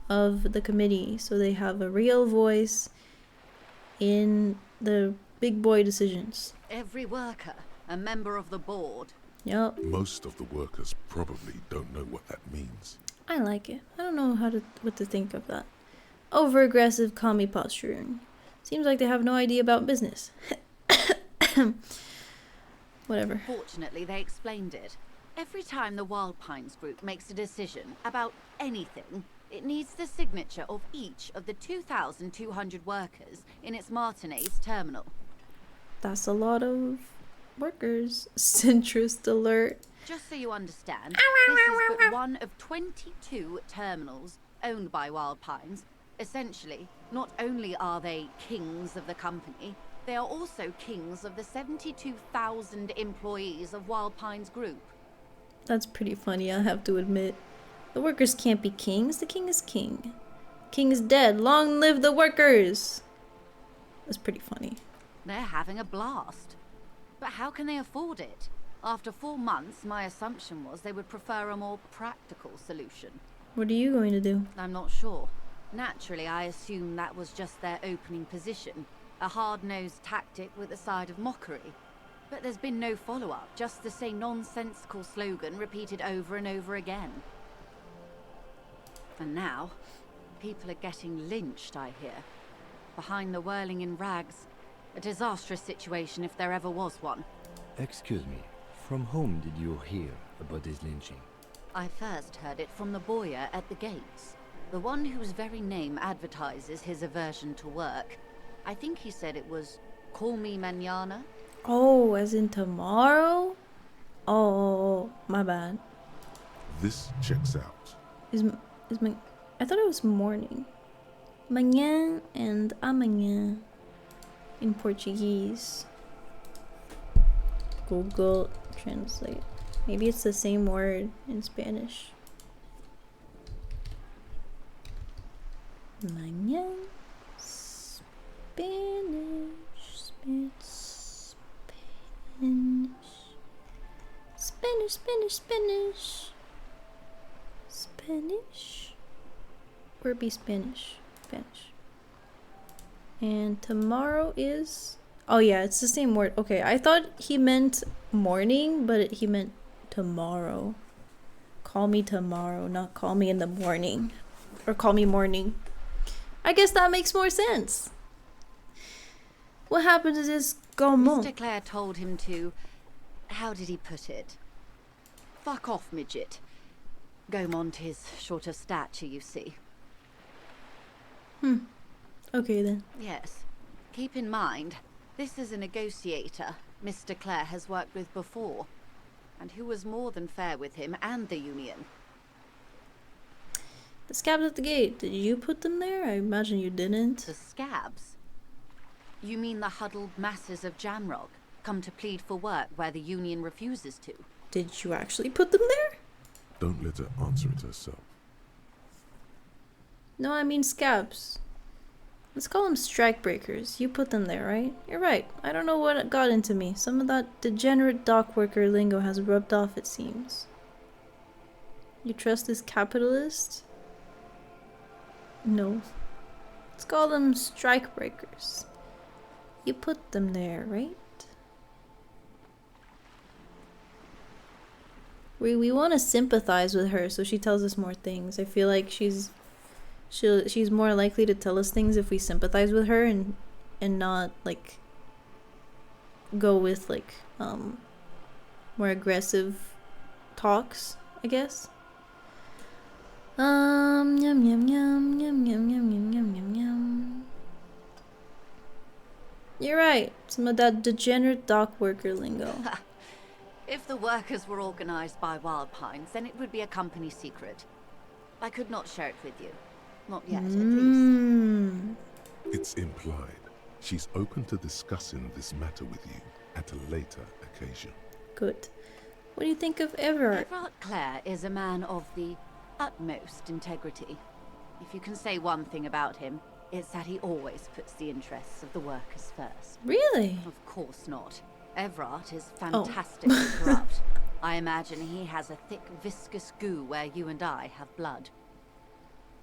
of the committee so they have a real voice in the big boy decisions. Every worker, a member of the board. Yup. Most of the workers probably don't know what that means. I like it. I don't know what to think of that. Over aggressive commie posturing. Seems like they have no idea about business. Whatever. Fortunately, they explained it. Every time the Wild Pines group makes a decision about anything, it needs the signature of each of the 2,200 workers in its Martinez terminal. That's a lot of workers. Centrist alert. Just so you understand, this is but one of 22 terminals owned by Wild Pines. Essentially, not only are they kings of the company, they are also kings of the 72,000 employees of Wild Pines Group. That's pretty funny, I have to admit. The workers can't be kings. The king is king. King is dead. Long live the workers! That's pretty funny. They're having a blast. But how can they afford it? After 4 months, my assumption was they would prefer a more practical solution. What are you going to do? I'm not sure. Naturally, I assumed that was just their opening position. A hard-nosed tactic with a side of mockery. But there's been no follow-up, just the same nonsensical slogan repeated over and over again. And now, people are getting lynched, I hear. Behind the whirling in rags. A disastrous situation if there ever was one. Excuse me, from whom did you hear about this lynching? I first heard it from the boyar at the gates. The one whose very name advertises his aversion to work. I think he said it was, "Call me mañana." Oh, as in tomorrow? Oh, my bad. This checks out. I thought it was morning. Manhã and amanhã in Portuguese. Google Translate. Maybe it's the same word in Spanish. Manhã. Spanish. Or be Spanish. And tomorrow is... Oh yeah, it's the same word. Okay, I thought he meant morning, but he meant tomorrow. Call me tomorrow, not call me in the morning. Or call me morning. I guess that makes more sense. What happened to this Gaumont? Mr. Clare told him to... How did he put it? Fuck off, midget. Gaumont is short of stature, you see. Okay then. Yes. Keep in mind, this is a negotiator Mr. Clare has worked with before, and who was more than fair with him and the Union. The scabs at the gate, did you put them there? I imagine you didn't. The scabs? You mean the huddled masses of Jamrog, come to plead for work where the Union refuses to? Did you actually put them there? Don't let her answer it herself. No, I mean scabs. Let's call them strikebreakers. You put them there, right? You're right. I don't know what got into me. Some of that degenerate dock worker lingo has rubbed off, it seems. You trust this capitalist? No. Let's call them strikebreakers. You put them there, right? We want to sympathize with her so she tells us more things. I feel like she's more likely to tell us things if we sympathize with her and not like go with like more aggressive talks, I guess. Yum yum yum yum yum yum yum yum yum. You're right. Some of that degenerate dock worker lingo. If the workers were organized by Wild Pines, then it would be a company secret. I could not share it with you. Not yet, at least. It's implied. She's open to discussing this matter with you at a later occasion. Good. What do you think of Everard? Everard Clare is a man of the utmost integrity. If you can say one thing about him, it's that he always puts the interests of the workers first. Really? Of course not. Everard is fantastically corrupt. I imagine he has a thick, viscous goo where you and I have blood.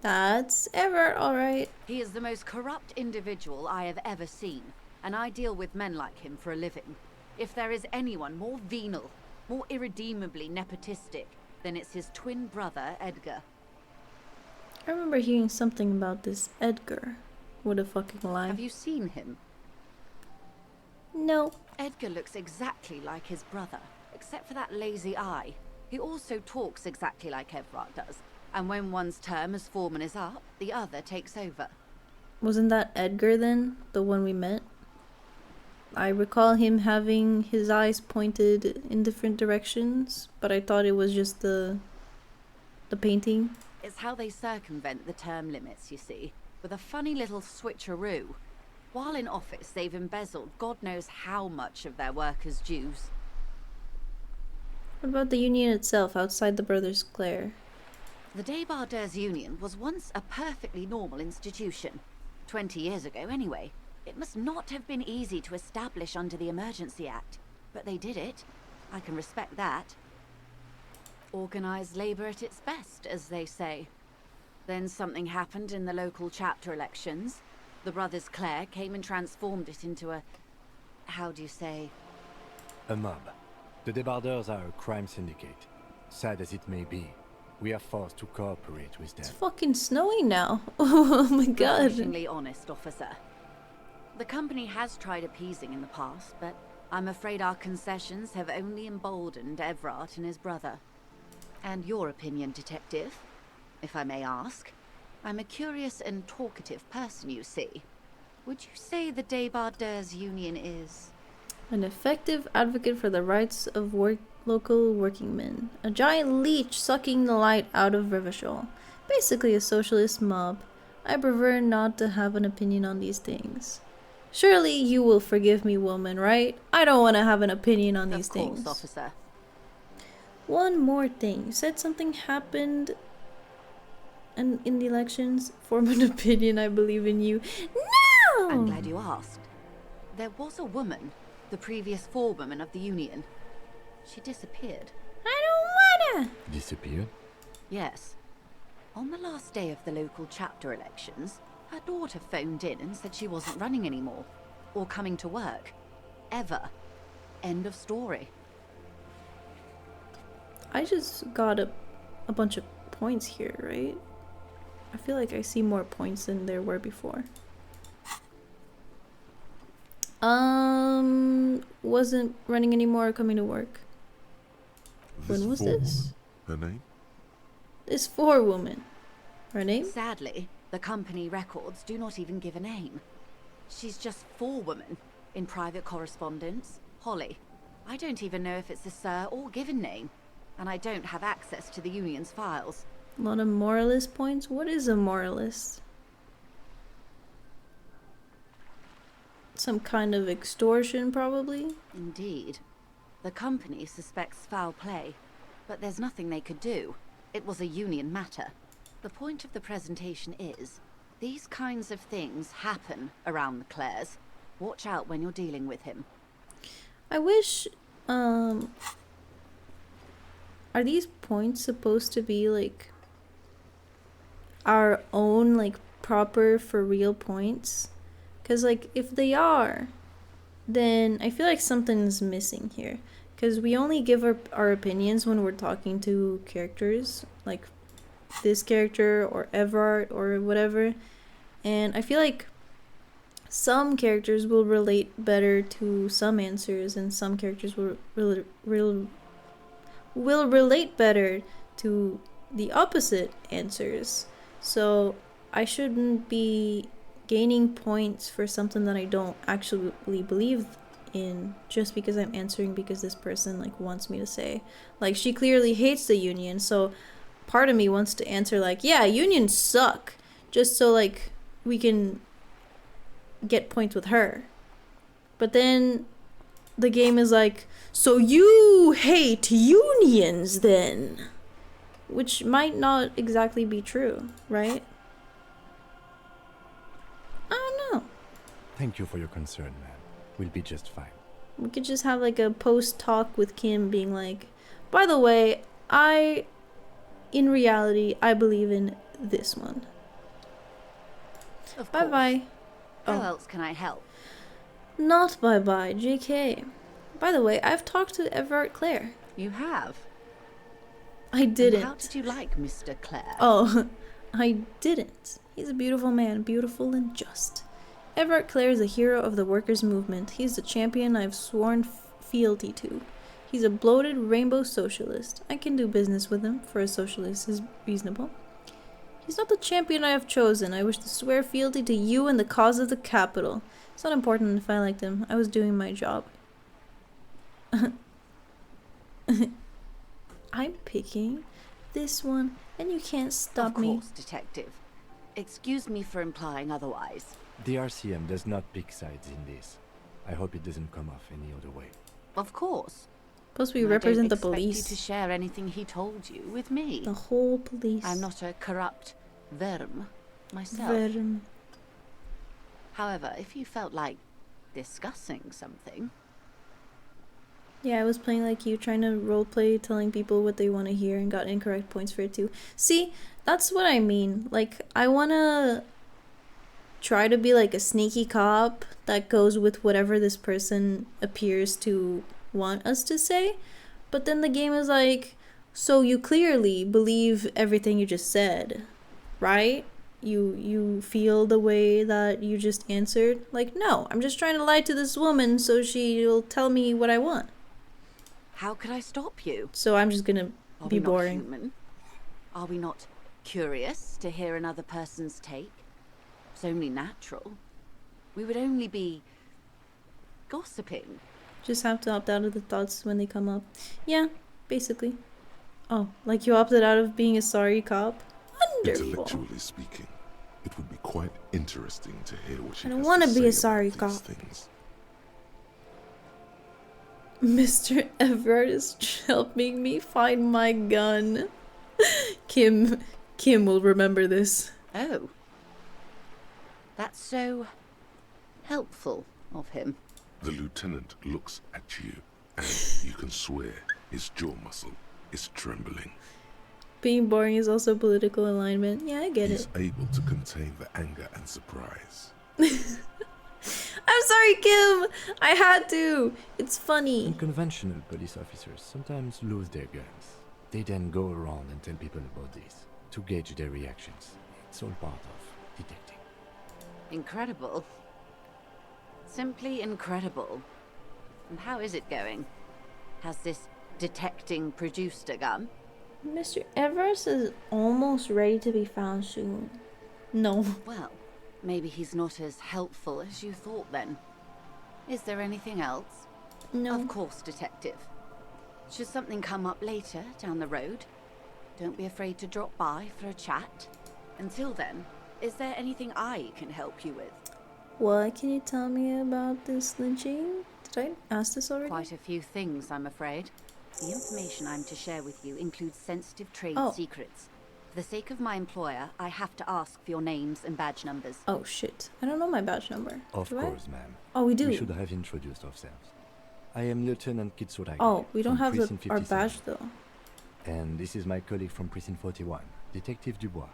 That's Everett, alright. He is the most corrupt individual I have ever seen, and I deal with men like him for a living. If there is anyone more venal, more irredeemably nepotistic, then it's his twin brother, Edgar. I remember hearing something about this Edgar. What a fucking lie. Have you seen him? No. Edgar looks exactly like his brother, except for that lazy eye. He also talks exactly like Everett does, and when one's term as foreman is up, the other takes over. Wasn't that Edgar then? The one we met? I recall him having his eyes pointed in different directions, but I thought it was just the painting. It's how they circumvent the term limits, you see, with a funny little switcheroo. While in office, they've embezzled God knows how much of their workers' dues. What about the union itself outside the Brothers Clare? The Debardeurs Union was once a perfectly normal institution. 20 years ago, anyway. It must not have been easy to establish under the Emergency Act, but they did it. I can respect that. Organised labour at its best, as they say. Then something happened in the local chapter elections. The Brothers Clare came and transformed it into a... how do you say? A mob. The Debardeurs are a crime syndicate. Sad as it may be, we are forced to cooperate with them. It's fucking snowing now. Oh my god. Refreshingly honest, officer. The company has tried appeasing in the past, but I'm afraid our concessions have only emboldened Everett and his brother. And your opinion, detective, if I may ask? I'm a curious and talkative person, you see. Would you say the Debardeurs Union is... an effective advocate for the rights of local working men. A giant leech sucking the light out of Revachol. Basically a socialist mob. I prefer not to have an opinion on these things. Surely you will forgive me, woman, right? I don't want to have an opinion on these things. Of course, officer. One more thing. You said something happened in the elections. Form an opinion, I believe in you. No! I'm glad you asked. There was a woman, the previous forewoman of the union. She disappeared. I don't wanna! Disappeared? Yes. On the last day of the local chapter elections, her daughter phoned in and said she wasn't running anymore. Or coming to work. Ever. End of story. I just got a bunch of points here, right? I feel like I see more points than there were before. Wasn't running anymore or coming to work. When was this? Her name? This forewoman. Her name? Sadly, the company records do not even give a name. She's just forewoman in private correspondence. Holly. I don't even know if it's a sir or given name. And I don't have access to the union's files. A lot of moralist points? What is a moralist? Some kind of extortion, probably? Indeed. The company suspects foul play, but there's nothing they could do. It was a union matter. The point of the presentation is, these kinds of things happen around the Clares. Watch out when you're dealing with him. I wish, are these points supposed to be, like, our own, like, proper, for real points? Because, like, if they are, then I feel like something's missing here. Because we only give our opinions when we're talking to characters, like this character or Everett or whatever. And I feel like some characters will relate better to some answers, and some characters will relate better to the opposite answers. So I shouldn't be gaining points for something that I don't actually believe in just because I'm answering because this person like wants me to say. Like, she clearly hates the union, so part of me wants to answer like, yeah, unions suck, just so like we can get points with her. But then the game is like, so you hate unions then, which might not exactly be true, right? I don't know. Thank you for your concern, man. We'll be just fine. We could just have like a post talk with Kim being like, By the way, in reality, I believe in this one. Of Bye course. bye. How else can I help? Not bye bye, JK. By the way, I've talked to Everard Clare. You have? I didn't. And how did you like Mr. Clare? Oh, I didn't. He's a beautiful man, beautiful and just. Everard Clare is a hero of the workers' movement. He's the champion I've sworn fealty to. He's a bloated rainbow socialist. I can do business with him, for a socialist is reasonable. He's not the champion I have chosen. I wish to swear fealty to you and the cause of the capital. It's not important if I liked him. I was doing my job. I'm picking this one, and you can't stop me. Of course, Detective. Excuse me for implying otherwise. The RCM does not pick sides in this. I hope it doesn't come off any other way. Of course. Plus, we represent the I don't expect police. you to share anything he told you with me. The whole police. I'm not a corrupt verm myself. Verm. However, if you felt like discussing something... Yeah, I was playing like you, trying to roleplay, telling people what they want to hear, and got incorrect points for it too. See, that's what I mean. Like, I want to try to be like a sneaky cop that goes with whatever this person appears to want us to say. But then the game is like, so you clearly believe everything you just said, right? You feel the way that you just answered? Like, no, I'm just trying to lie to this woman so she'll tell me what I want. How could I stop you? So I'm just gonna Are be we boring. Not human? Are we not curious to hear another person's take? It's only natural. We would only be gossiping. Just have to opt out of the thoughts when they come up. Yeah, basically. Oh, like you opted out of being a sorry cop? Wonderful. Intellectually speaking, it would be quite interesting to hear what she I don't has want to to be a say sorry about cop. these things. Mr. Everard is helping me find my gun. Kim will remember this. Oh. That's so helpful of him. The lieutenant looks at you, and you can swear his jaw muscle is trembling. Being boring is also political alignment. Yeah, I get He's it. able to contain the anger and surprise. I'm sorry, Kim! I had to! It's funny. Unconventional police officers sometimes lose their guns. They then go around and tell people about this, to gauge their reactions. It's all part of detecting. Incredible. Simply incredible. And how is it going? Has this detecting produced a gun? Mr. Everest is almost ready to be found soon. No. Well, maybe he's not as helpful as you thought then. Is there anything else? No. Of course, Detective. Should something come up later down the road, don't be afraid to drop by for a chat. Until then, is there anything I can help you with? What can you tell me about this lynching? Did I ask this already? Quite a few things, I'm afraid. The information I'm to share with you includes sensitive trade secrets. For the sake of my employer, I have to ask for your names and badge numbers. Oh shit. I don't know my badge number. Of Do course, I? ma'am. Oh, we do. We should have introduced ourselves. I am Lieutenant Kitsuragi. Oh, we don't from have Precinct our 57. badge though. And this is my colleague from Precinct 41, Detective Dubois.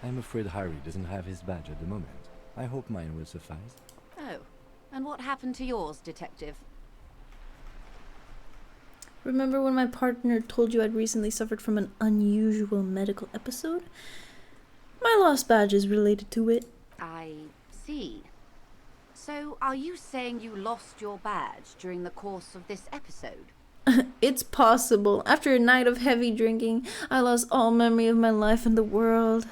I'm afraid Harry doesn't have his badge at the moment. I hope mine will suffice. Oh, and what happened to yours, Detective? Remember when my partner told you I'd recently suffered from an unusual medical episode? My lost badge is related to it. I see. So, are you saying you lost your badge during the course of this episode? It's possible. After a night of heavy drinking, I lost all memory of my life in the world.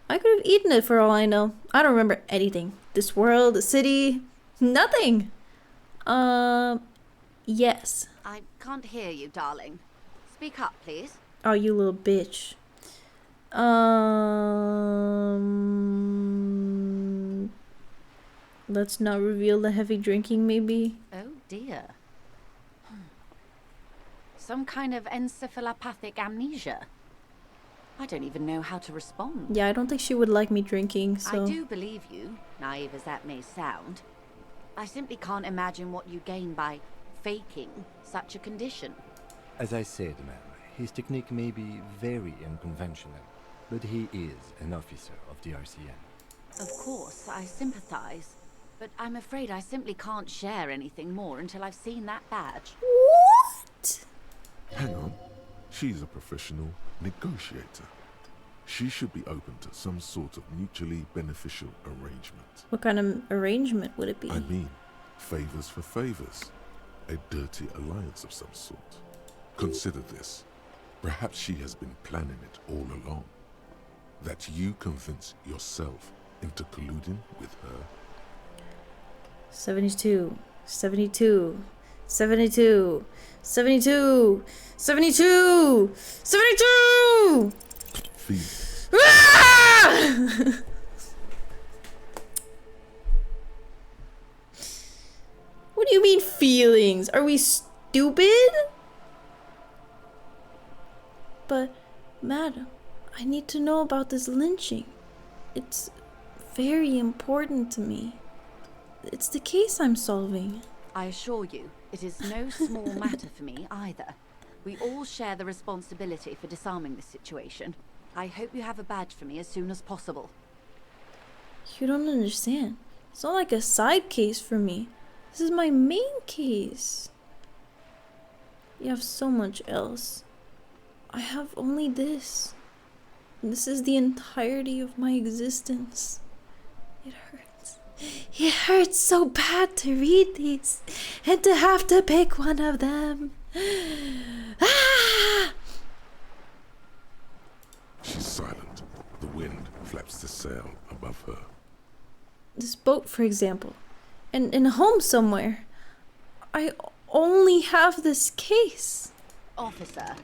I could have eaten it for all I know. I don't remember anything. This world, the city, nothing. Yes. I can't hear you, darling. Speak up, please. Oh, you little bitch. Let's not reveal the heavy drinking, maybe. Oh dear. Some kind of encephalopathic amnesia. I don't even know how to respond. Yeah, I don't think she would like me drinking, so... I do believe you, naive as that may sound. I simply can't imagine what you gain by faking such a condition. As I said, ma'am, his technique may be very unconventional, but he is an officer of the RCM. Of course, I sympathize. But I'm afraid I simply can't share anything more until I've seen that badge. What? Hang on. She's a professional negotiator. She should be open to some sort of mutually beneficial arrangement. What kind of arrangement would it be? I mean, favors for favors. A dirty alliance of some sort. Consider this. Perhaps she has been planning it all along. That you convince yourself into colluding with her. 72, 72, 72, 72, 72, 72! Feelings. Ah! What do you mean feelings? Are we stupid? But, madam, I need to know about this lynching. It's very important to me. It's the case I'm solving. I assure you, it is no small matter for me either. We all share the responsibility for disarming this situation. I hope you have a badge for me as soon as possible. You don't understand. It's not like a side case for me. This is my main case. You have so much else. I have only this. This is the entirety of my existence. It hurts. It hurts so bad to read these and to have to pick one of them. Ah! She's silent. The wind flaps the sail above her. This boat, for example, and in a home somewhere. I only have this case. Officer.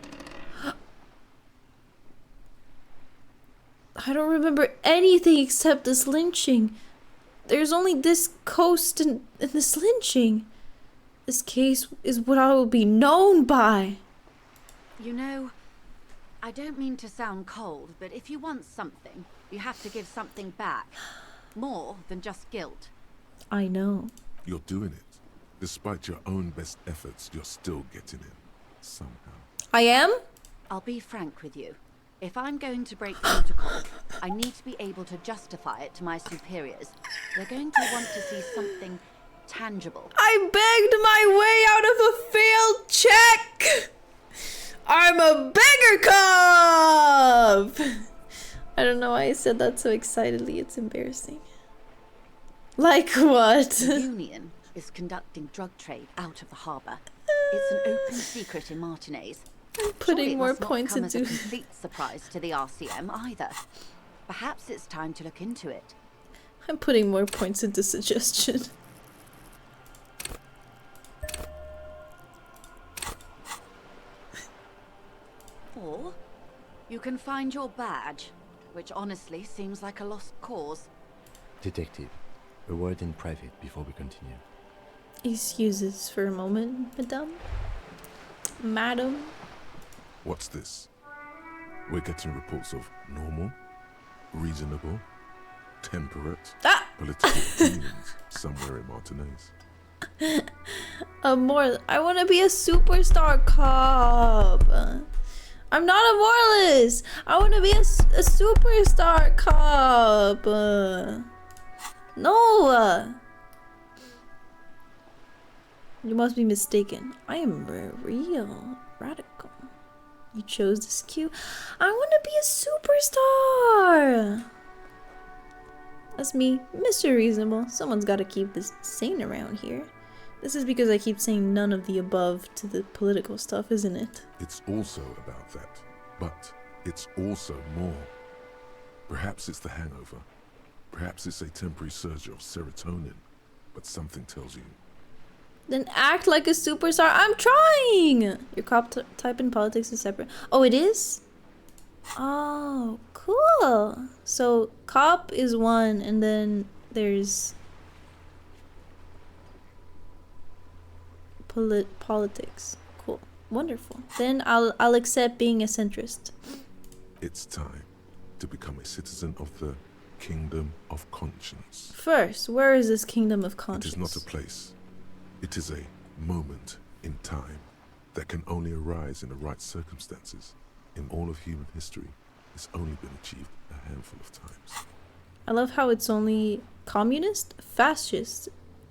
I don't remember anything except this lynching. There's only this coast and this lynching. This case is what I will be known by. You know, I don't mean to sound cold, but if you want something, you have to give something back. More than just guilt. I know. You're doing it. Despite your own best efforts, you're still getting in. Somehow. I am? I'll be frank with you. If I'm going to break protocol, I need to be able to justify it to my superiors. They're going to want to see something tangible. I begged my way out of a failed check! I'm a beggar cub! I don't know why I said that so excitedly. It's embarrassing. Like what? The Union is conducting drug trade out of the harbour. It's an open secret in Martinez. I'm putting more must not points come as a into... complete surprise to the RCM either. Perhaps it's time to look into it. I'm putting more points into suggestion. Or you can find your badge, which honestly seems like a lost cause. Detective, a word in private before we continue. Excuses for a moment, madame. Madam. What's this? We're getting reports of normal, reasonable, temperate, political opinions somewhere in Martinez. More. I want to be a superstar cop. I'm not a moralist. I want to be a superstar cop. No. You must be mistaken. I am a real radical. You chose this cue. I want to be a superstar. That's me, Mr. Reasonable. Someone's got to keep this sane around here. This is because I keep saying none of the above to the political stuff, isn't it? It's also about that, but it's also more. Perhaps it's the hangover. Perhaps it's a temporary surge of serotonin, but something tells you. Then act like a superstar. I'm trying! Your cop type in politics is separate. Oh, it is? Oh, cool. So, cop is one, and then there's... politics. Cool. Wonderful. Then I'll accept being a centrist. It's time to become a citizen of the Kingdom of Conscience. First, where is this Kingdom of Conscience? It is not a place. It is a moment in time that can only arise in the right circumstances. In all of human history, it's only been achieved a handful of times. I love how it's only communist, fascist,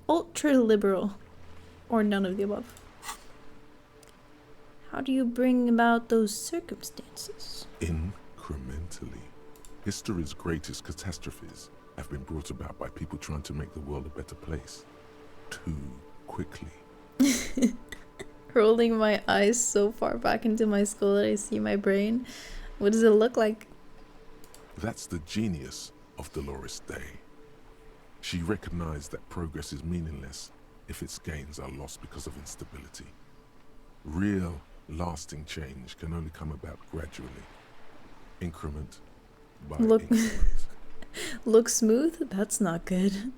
ultra-liberal, or none of the above. How do you bring about those circumstances? Incrementally. History's greatest catastrophes have been brought about by people trying to make the world a better place. Too quickly. Rolling my eyes so far back into my skull that I see my brain. What does it look like? That's the genius of Dolores Day. She recognized that progress is meaningless if its gains are lost because of instability. Real, lasting change can only come about gradually. Increment by increment. Look smooth? That's not good.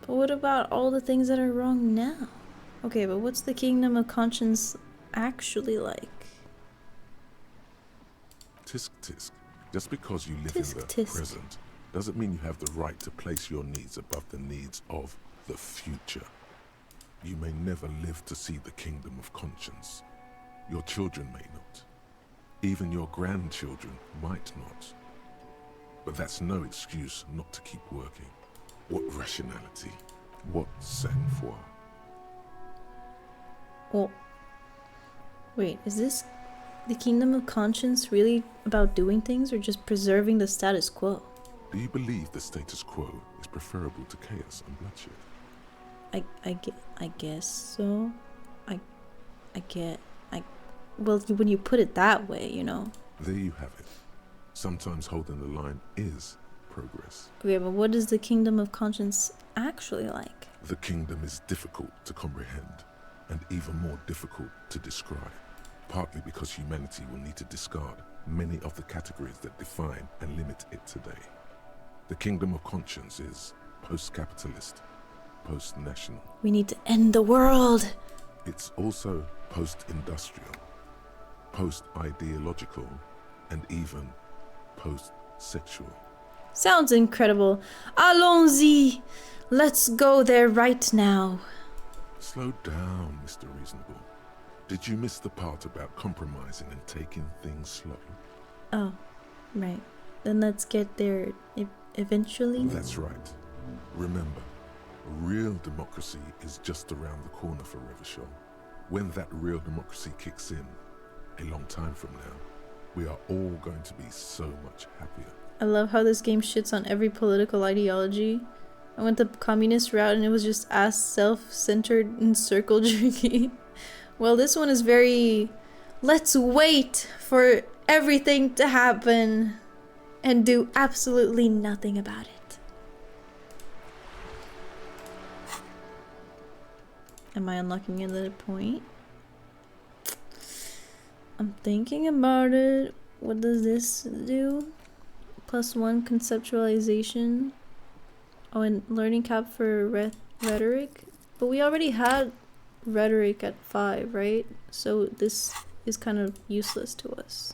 But what about all the things that are wrong now? Okay, but what's the kingdom of conscience actually like? Tisk tisk. Just because you live Tisk, in the tisk. present doesn't mean you have the right to place your needs above the needs of the future. You may never live to see the kingdom of conscience. Your children may not. Even your grandchildren might not. But that's no excuse not to keep working. What rationality? What sang-froid? Well, wait, is this the kingdom of conscience really about doing things or just preserving the status quo? Do you believe the status quo is preferable to chaos and bloodshed? I guess so. Well, when you put it that way, you know. There you have it. Sometimes holding the line is progress. Okay, but what is the kingdom of conscience actually like? The kingdom is difficult to comprehend and even more difficult to describe, partly because humanity will need to discard many of the categories that define and limit it today. The kingdom of conscience is post-capitalist, post-national. We need to end the world! It's also post-industrial, post-ideological, and even post-sexual. Sounds incredible. Allons-y! Let's go there right now. Slow down, Mr. Reasonable. Did you miss the part about compromising and taking things slow? Oh, right. Then let's get there eventually. That's right. Remember, real democracy is just around the corner for Revachol. When that real democracy kicks in, a long time from now, we are all going to be so much happier. I love how this game shits on every political ideology. I went the communist route and it was just ass self-centered and circle jerky. Well, this one is very, let's wait for everything to happen and do absolutely nothing about it. Am I unlocking another point? I'm thinking about it. What does this do? +1 conceptualization. Oh, and learning cap for rhetoric. But we already had rhetoric at 5, right? So this is kind of useless to us.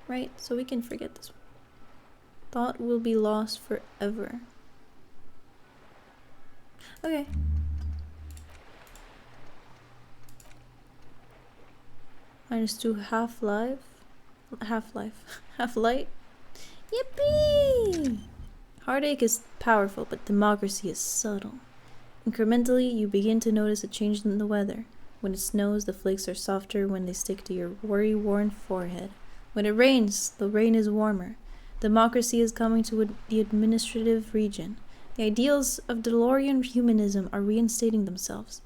Right? So we can forget this one. Thought will be lost forever. Okay. -2 half-life. Half-light. Yippee! Heartache is powerful, but democracy is subtle. Incrementally, you begin to notice a change in the weather. When it snows, the flakes are softer when they stick to your worry-worn forehead. When it rains, the rain is warmer. Democracy is coming to the administrative region. The ideals of DeLorean humanism are reinstating themselves.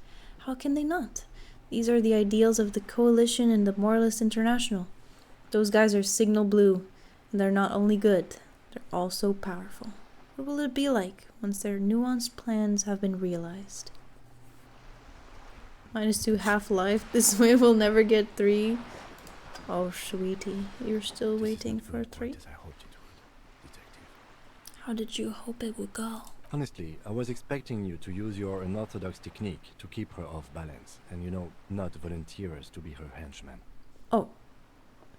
How can they not? These are the ideals of the Coalition and the Moralist International. Those guys are signal blue, and they're not only good, they're also powerful. What will it be like once their nuanced plans have been realized? -2 half-life. This way we'll never get 3. Oh, sweetie, you're still waiting for 3? How did you hope it would go? Honestly, I was expecting you to use your unorthodox technique to keep her off balance, and you know, not volunteer us to be her henchmen. Oh,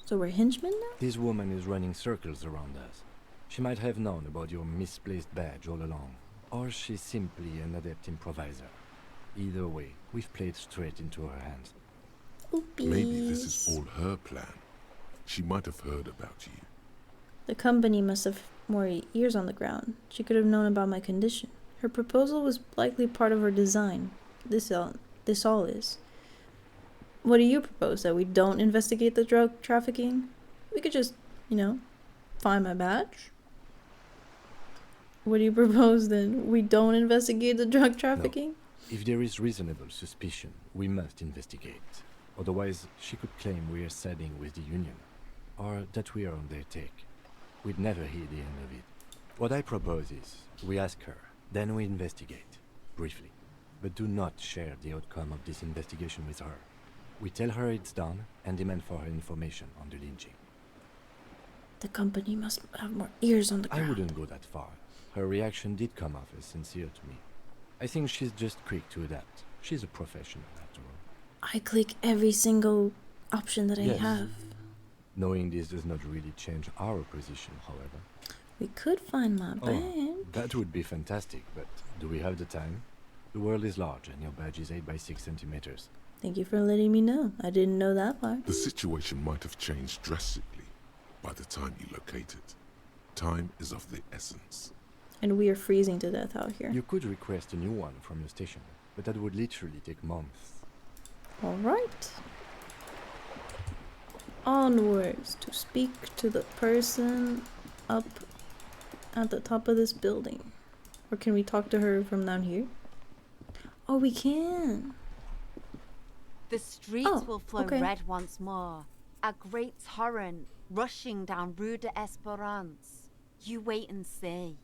so we're henchmen now? This woman is running circles around us. She might have known about your misplaced badge all along, or she's simply an adept improviser. Either way, we've played straight into her hands. Oopies. Maybe this is all her plan. She might have heard about you. The company must have more ears on the ground. She could have known about my condition. Her proposal was likely part of her design. This all is. What do you propose? That we don't investigate the drug trafficking? We could just, find my badge? What do you propose then? We don't investigate the drug trafficking? No. If there is reasonable suspicion, we must investigate. Otherwise, she could claim we are siding with the Union, or that we are on their take. We'd never hear the end of it. What I propose is, we ask her, then we investigate, briefly. But do not share the outcome of this investigation with her. We tell her it's done, and demand for her information on the lynching. The company must have more ears on the ground. I wouldn't go that far. Her reaction did come off as sincere to me. I think she's just quick to adapt. She's a professional, after all. I click every single option that I have. Knowing this does not really change our position, however. We could find my badge. That would be fantastic, but do we have the time? The world is large, and your badge is 8 by 6 centimeters. Thank you for letting me know. I didn't know that part. The situation might have changed drastically by the time you locate it. Time is of the essence. And we are freezing to death out here. You could request a new one from your station, but that would literally take months. Alright. Onwards to speak to the person up at the top of this building. Or can we talk to her from down here? Oh, we can. The streets will flow red once more. A great torrent rushing down Rue de Esperance. You wait and see.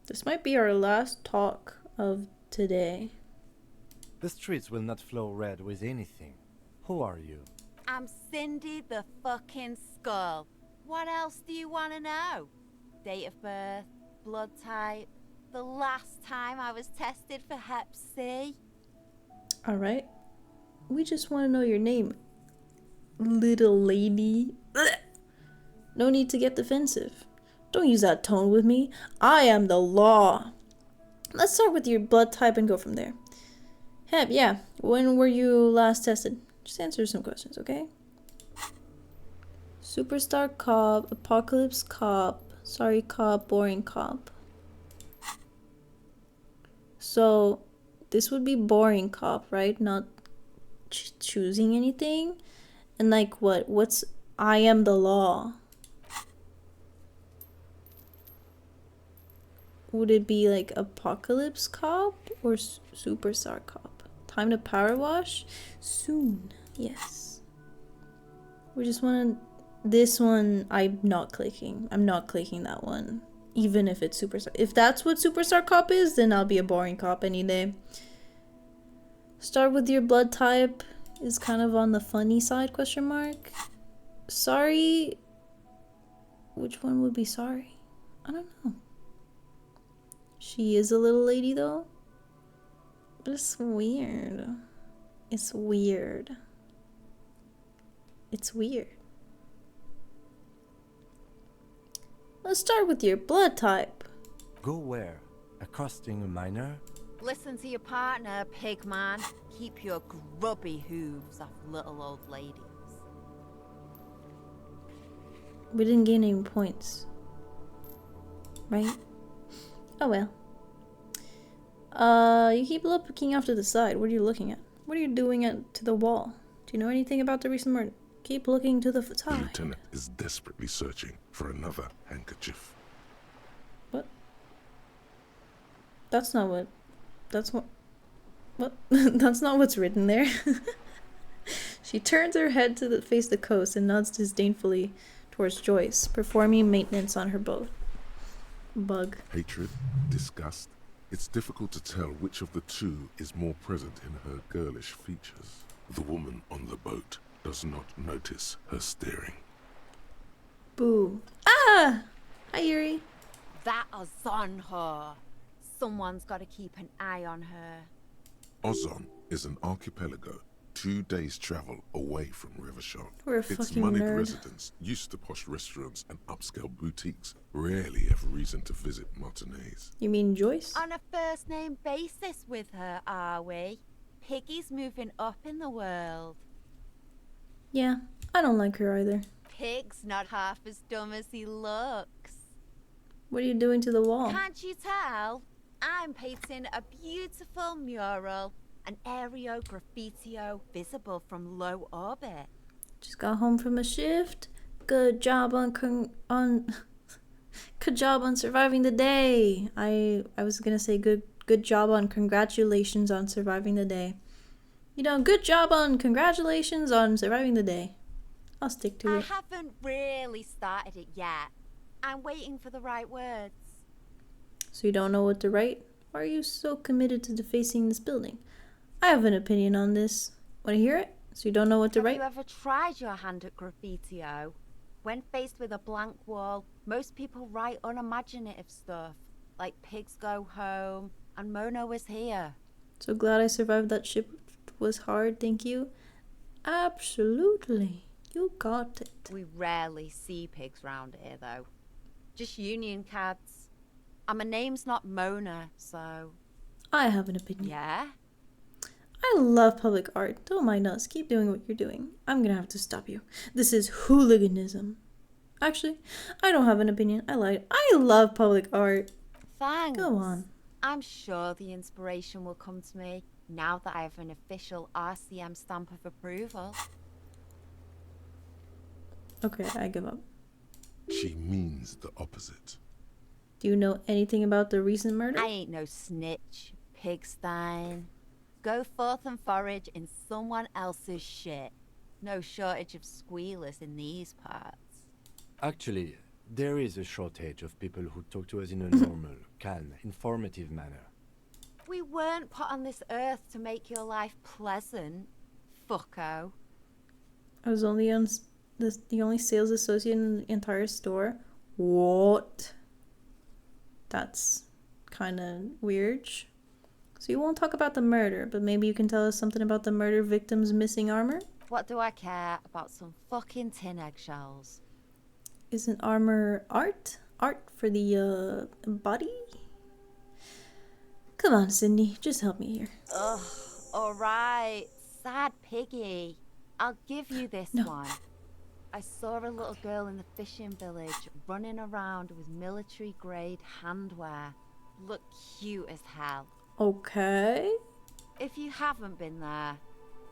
This might be our last talk of today. The streets will not flow red with anything. Who are you? I'm Cindy the fucking Skull. What else do you want to know? Date of birth, blood type, the last time I was tested for Hep C. Alright. We just want to know your name, little lady. No need to get defensive. Don't use that tone with me. I am the law. Let's start with your blood type and go from there. Hep, yeah. When were you last tested? Just answer some questions, okay? Superstar cop, apocalypse cop, sorry cop, boring cop. So, this would be boring cop, right? Not choosing anything. And like what? What's I am the law? Would it be like apocalypse cop or superstar cop? Time to power wash? Soon, yes. We just want to... This one, I'm not clicking. I'm not clicking that one. Even if it's superstar. If that's what superstar cop is, then I'll be a boring cop any day. Start with your blood type is kind of on the funny side, question mark. Sorry. Which one would be sorry? I don't know. She is a little lady though. But it's weird. It's weird. It's weird. Let's start with your blood type. Go where? Accosting a minor? Listen to your partner, pig man. Keep your grubby hooves off little old ladies. We didn't gain any points. Right? Oh well. You keep looking off to the side. What are you looking at? What are you doing to the wall? Do you know anything about the recent murder? Keep looking to the The side. lieutenant is desperately searching for another handkerchief. What? That's not what... That's what... What? That's not what's written there. She turns her head to face the coast and nods disdainfully towards Joyce, performing maintenance on her boat. Bug. Hatred, disgust. It's difficult to tell which of the two is more present in her girlish features. The woman on the boat does not notice her staring. Boo. Ah! Hi, Yuri. That is on her. Someone's got to keep an eye on her. Ozon is an archipelago 2 days' travel away from Rivershaw. We're a Its fucking moneyed nerd. residents, used to posh restaurants and upscale boutiques, rarely have reason to visit Martinez. You mean Joyce? On a first-name basis with her, are we? Piggy's moving up in the world. Yeah, I don't like her either. Pig's not half as dumb as he looks. What are you doing to the wall? Can't you tell? I'm painting a beautiful mural, an aereo graffitio visible from low orbit. Just got home from a shift. Good job on good job on surviving the day. I was gonna say good job on congratulations on surviving the day. You know, good job on congratulations on surviving the day. I'll stick to I it. haven't really started it yet. I'm waiting for the right words. So you don't know what to write? Why are you so committed to defacing this building? I have an opinion on this. Want to hear it? So you don't know what to write? Have you ever tried your hand at graffitio? When faced with a blank wall, most people write unimaginative stuff, like pigs go home and Mono is here. So glad I survived that shift was hard, thank you. Absolutely. You got it. We rarely see pigs round here, though. Just union cats. And my name's not Mona, so... I have an opinion. Yeah? I love public art. Don't mind us. Keep doing what you're doing. I'm gonna have to stop you. This is hooliganism. Actually, I don't have an opinion. I lied. I love public art. Thanks. Go on. I'm sure the inspiration will come to me now that I have an official RCM stamp of approval. Okay, I give up. She means the opposite. Do you know anything about the recent murder? I ain't no snitch, pigstein. Go forth and forage in someone else's shit. No shortage of squealers in these parts. Actually, there is a shortage of people who talk to us in a normal, calm, informative manner. We weren't put on this earth to make your life pleasant, fucko. I was only on the only sales associate in the entire store. What? That's kind of weird. So you won't talk about the murder, but maybe you can tell us something about the murder victim's missing armor? What do I care about some fucking tin eggshells? Isn't armor art? Art for the body? Come on, Cindy, just help me here. Ugh, alright. Sad piggy. I'll give you this one. I saw a little girl in the fishing village running around with military-grade handwear. Looked cute as hell. Okay. If you haven't been there,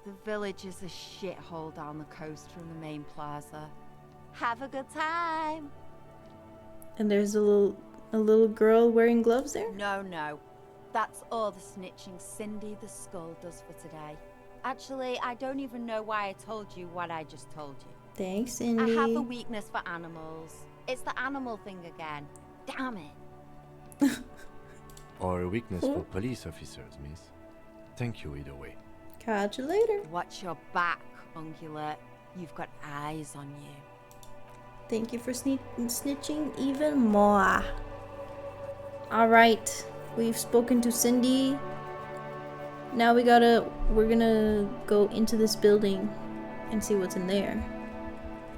the village is a shithole down the coast from the main plaza. Have a good time. And there's a little girl wearing gloves there? No. That's all the snitching Cindy the Skull does for today. Actually, I don't even know why I told you what I just told you. Thanks, Cindy. I have a weakness for animals. It's the animal thing again. Damn it. Or a weakness for police officers, miss. Thank you either way. Catch you later. Watch your back, ungulate. You've got eyes on you. Thank you for snitching even more. Alright, we've spoken to Cindy. Now we're gonna go into this building and see what's in there.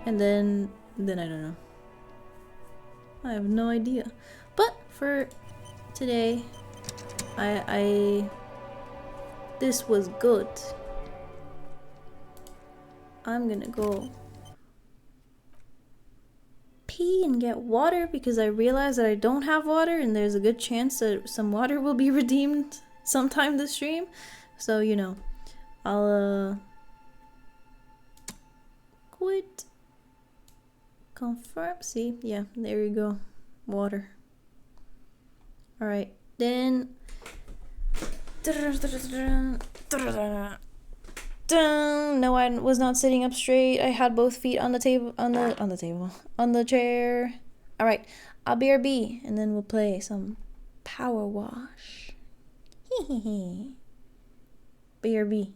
And then I don't know. I have no idea. But for today, this was good. I'm gonna go pee and get water because I realized that I don't have water and there's a good chance that some water will be redeemed sometime this stream. So, you know, I'll quit. Confirm. See? Yeah, there you go. Water. Alright, then no, I was not sitting up straight. I had both feet on the table, on the chair. All right, I'll BRB, and then we'll play some Power Wash. BRB.